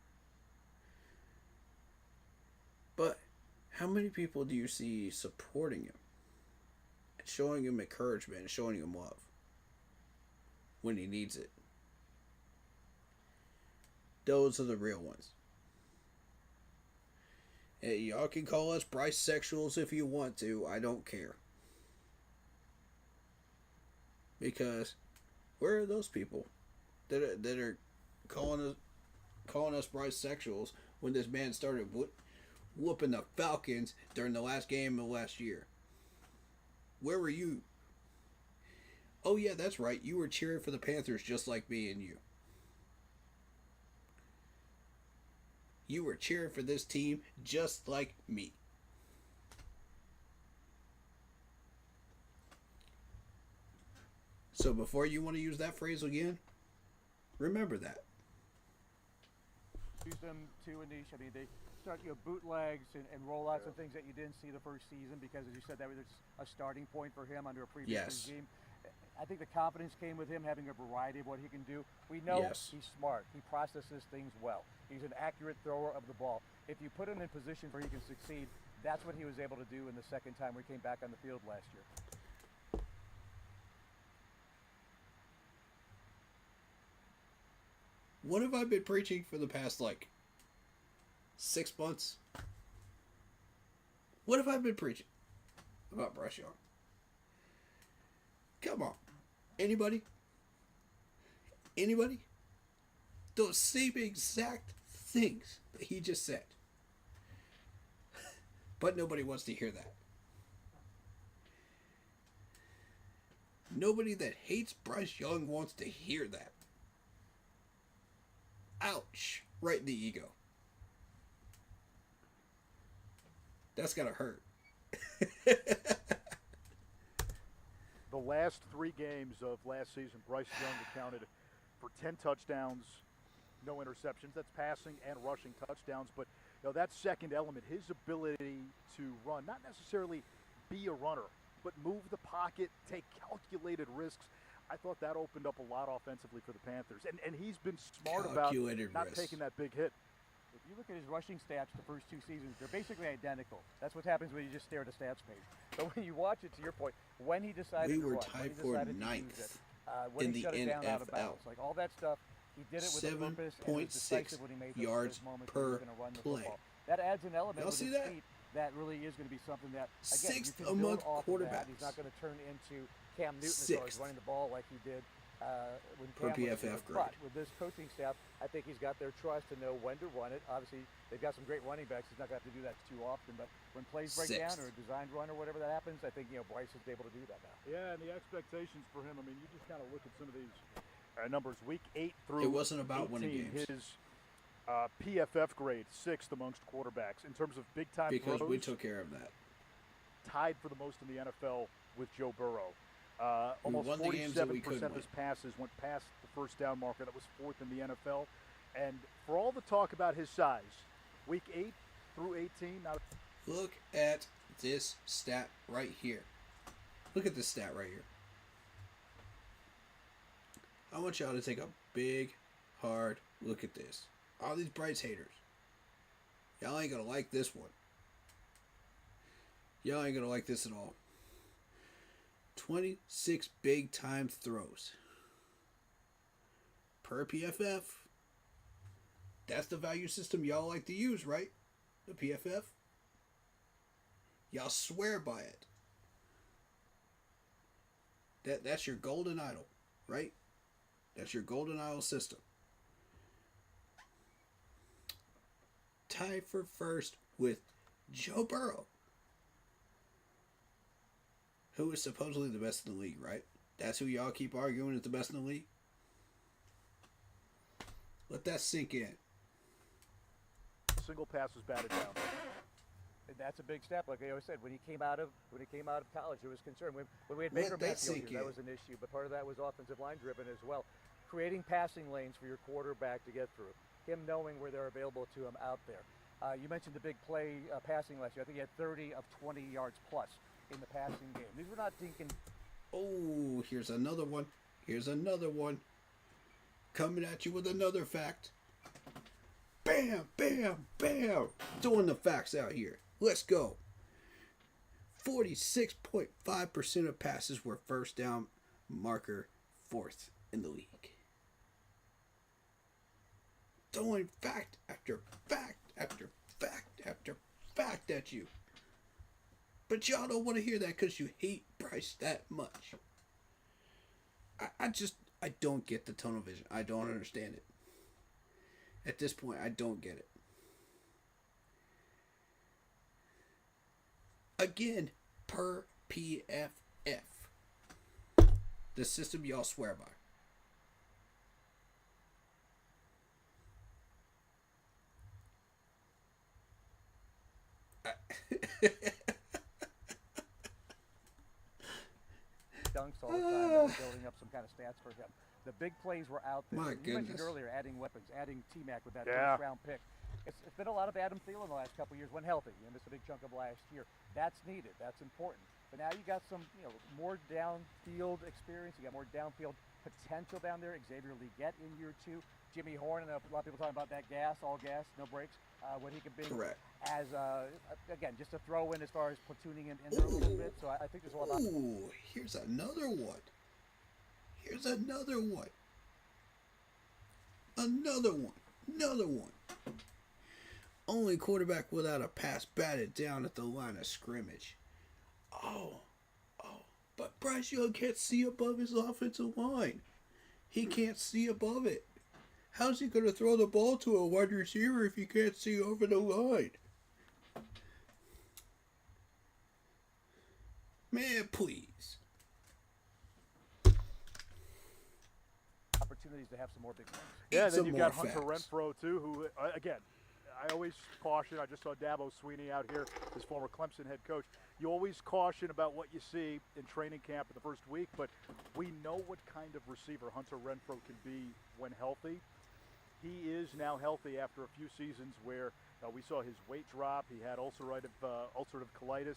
But how many people do you see supporting him, and showing him encouragement, and showing him love when he needs it? Those are the real ones. And y'all can call us Bryce sexuals if you want to. I don't care. Because where are those people that are calling us Bryce sexuals when this man started whooping the Falcons during the last game of last year? Where were you? Oh yeah, that's right. You were cheering for the Panthers just like me and you. You were cheering for this team just like me. So before you want to use that phrase again, remember that. Use them to Anish. I mean, they start bootlegs and rollouts and things that you didn't see the first season because, as you said, that was a starting point for him under a previous regime. I think the confidence came with him having a variety of what he can do. We know he's smart. He processes things well. He's an accurate thrower of the ball. If you put him in position where he can succeed, that's what he was able to do in the second time we came back on the field last year. What have I been preaching for the past, 6 months? What have I been preaching about Bryce Young? Come on. Anybody? Anybody? Those same exact things that he just said. But nobody wants to hear that. Nobody that hates Bryce Young wants to hear that. Ouch. Right in the ego. That's gotta hurt. The last 3 games of last season, Bryce Young accounted for 10 touchdowns, no interceptions. That's passing and rushing touchdowns. But that second element, his ability to run, not necessarily be a runner, but move the pocket, take calculated risks. I thought that opened up a lot offensively for the Panthers. And he's been smart about not taking that big hit. If you look at his rushing stats the first 2 seasons, they're basically identical. That's what happens when you just stare at a stats page. But when you watch it, to your point, when he decided to run, tied for 9th when in he the shut it down out of NFL. bounds, all that stuff, he did it with a purpose and was decisive when he made yards those moments per when he was going to run the play. football. That adds an element Y'all with see his that? feet that really is going to be something that, again, you Sixth can build among off of that. quarterbacks. He's not going to turn into Cam Newton as far as running the ball like he did when Per Cam was PFF here. But with this coaching staff, I think he's got their trust to know when to run it. Obviously, they've got some great running backs. He's not going to have to do that too often. But when plays break down or a designed run or whatever that happens, I think Bryce is able to do that now. Yeah, and the expectations for him, I mean, you just kind of look at some of these numbers. Week 8 through It wasn't about 18, winning games. His PFF grade, 6th amongst quarterbacks. In terms of big-time because throws, we took care of that. Tied for the most in the NFL with Joe Burrow. Almost won the games that we 47% could of his win. passes went past the first down marker. That was 4th in the NFL. And for all the talk about his size, week 8 through 18, now Look at this stat right here. Look at this stat right here. I want y'all to take a big, hard look at this. All these Bryce haters. Y'all ain't gonna like this one. Y'all ain't gonna like this at all. 26 big time throws. Per PFF. That's the value system y'all like to use, right? The PFF. Y'all swear by it. That's your golden idol, right? That's your golden idol system. Tied for first with Joe Burrow, who is supposedly the best in the league, right? That's who y'all keep arguing is the best in the league. Let that sink in. Single pass was batted down. And that's a big step. Like I always said, when he came out of college, there was concern. When we had Baker Mayfield here, that was an issue. But part of that was offensive line driven as well. Creating passing lanes for your quarterback to get through. Him knowing where they're available to him out there. You mentioned the big play passing last year. I think he had 30 of 20 yards plus in the passing game. These were not thinking. Oh, here's another one. Here's another one. Coming at you with another fact. Bam, bam, bam. Throwing the facts out here. Let's go. 46.5% of passes were first down marker, fourth in the league. Throwing fact after fact after fact after fact at you. But y'all don't want to hear that because you hate Bryce that much. I don't get the tunnel vision. I don't understand it. At this point, I don't get it. Again, per PFF. The system y'all swear by. Dunks all the time, building up some kind of stats for him. The big plays were out there. My You mentioned goodness. earlier adding weapons, adding T-Mac with that Yeah. first round pick. It's been a lot of Adam Thielen the last couple of years when healthy. You missed a big chunk of last year. That's needed. That's important. But now you got some, more downfield experience. You got more downfield potential down there. Xavier Legette in year 2. Jimmy Horn, and a lot of people talking about that all gas, no brakes. What he could be Correct. as again, just a throw in as far as platooning in there a little bit. So I think there's a lot. Ooh, here's another one. Here's another one. Another one. Another one. Only quarterback without a pass batted down at the line of scrimmage. Oh. But Bryce Young can't see above his offensive line. He can't see above it. How's he going to throw the ball to a wide receiver if he can't see over the line? Man, please. Opportunities to have some more big ones. Yeah, Some then you've got more Hunter facts. Renfro, too, who, again, I always caution. I just saw Dabo Sweeney out here, his former Clemson head coach. You always caution about what you see in training camp in the first week, but we know what kind of receiver Hunter Renfro can be when healthy. He is now healthy after a few seasons where we saw his weight drop. He had ulcerative colitis.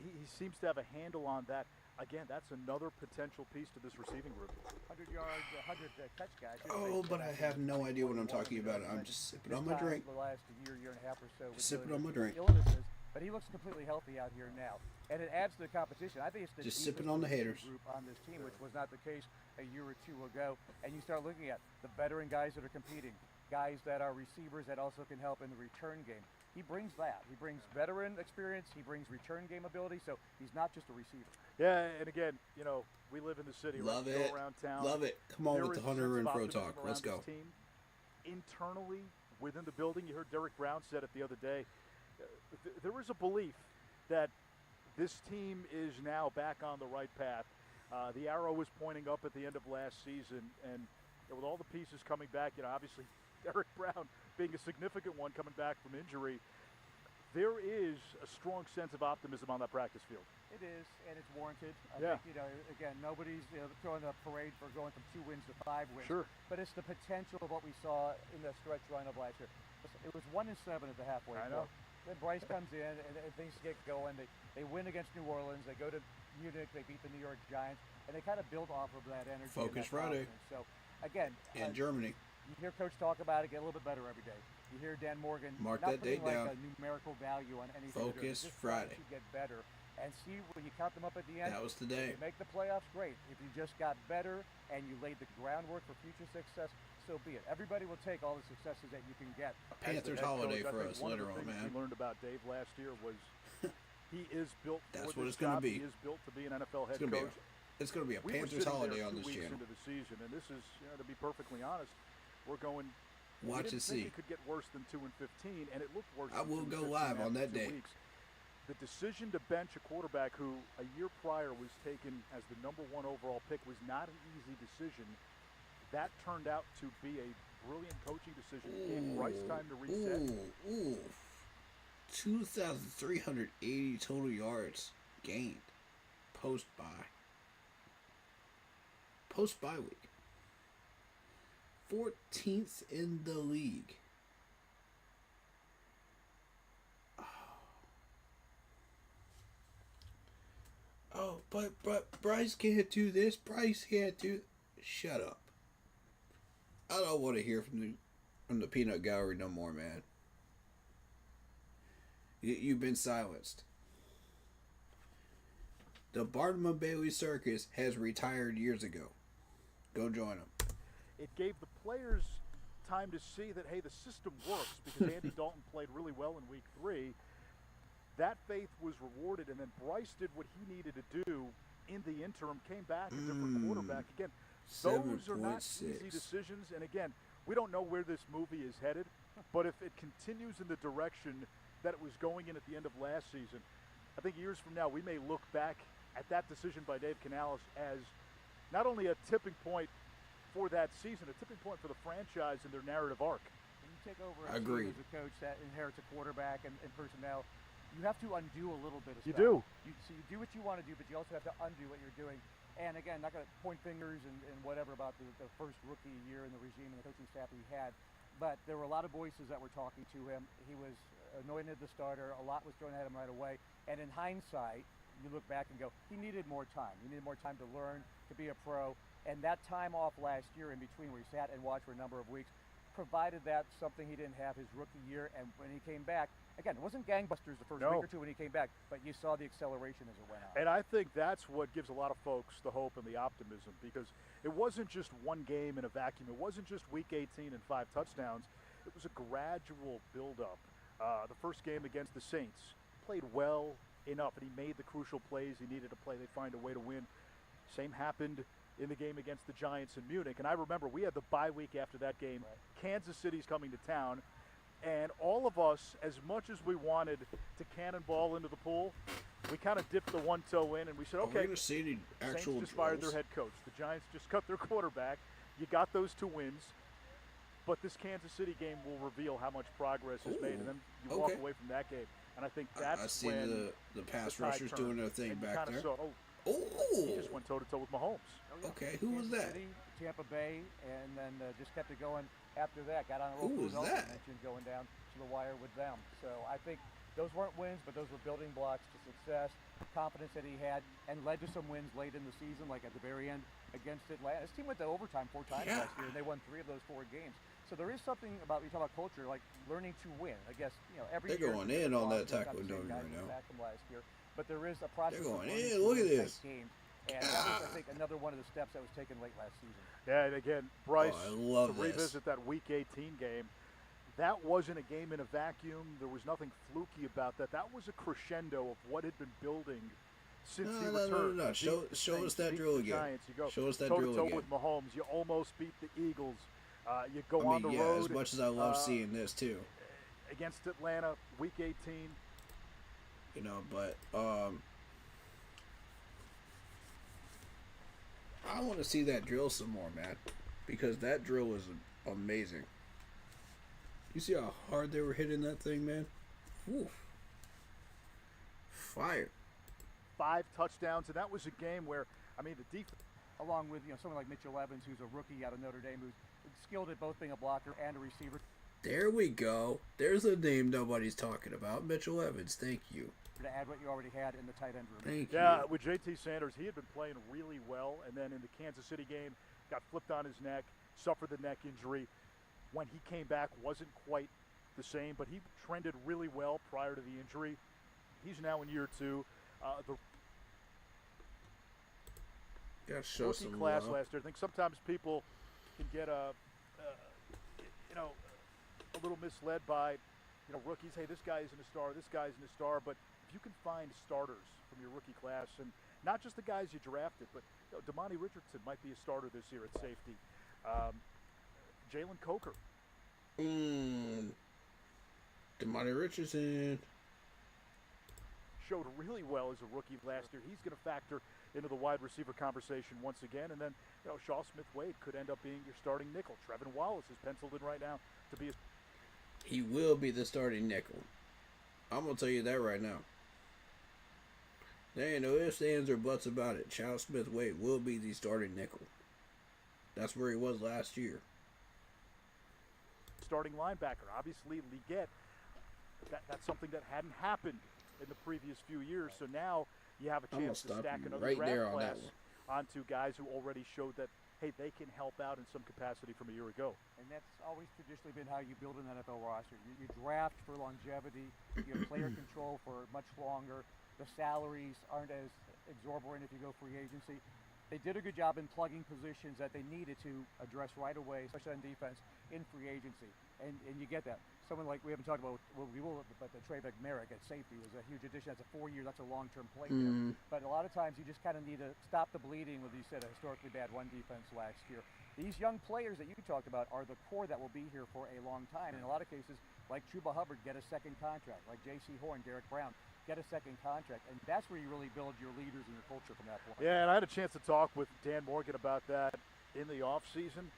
He seems to have a handle on that. Again, that's another potential piece to this receiving group. 100 yards, 100 catch guys. Oh, but I have no idea what I'm talking about. I'm just sipping on my drink. The last year and a half or so. Sipping on my drink. Illnesses, but he looks completely healthy out here now, and it adds to the competition. I think it's the Just deepest sipping on the haters. group on this team, which was not the case a year or two ago. And you start looking at the veteran guys that are competing, guys that are receivers that also can help in the return game. He brings that. He brings veteran experience. He brings return game ability. So he's not just a receiver. Yeah, and again, we live in the city. Love right? it. Go around town. Love it. Come on There with the is Hunter a sense of Renfro optimism talk. around Let's this go. team. Internally, within the building, you heard Derek Brown said it the other day, there is a belief that this team is now back on the right path. The arrow was pointing up at the end of last season, and with all the pieces coming back, obviously Derek Brown being a significant one coming back from injury, there is a strong sense of optimism on that practice field. It is, and it's warranted. Yeah. I think, again, nobody's throwing a parade for going from 2 wins to 5 wins. Sure. But it's the potential of what we saw in the stretch run of last year. It was 1-7 at the halfway I know. point. Then Bryce comes in, and things get going. They win against New Orleans. They go to Munich. They beat the New York Giants. And they kind of build off of that energy. and Focus that Friday. confidence. So, again, In Germany. you hear Coach talk about it, get a little bit better every day. You hear Dan Morgan Mark not that putting date like down. a numerical value on anything. they're doing. Focus Just trying Friday. to get better and see when you count them up at the end. That was the If day. you make the playoffs, great. If you just got better and you laid the groundwork for future success, so be it. Everybody will take all the successes that you can get. Panthers As the head holiday coach, I for think us, one literal, of the things man. we learned about Dave last year was he is built That's for what this it's gonna job. be. He is built to be an NFL head It's gonna be coach. It's going to be a We were Panthers sitting holiday there on 2 this weeks channel. into the season, and this is, to be perfectly honest, we're going. Watch we and didn't think see. it could get worse than 2-15, and it looked worse. I than will go 2-15 live on after that 2 day. weeks. The decision to bench a quarterback who a year prior was taken as the #1 overall pick was not an easy decision. that turned out to be a brilliant coaching decision. It gave Bryce time to reset. Ooh. 2,380 total yards gained post-bye. Post-bye week. 14th in the league. Oh, but Bryce can't do this. Bryce can't do. Shut up. I don't want to hear from the peanut gallery no more, man. You've been silenced. The Barnum and Bailey Circus has retired years ago. Go join them. It gave the players time to see that, hey, the system works, because Andy Dalton played really well in week 3. That faith was rewarded, and then Bryce did what he needed to do in the interim, came back, a different quarterback. Again, those are not easy decisions, and again, we don't know where this movie is headed, but if it continues in the direction that it was going in at the end of last season, I think years from now we may look back at that decision by Dave Canales as not only a tipping point for that season, a tipping point for the franchise in their narrative arc. When you take over a team as a coach that inherits a quarterback and personnel, you have to undo a little bit of stuff. You do. So you do what you want to do, but you also have to undo what you're doing. And again, not going to point fingers and whatever about the first rookie year in the regime and the coaching staff he had, but there were a lot of voices that were talking to him. He was anointed the starter. A lot was thrown at him right away. And in hindsight, you look back and go, he needed more time. He needed more time to learn, to be a pro. And that time off last year in between where he sat and watched for a number of weeks provided that something he didn't have his rookie year. And when he came back, again, it wasn't gangbusters the first week or two when he came back, but you saw the acceleration as it went on. And I think that's what gives a lot of folks the hope and the optimism, because it wasn't just one game in a vacuum. It wasn't just week 18 and 5 touchdowns. It was a gradual buildup. The first game against the Saints, played well enough, and he made the crucial plays he needed to play. They find a way to win. Same happened in the game against the Giants in Munich. And I remember we had the bye week after that game. Right. Kansas City's coming to town. And all of us, as much as we wanted to cannonball into the pool, we kind of dipped the one toe in and we said, okay, we're going to see any actual Saints just fired their head coach. The Giants just cut their quarterback. You got those 2 wins. But this Kansas City game will reveal how much progress is made. And then you walk away from that game. And I think that's I see when the pass rushers doing their thing back there. He just went toe-to-toe with Mahomes. Okay, who was that? City, Tampa Bay, and then just kept it going after that. Got on a roll. Who was that? Mentioned going down to the wire with them. So I think those weren't wins, but those were building blocks to success, confidence that he had, and led to some wins late in the season, like at the very end against Atlanta. His team went to overtime 4 times last year, and they won 3 of those 4 games. So there is something about, you talk about culture, like learning to win. I guess, every They're year. going in on that tackle doing right now. Back from last year. But there is a process. They're going in. Look at this. Game. And that was, I think, another one of the steps that was taken late last season. Yeah, and again, Bryce, to revisit that Week 18 game, that wasn't a game in a vacuum. There was nothing fluky about that. That was a crescendo of what had been building since he returned. No. Show us that drill again. Giants, you go show us that drill again. With Mahomes, you almost beat the Eagles. You go on the road. As much as I love seeing this too. Against Atlanta, Week 18. But I want to see that drill some more, man, because that drill is amazing. You see how hard they were hitting that thing, man? Woo. Fire. 5 touchdowns, and that was a game where, the defense, along with someone like Mitchell Evans, who's a rookie out of Notre Dame, who's skilled at both being a blocker and a receiver. There we go. There's a name nobody's talking about. Mitchell Evans. Thank you. To add what you already had in the tight end room. Thank you. Yeah, with J.T. Sanders, he had been playing really well, and then in the Kansas City game, got flipped on his neck, suffered the neck injury. When he came back, wasn't quite the same, but he trended really well prior to the injury. He's now in year 2. The rookie class last year, I think sometimes people can get a little misled by rookies. Hey, this guy isn't a star, this guy isn't a star, but if you can find starters from your rookie class, and not just the guys you drafted, but Damani Richardson might be a starter this year at safety. Jalen Coker. Damani Richardson showed really well as a rookie last year. He's going to factor into the wide receiver conversation once again. And then, Shaw Smith-Wade could end up being your starting nickel. Trevin Wallace is penciled in right now to be He will be the starting nickel. I'm going to tell you that right now. There ain't no ifs, ands, or buts about it. Shaw Smith-Wade will be the starting nickel. That's where he was last year. starting linebacker. Obviously, Liggett, that's something that hadn't happened in the previous few years. So now you have a chance to stack another draft class onto guys who already showed that, hey, they can help out in some capacity from a year ago. And that's always traditionally been how you build an NFL roster. You draft for longevity, you have player control for much longer. The salaries aren't as exorbitant if you go free agency. They did a good job in plugging positions that they needed to address right away, especially on defense, in free agency. And you get that. Someone like, we haven't talked about, well, we will, but the Trey McMerrick at safety was a huge addition. That's a 4-year, that's a long-term play there. But a lot of times you just kind of need to stop the bleeding with, you said, a historically bad run defense last year. These young players that you talked about are the core that will be here for a long time. In a lot of cases, like Chuba Hubbard, get a second contract. Like J.C. Horn, Derek Brown, get a second contract. And that's where you really build your leaders and your culture from that point. Yeah, and I had a chance to talk with Dan Morgan about that in the offseason.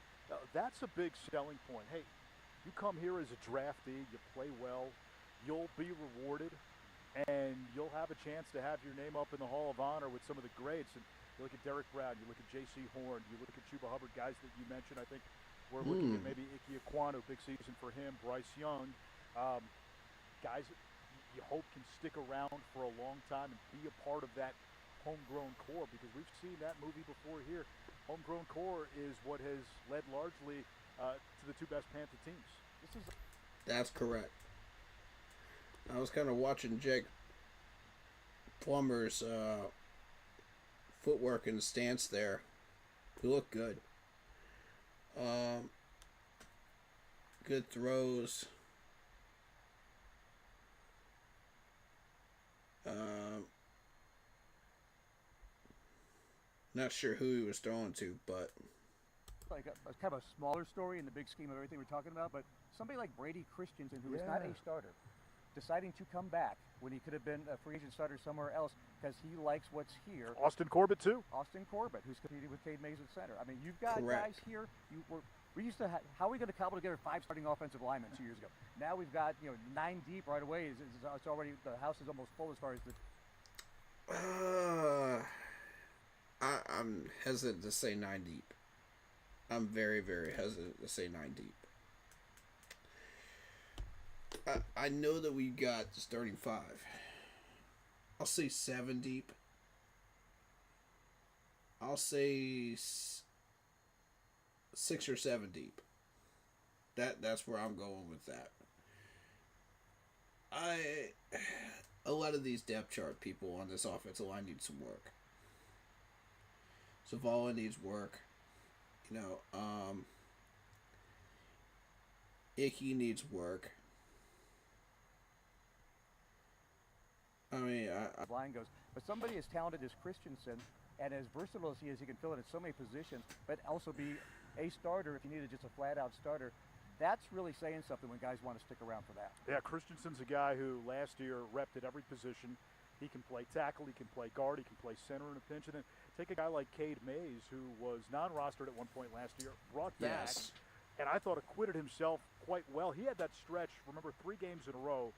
That's a big selling point. Hey, you come here as a draftee, you play well, you'll be rewarded, and you'll have a chance to have your name up in the Hall of Honor with some of the greats. And you look at Derek Brown, you look at J.C. Horn, you look at Chuba Hubbard, guys that you mentioned. I think we're looking at maybe Ike Ekwonu, big season for him, Bryce Young. Guys that you hope can stick around for a long time and be a part of that homegrown core, because we've seen that movie before here. Homegrown core is what has led largely to the two best Panther teams. That's correct. I was kind of watching Jake Plummer's footwork and stance there. He looked good. Good throws. Not sure who he was throwing to, but like a kind of a smaller story in the big scheme of everything we're talking about, but somebody like Brady Christensen, who is not a starter, deciding to come back when he could have been a free agent starter somewhere else because he likes what's here. Austin Corbett, too. Austin Corbett, who's competing with Cade Mays at center. I mean, you've got guys here. We used to have, how are we going to cobble together 5 starting offensive linemen 2 years ago? Now we've got 9 deep right away. It's already, the house is almost full as far as the. I'm hesitant to say 9 deep. I'm very, very hesitant to say 9 deep. I know that we've got the starting 5. I'll say 7 deep. I'll say 6 or 7 deep. That's where I'm going with that. A lot of these depth chart people on this offensive line need some work. Zavala needs work. Icky needs work. I mean, line goes, but somebody as talented as Christensen and as versatile as he is, he can fill it in so many positions, but also be a starter if you needed just a flat-out starter. That's really saying something when guys want to stick around for that. Yeah, Christensen's a guy who last year repped at every position. He can play tackle, he can play guard, he can play center in a pinch. And then take a guy like Cade Mays, who was non-rostered at one point last year, brought back, and I thought acquitted himself quite well. He had that stretch, remember, 3 games in a row.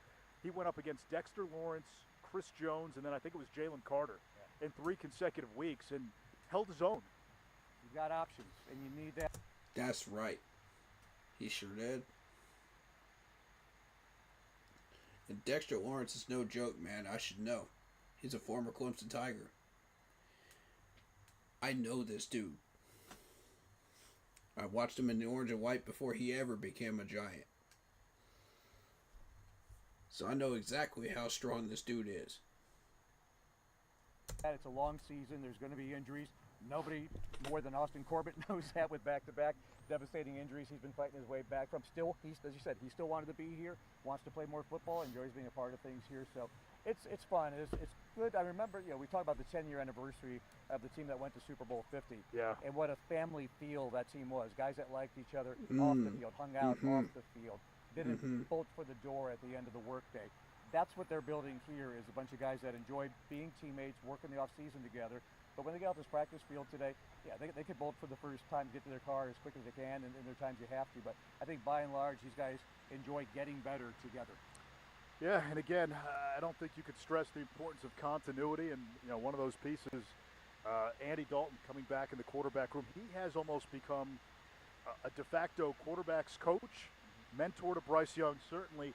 He went up against Dexter Lawrence, Chris Jones, and then I think it was Jalen Carter in 3 consecutive weeks, and held his own. You've got options, and you need that. That's right. He sure did. And Dexter Lawrence is no joke, man. I should know. He's a former Clemson Tiger. I know this dude. I watched him in the orange and white before he ever became a Giant. So I know exactly how strong this dude is. It's a long season. There's going to be injuries. Nobody more than Austin Corbett knows that with back-to-back devastating injuries he's been fighting his way back from. Still, as you said, he still wanted to be here, wants to play more football, enjoys being a part of things here. So it's fun. It's good. I remember, we talked about the 10-year anniversary of the team that went to Super Bowl 50. Yeah. And what a family feel that team was. Guys that liked each other off the field, hung out off the field, didn't bolt for the door at the end of the workday. That's what they're building here, is a bunch of guys that enjoyed being teammates, working the off-season together, But when they get off this practice field today, yeah, they could bolt for the first time, get to their car as quick as they can, and there are times you have to. But I think by and large, these guys enjoy getting better together. Yeah, and again, I don't think you could stress the importance of continuity. And one of those pieces, Andy Dalton coming back in the quarterback room, he has almost become a de facto quarterback's coach, mentor to Bryce Young, certainly.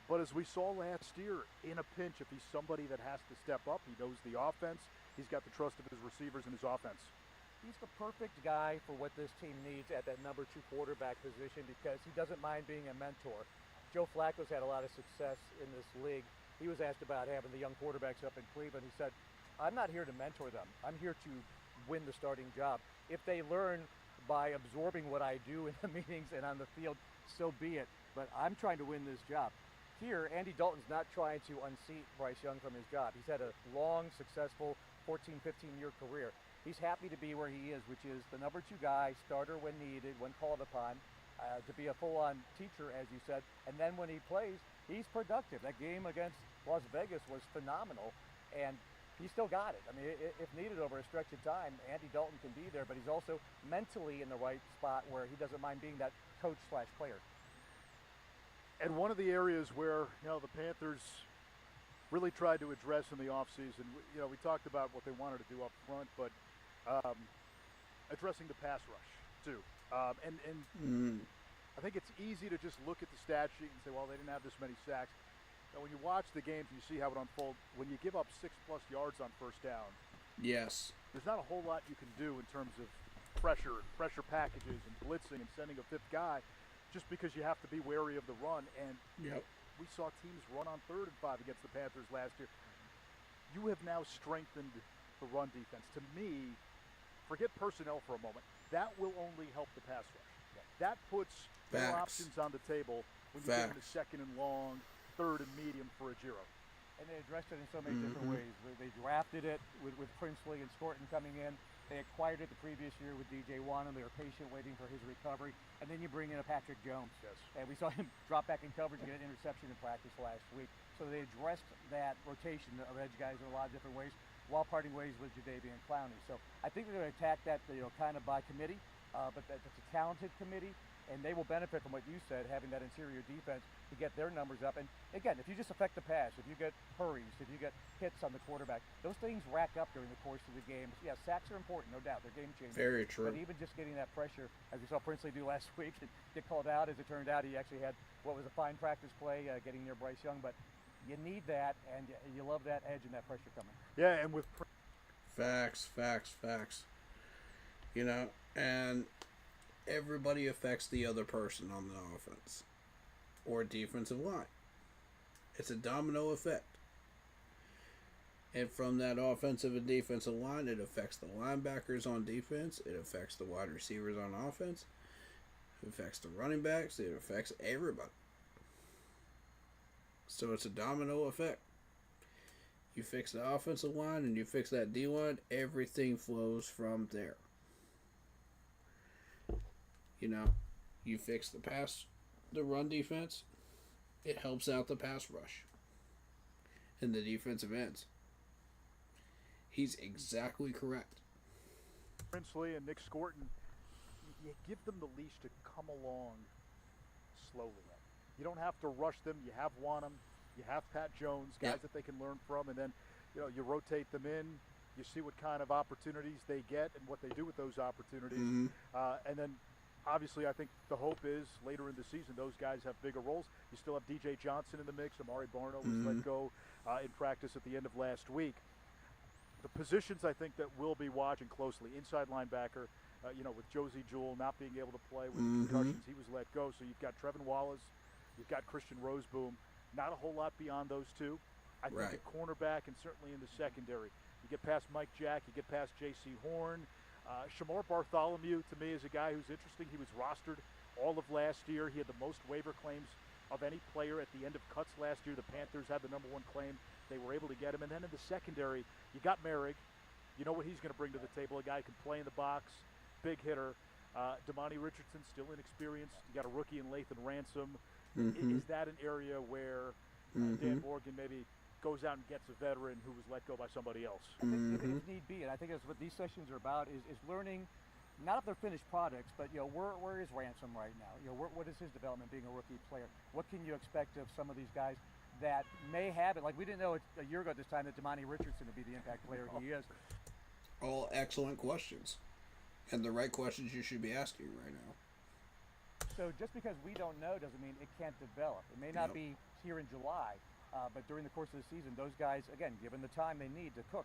But as we saw last year, in a pinch, if he's somebody that has to step up, he knows the offense. He's got the trust of his receivers and his offense. He's the perfect guy for what this team needs at that number 2 quarterback position because he doesn't mind being a mentor. Joe Flacco's had a lot of success in this league. He was asked about having the young quarterbacks up in Cleveland. He said, I'm not here to mentor them. I'm here to win the starting job. If they learn by absorbing what I do in the meetings and on the field, so be it. But I'm trying to win this job. Here, Andy Dalton's not trying to unseat Bryce Young from his job. He's had a long, successful 14, 15-year career. He's happy to be where he is, which is the number 2 guy, starter when needed, when called upon, to be a full-on teacher, as you said. And then when he plays, he's productive. That game against Las Vegas was phenomenal, and he still got it. I mean, if needed over a stretch of time, Andy Dalton can be there, but he's also mentally in the right spot where he doesn't mind being that coach/player. And one of the areas where, the Panthers really tried to address in the offseason, we talked about what they wanted to do up front, but addressing the pass rush, too. I think it's easy to just look at the stat sheet and say, well, they didn't have this many sacks. Now, when you watch the games and you see how it unfolds, when you give up 6+ yards on first down, yes, there's not a whole lot you can do in terms of pressure packages and blitzing and sending a 5th guy, just because you have to be wary of the run. And we saw teams run on 3rd and 5 against the Panthers last year. You have now strengthened the run defense. To me, forget personnel for a moment. That will only help the pass rush. That puts more options on the table when you get into 2nd and long, 3rd and medium for a Giro. And they addressed it in so many different ways. They drafted it with Princely and Scorton coming in. They acquired it the previous year with DJ Wanham. They were patient waiting for his recovery. And then you bring in a Patrick Jones. Yes. And we saw him drop back in coverage and get an interception in practice last week. So they addressed that rotation of edge guys in a lot of different ways while parting ways with Jadeveon Clowney. So I think they're going to attack that kind of by committee. But that's a talented committee. And they will benefit from what you said, having that interior defense to get their numbers up. And again, if you just affect the pass, if you get hurries, if you get hits on the quarterback, those things rack up during the course of the game. Yeah, sacks are important, no doubt. They're game changers. Very true. But even just getting that pressure, as we saw Princely do last week, and get called out. As it turned out, he actually had what was a fine practice play getting near Bryce Young. But you need that, and you love that edge and that pressure coming. Yeah, and with facts. And everybody affects the other person on the offense or defensive line. It's a domino effect. And from that offensive and defensive line, it affects the linebackers on defense. It affects the wide receivers on offense. It affects the running backs. It affects everybody. So it's a domino effect. You fix the offensive line and you fix that D-line, everything flows from there. You fix the run defense, it helps out the pass rush and the defensive ends. He's exactly correct. Princely and Nick Scorton, you give them the leash to come along slowly. You don't have to rush them. You have Wanham, you have Pat Jones, guys that they can learn from, and then you rotate them in. You see what kind of opportunities they get and what they do with those opportunities, and then. Obviously, I think the hope is later in the season those guys have bigger roles. You still have DJ Johnson in the mix. Amari Barno was let go in practice at the end of last week. The positions I think that we'll be watching closely, inside linebacker, with Josie Jewell not being able to play with concussions, he was let go. So you've got Trevin Wallace, you've got Christian Roseboom. Not a whole lot beyond those two. I think at cornerback and certainly in the secondary. You get past Mike Jack, you get past J.C. Horn. Shamar Bartholomew, to me, is a guy who's interesting. He was rostered all of last year. He had the most waiver claims of any player at the end of cuts last year. The Panthers had the number 1 claim. They were able to get him. And then in the secondary, you got Merrick. You know what he's going to bring to the table. A guy who can play in the box, big hitter. Damani Richardson, still inexperienced. You got a rookie in Lathan Ransom. Is that an area where Dan Morgan maybe goes out and gets a veteran who was let go by somebody else. I think if need be, and I think that's what these sessions are about, is learning, not if they're finished products, but where is Ransom right now? What is his development being a rookie player? What can you expect of some of these guys that may have it? Like, we didn't know a year ago at this time that Damani Richardson would be the impact player he is. All excellent questions, and the right questions you should be asking right now. So just because we don't know doesn't mean it can't develop. It may not be here in July, but during the course of the season, those guys, again, given the time they need to cook,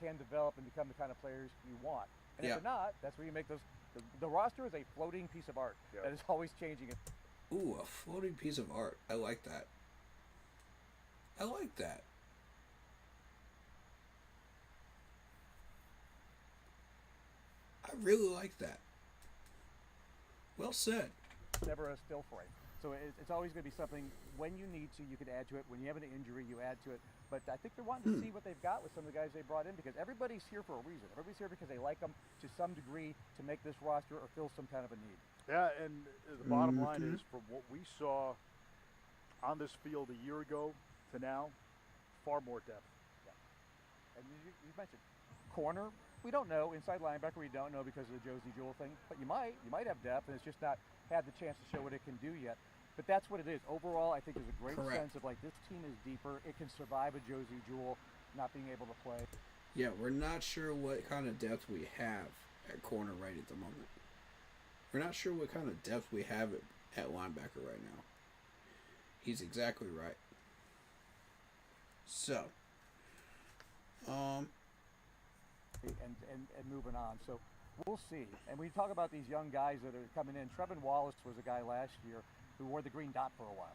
can develop and become the kind of players you want. And if they're not, that's where you make those. The roster is a floating piece of art that is always changing. Ooh, a floating piece of art. I like that. I like that. I really like that. Well said. Never a still frame. So it's always going to be something, when you need to, you can add to it. When you have an injury, you add to it. But I think they're wanting to see what they've got with some of the guys they brought in, because everybody's here for a reason. Everybody's here because they like them to some degree to make this roster or fill some kind of a need. Yeah, and the bottom line is, from what we saw on this field a year ago to now, far more depth. Yeah. And you mentioned corner. We don't know. Inside linebacker, we don't know because of the Josie Jewell thing. But you might have depth, and it's just not had the chance to show what it can do yet. But that's what it is. Overall, I think there's a great sense of, like, this team is deeper. It can survive a Josie Jewell not being able to play. Yeah, we're not sure what kind of depth we have at corner right at the moment. We're not sure what kind of depth we have at linebacker right now. He's exactly right. So, and moving on. So we'll see. And we talk about these young guys that are coming in. Trevin Wallace was a guy last year who wore the green dot for a while.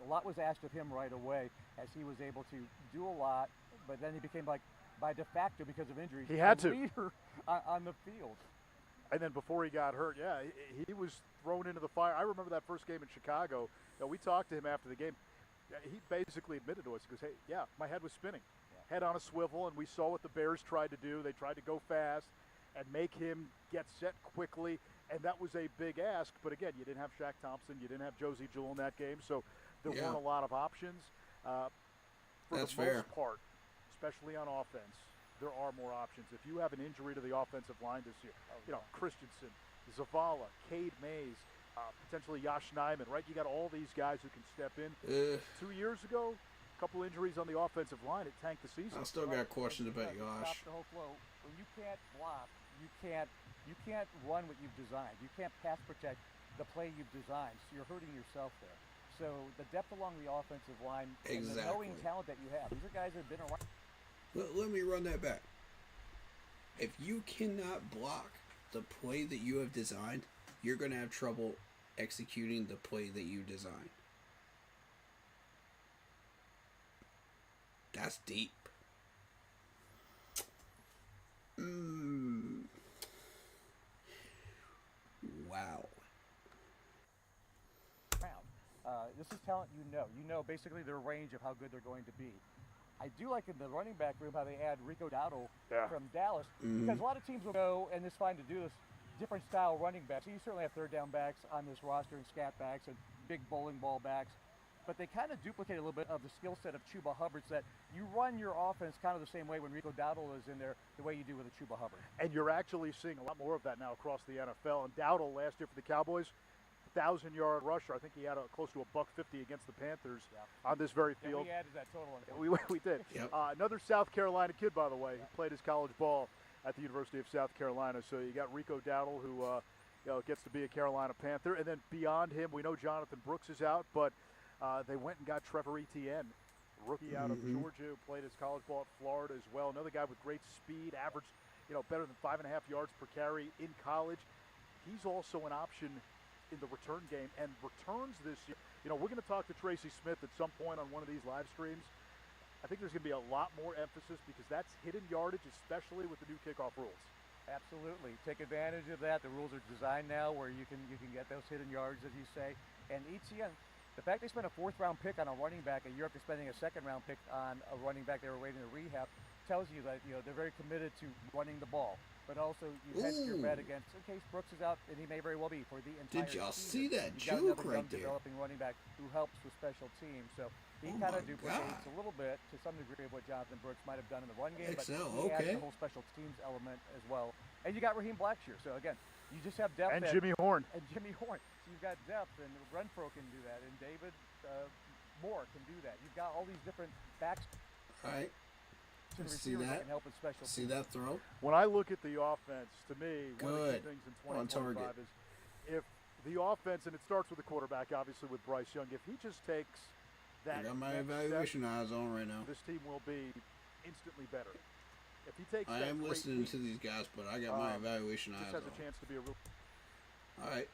A lot was asked of him right away as he was able to do a lot, but then he became, like, by de facto, because of injuries, he had a leader on the field. And then before he got hurt, he was thrown into the fire. I remember that first game in Chicago. We talked to him after the game. He basically admitted to us, he goes, hey, my head was spinning. Head on a swivel, and we saw what the Bears tried to do. They tried to go fast and make him get set quickly, and that was a big ask. But again, you didn't have Shaq Thompson, you didn't have Josie Jewell in that game, so there weren't a lot of options. For That's the most fair. part, especially on offense, there are more options. If you have an injury to the offensive line this year, Christensen, Zavala, Cade Mays, potentially Yosh Nijman, right? You got all these guys who can step in. 2 years ago, a couple injuries on the offensive line, it tanked the season. I still got questions about Yosh. Stop the whole flow. When you can't block, you can't run what you've designed. You can't pass protect the play you've designed. So you're hurting yourself there. So the depth along the offensive line, and the knowing talent that you have. These are guys that have been around. Let me run that back. If you cannot block the play that you have designed, you're going to have trouble executing the play that you designed. That's deep. Wow. This is talent you know. You know basically their range of how good they're going to be. I do like in the running back room how they add Rico Dowdle from Dallas, because a lot of teams will go, and it's fine to do this, different style running backs. So you certainly have third down backs on this roster and scat backs and big bowling ball backs. But they kind of duplicate a little bit of the skill set of Chuba Hubbard, so that you run your offense kind of the same way when Rico Dowdle is in there, the way you do with a Chuba Hubbard. And you're actually seeing a lot more of that now across the NFL. And Dowdle last year for the Cowboys, 1,000-yard rusher. I think he had close to $150 against the Panthers on this very field. We added that total. We did. Yep. Another South Carolina kid, by the way, who played his college ball at the University of South Carolina. So you got Rico Dowdle, who gets to be a Carolina Panther. And then beyond him, we know Jonathan Brooks is out, but they went and got Trevor Etienne, rookie out of Georgia, who played his college ball at Florida as well. Another guy with great speed, averaged better than 5.5 yards per carry in college. He's also an option in the return game, and returns this year. We're going to talk to Tracy Smith at some point on one of these live streams. I think there's going to be a lot more emphasis, because that's hidden yardage, especially with the new kickoff rules. Absolutely. Take advantage of that. The rules are designed now where you can get those hidden yards, as you say. And Etienne, The fact they spent a fourth-round pick on a running back a year after spending a second-round pick on a running back they were waiting to rehab tells you that they're very committed to running the ball. But also, you hedge your bet against in case Brooks is out, and he may very well be for the entire Did y'all season. see that You've juke got another right young there? developing running back who helps with special teams. So he Oh kind my of duplicates God. a little bit to some degree of what Jonathan Brooks might have done in the run game, but XL, he adds okay. the whole special teams element as well. And you got Raheem Blackshear. So again, you just have depth. And Jimmy Horn. And Jimmy Horn. So you've got depth, and Renfro can do that, and David Moore can do that. You've got all these different backs. All right. And See receivers that? can help with special See teams. that throw? When I look at the offense, to me, one of the Good. key things in On 2025 target. is if the offense, and it starts with the quarterback, obviously with Bryce Young, if he just takes I that got my next evaluation step, eyes on right now. this team will be instantly better. If he takes I that am great listening leap, to these guys, but I got my evaluation just eyes has a on. chance to be a real. All right.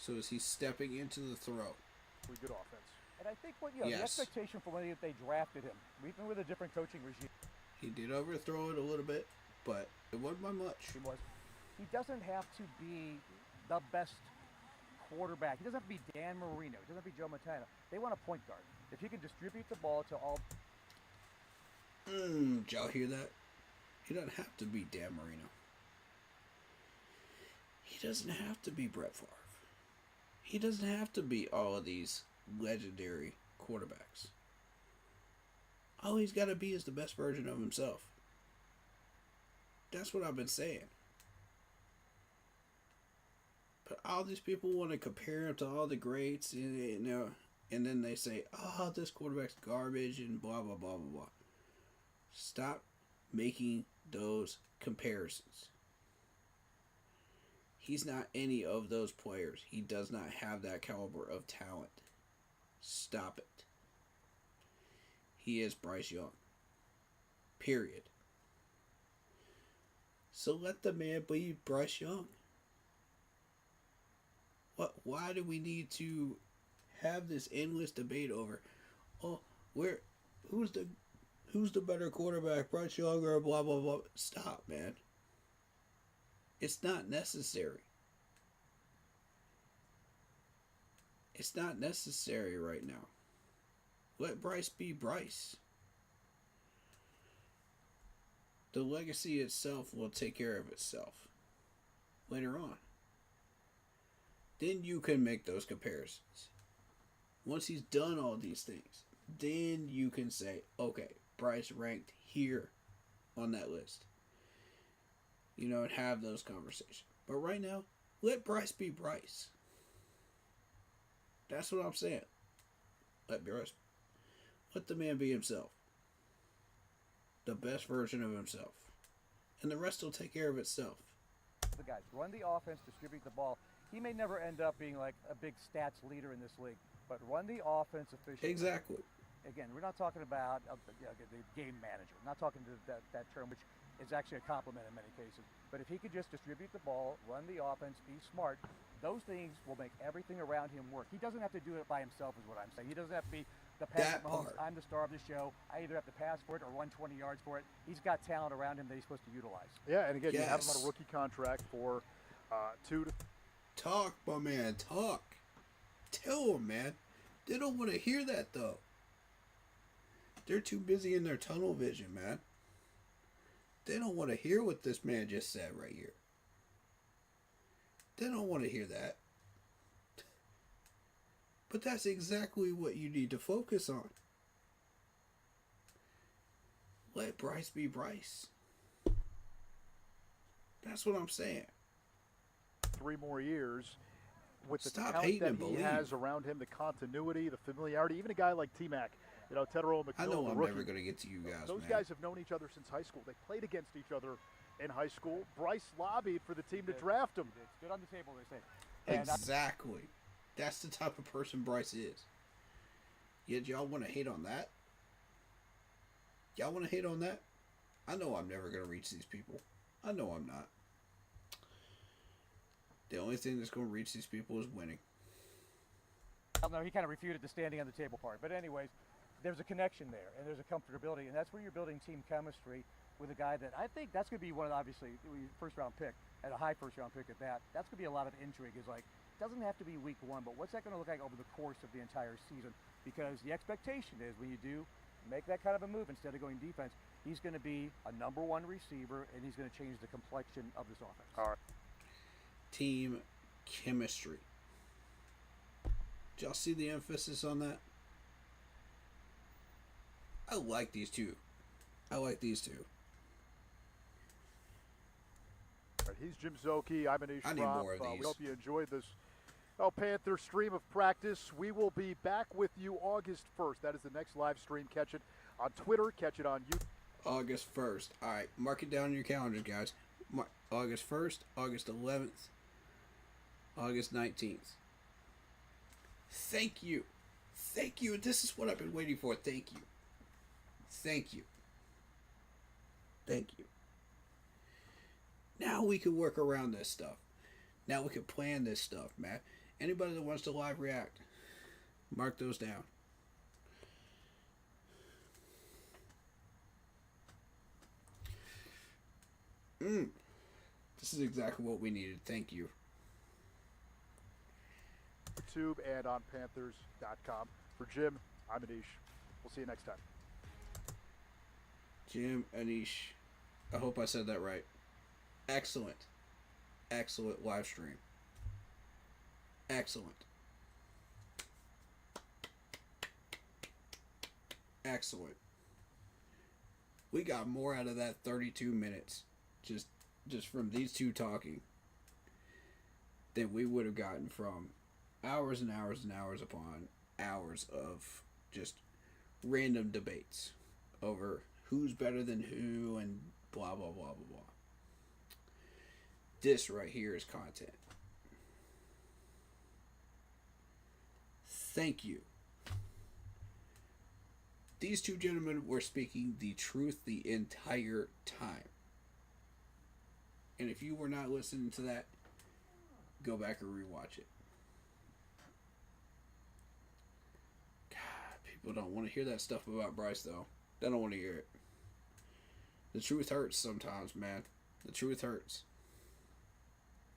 So is he stepping into the throw? Really good offense. And I think the Yes. expectation for when they drafted him, even with a different coaching regime, He did overthrow it a little bit, but it wasn't by much. he doesn't have to be the best quarterback. He doesn't have to be Dan Marino. He doesn't have to be Joe Montana. They want a point guard. If he can distribute the ball to all. Did y'all hear that? He doesn't have to be Dan Marino. He doesn't have to be Brett Favre. He doesn't have to be all of these legendary quarterbacks. All he's got to be is the best version of himself. That's what I've been saying. But all these people want to compare him to all the greats, and then they say, "Oh, this quarterback's garbage," and blah blah blah blah blah. Stop making those comparisons. He's not any of those players. He does not have that caliber of talent. Stop it. He is Bryce Young. Period. So let the man be Bryce Young. Why do we need to have this endless debate over, who's the better quarterback, Bryce Young or blah blah blah? Stop, man. It's not necessary. It's not necessary right now. Let Bryce be Bryce. The legacy itself will take care of itself later on. Then you can make those comparisons. Once he's done all these things, then you can say, okay, Bryce ranked here on that list. And have those conversations. But right now, let Bryce be Bryce. That's what I'm saying. Let the man be himself. The best version of himself. And the rest will take care of itself. The guys run the offense, distribute the ball. He may never end up being like a big stats leader in this league, but run the offense efficiently. Exactly. Again, we're not talking about the game manager. We're not talking to that term, which is actually a compliment in many cases. But if he could just distribute the ball, run the offense, be smart, those things will make everything around him work. He doesn't have to do it by himself is what I'm saying. He doesn't have to be the Patrick Mahomes, I'm the star of the show. I either have to pass for it or run 20 yards for it. He's got talent around him that he's supposed to utilize. Yeah, and again, you have him Yes. on a rookie contract for 2 to. Talk, my man, talk. Tell them, man. They don't want to hear that, though. They're too busy in their tunnel vision, man. They don't want to hear what this man just said right here. They don't want to hear that. But that's exactly what you need to focus on. Let Bryce be Bryce. That's what I'm saying. 3 more years with the Stop talent hating that and he believe. has around him, the continuity, the familiarity. Even a guy like T-Mac, Tedero McMillan, I know the I'm rookie. never going to get to you guys, Those man. guys have known each other since high school. They played against each other in high school. Bryce lobbied for the team to draft him. It's good on the table, they say. And Exactly. That's the type of person Bryce is. Yet y'all want to hate on that? Y'all want to hate on that? I know I'm never going to reach these people. I know I'm not. The only thing that's going to reach these people is winning. No, he kind of refuted the standing on the table part. But anyways, there's a connection there, and there's a comfortability, and that's where you're building team chemistry with a guy that I think that's going to be one of the, obviously, first-round pick. and a high first-round pick at that, that's going to be a lot of intrigue. Is like, it doesn't have to be week one, but what's that going to look like over the course of the entire season? Because the expectation is when you do make that kind of a move, instead of going defense, he's going to be a number one receiver, and he's going to change the complexion of this offense. All right. Team chemistry. Did y'all see the emphasis on that? I like these two. I like these two. All right, he's Jim Zoki. I'm Anish I need Robb. more of these. We hope you enjoyed this Panther stream of practice. We will be back with you August 1st. That is the next live stream. Catch it on Twitter. Catch it on YouTube. August 1st. All right, mark it down in your calendars, guys. August 1st, August 11th, August 19th. Thank you. Thank you. This is what I've been waiting for. Thank you. Thank you. Thank you. Now we can work around this stuff. Now we can plan this stuff, man. Anybody that wants to live react, mark those down. This is exactly what we needed. Thank you. YouTube and on Panthers.com. For Jim, I'm Anish. We'll see you next time. Jim, Anish. I hope I said that right. Excellent. Excellent live stream. Excellent. Excellent. We got more out of that 32 minutes just from these two talking than we would have gotten from hours and hours and hours upon hours of just random debates over who's better than who and blah, blah, blah, blah, blah. This right here is content. Thank you. These two gentlemen were speaking the truth the entire time. And if you were not listening to that, go back and rewatch it. God, people don't want to hear that stuff about Bryce, though. They don't want to hear it. The truth hurts sometimes, man. The truth hurts.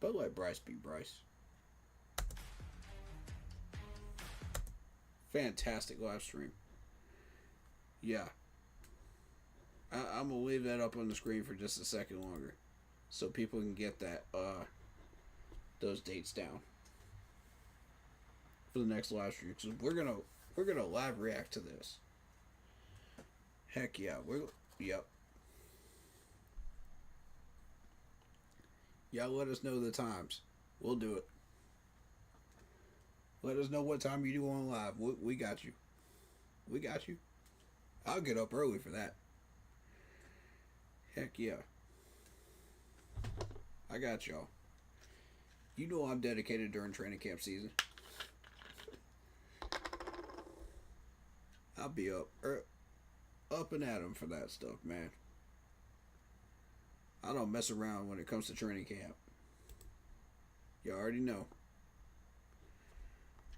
But let Bryce be Bryce. Fantastic live stream. Yeah. I'm going to leave that up on the screen for just a second longer, so people can get that those dates down for the next live stream. So we're gonna live react to this. Heck yeah, yep. Y'all let us know the times. We'll do it. Let us know what time you do on live. We got you. We got you. I'll get up early for that. Heck yeah. I got y'all. You know I'm dedicated during training camp season. I'll be up and at 'em for that stuff, man. I don't mess around when it comes to training camp. You already know.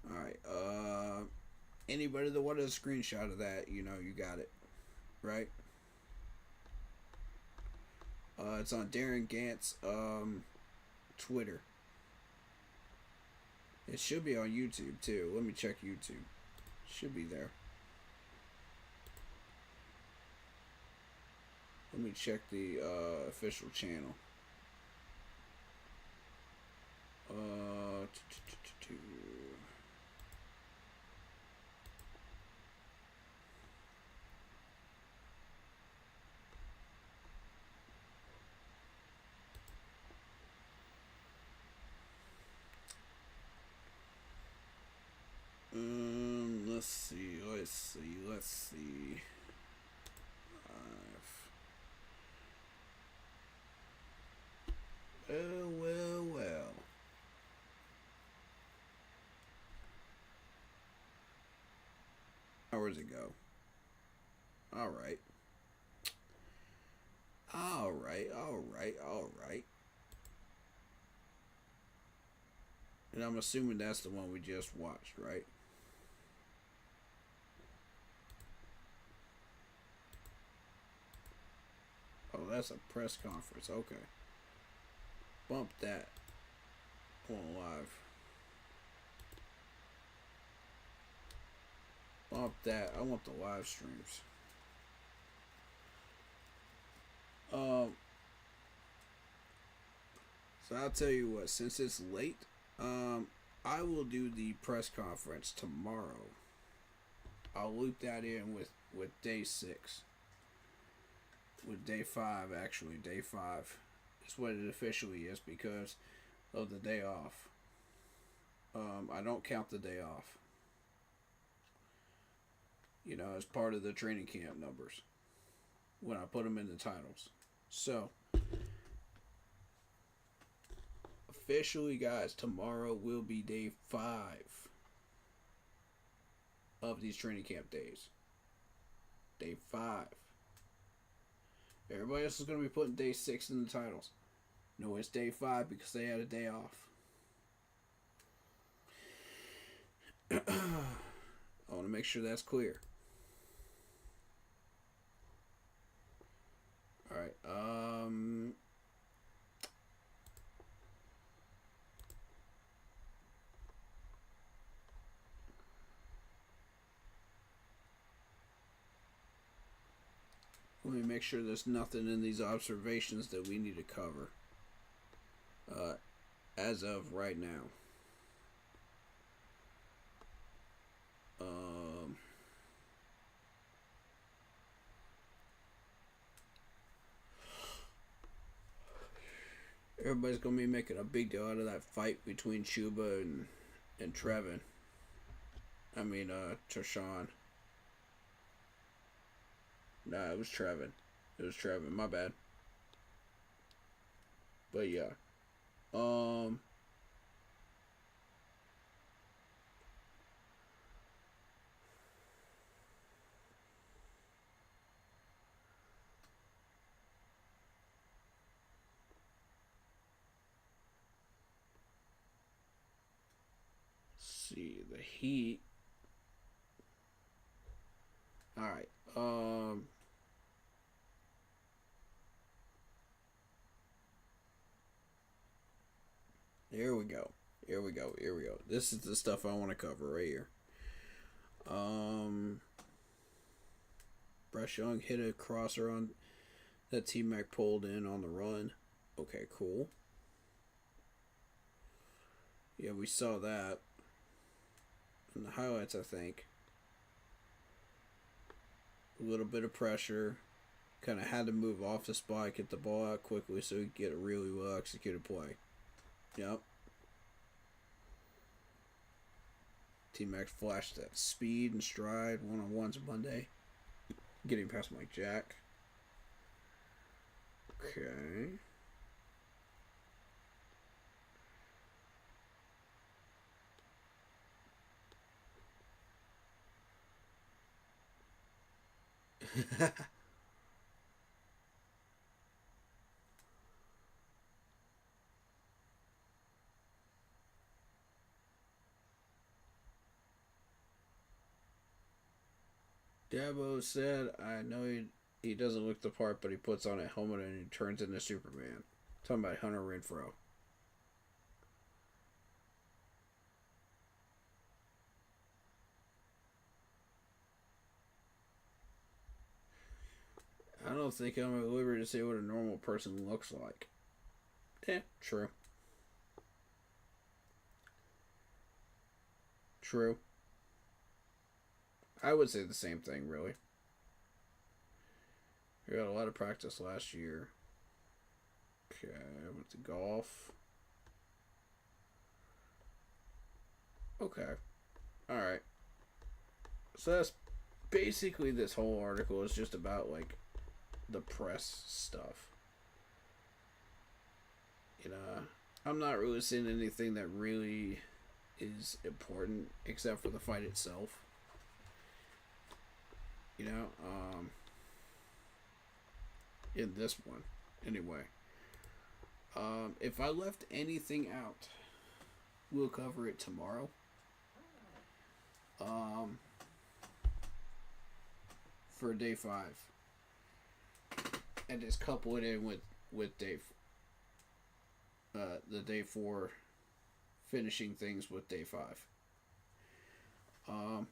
Alright, anybody that wanted a screenshot of that, you know, you got it. Right? It's on Darren Gant's Twitter. It should be on YouTube too. Let me check YouTube. Should be there. Let me check the official channel. Let's see. Well. Hours ago. Alright. And I'm assuming that's the one we just watched, right? Oh, that's a press conference. Okay. Bump that on live. Bump that. I want the live streams. So I'll tell you what, since it's late, I will do the press conference tomorrow. I'll loop that in with day 6. With day 5, actually. Day 5 is what it officially is because of the day off. I don't count the day off. You know, as part of the training camp numbers. When I put them in the titles. So, officially, guys, tomorrow will be day 5 of these training camp days. Day 5. Everybody else is going to be putting day 6 in the titles. No, it's day 5 because they had a day off. I want to make sure that's clear. Alright, let me make sure there's nothing in these observations that we need to cover. As of right now. Everybody's going to be making a big deal out of that fight between Chuba and Trevin. I mean, Tershawn. Nah, it was Trevin. It was Trevin. My bad. But yeah. See the Heat. All right. Here we go. Here we go. Here we go. This is the stuff I want to cover right here. Bryce Young hit a crosser on that T-Mac pulled in on the run. Okay, cool. Yeah, we saw that in the highlights, I think. A little bit of pressure. Kind of had to move off the spot, get the ball out quickly so he could get a really well executed play. Yep. T-Mac flashed that speed and stride one-on-ones Monday. Getting past Mike Jack. Okay. Dabo said, I know he doesn't look the part, but he puts on a helmet and he turns into Superman. Talking about Hunter Renfrow. I don't think I'm at liberty to say what a normal person looks like. True. True. I would say the same thing, really. We had a lot of practice last year. Okay, I went to golf. Okay. Alright. So that's basically this whole article is just about, like, the press stuff. You know, I'm not really seeing anything that really is important except for the fight itself. You know, in this one, anyway. If I left anything out, we'll cover it tomorrow. For day 5. And just couple it in with day the day 4, finishing things with day 5. I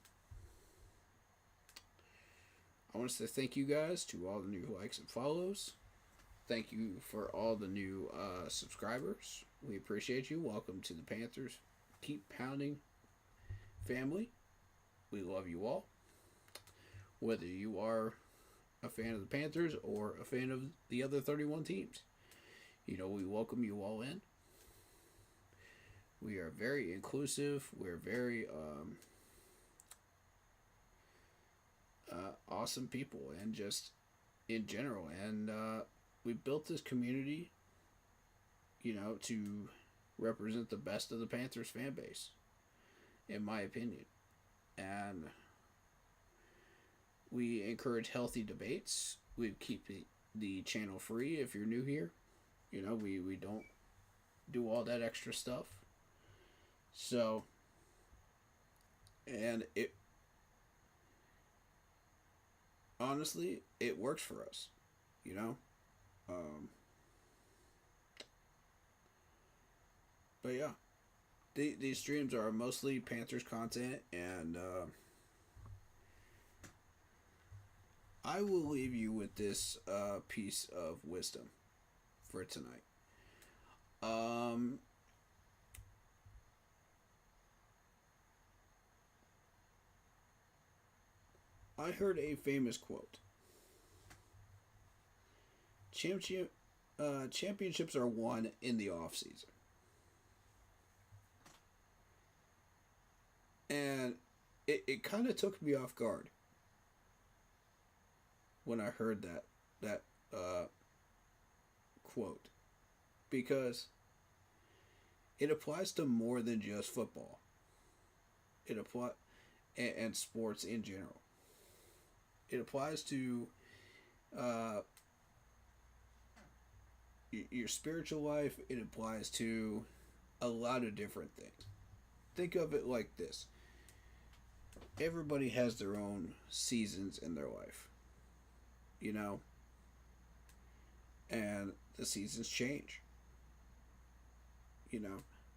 want to say thank you guys to all the new likes and follows. Thank you for all the new subscribers. We appreciate you. Welcome to the Panthers. Keep pounding family. We love you all. Whether you are a fan of the Panthers or a fan of the other 31 teams, we welcome you all in. We are very inclusive. We're very awesome people, and just in general. And we built this community, to represent the best of the Panthers fan base, in my opinion. And we encourage healthy debates. We keep the channel free if you're new here. We don't do all that extra stuff. So, and it honestly, it works for us, but yeah, these streams are mostly Panthers content, and I will leave you with this piece of wisdom for tonight. I heard a famous quote. Championships are won in the off season. And it kind of took me off guard when I heard that quote, because it applies to more than just football. It applies and sports in general. It applies to your spiritual life. It applies to a lot of different things. Think of it like this. Everybody has their own seasons in their life, and the seasons change,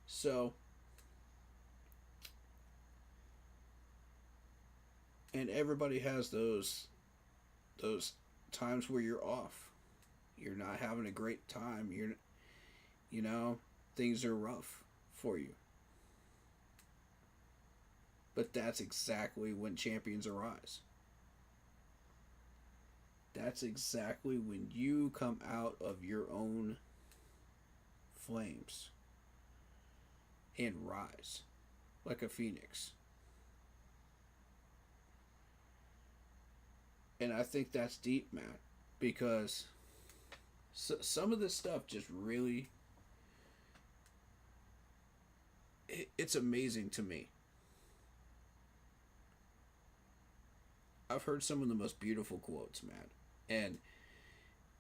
so, and everybody has those times where you're off. You're not having a great time. Things are rough for you. But that's exactly when champions arise. That's exactly when you come out of your own flames and rise like a phoenix. And I think that's deep, Matt, because some of this stuff just really, it's amazing to me. I've heard some of the most beautiful quotes, Matt, and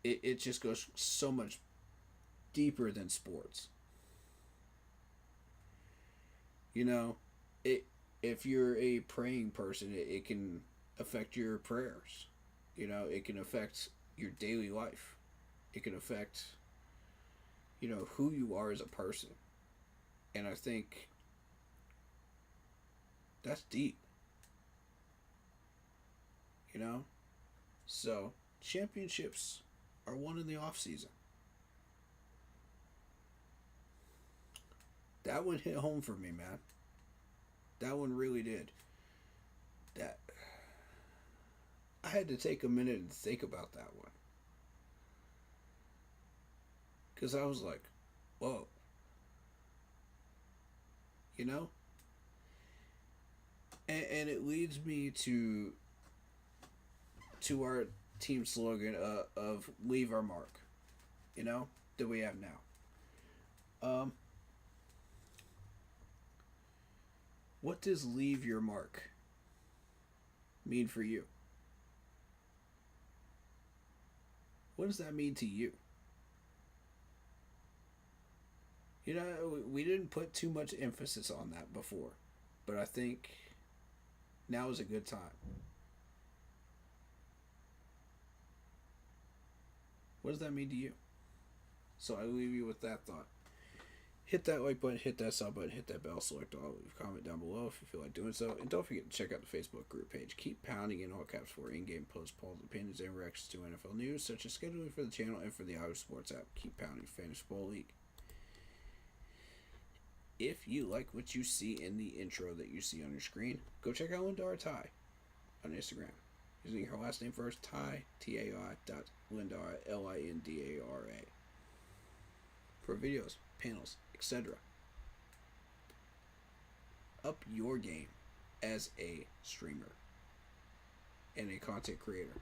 it just goes so much deeper than sports. If you're a praying person, it can affect your prayers. It can affect your daily life. It can affect, who you are as a person. And I think that's deep. So championships are won in the off season. That one hit home for me, man. That one really did. That I had to take a minute and think about that one, because I was like, whoa. And it leads me to our team slogan of leave our mark, that we have now. What does leave your mark mean for you? What does that mean to you? We didn't put too much emphasis on that before, but I think now is a good time. What does that mean to you? So I leave you with that thought. Hit that like button, hit that sub button, hit that bell, select all, leave a comment down below if you feel like doing so. And don't forget to check out the Facebook group page. Keep pounding in all caps for in-game posts, polls, opinions, and reactions to NFL news, such as scheduling for the channel and for the Iowa Sports app. Keep pounding Fantasy Football League. If you like what you see in the intro that you see on your screen, go check out Lindara Ty on Instagram. Using her last name first, Ty, T-A-I, Lindara, Lindara. For videos, panels, etc. Up your game as a streamer and a content creator.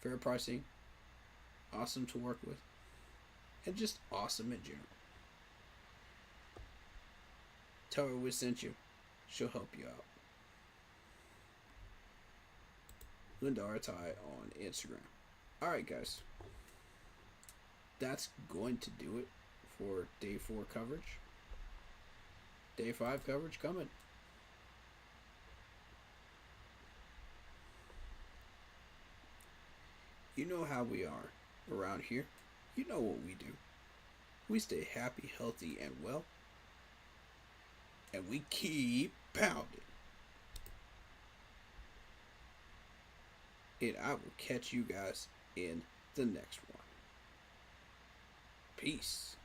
Fair pricing, awesome to work with, and just awesome in general. Tell her we sent you. She'll help you out. Lindara Ty on Instagram. Alright, guys. That's going to do it for Day 4 coverage. Day 5 coverage coming. You know how we are around here. You know what we do. We stay happy, healthy, and well. And we keep pounding. And I will catch you guys in the next one. Peace.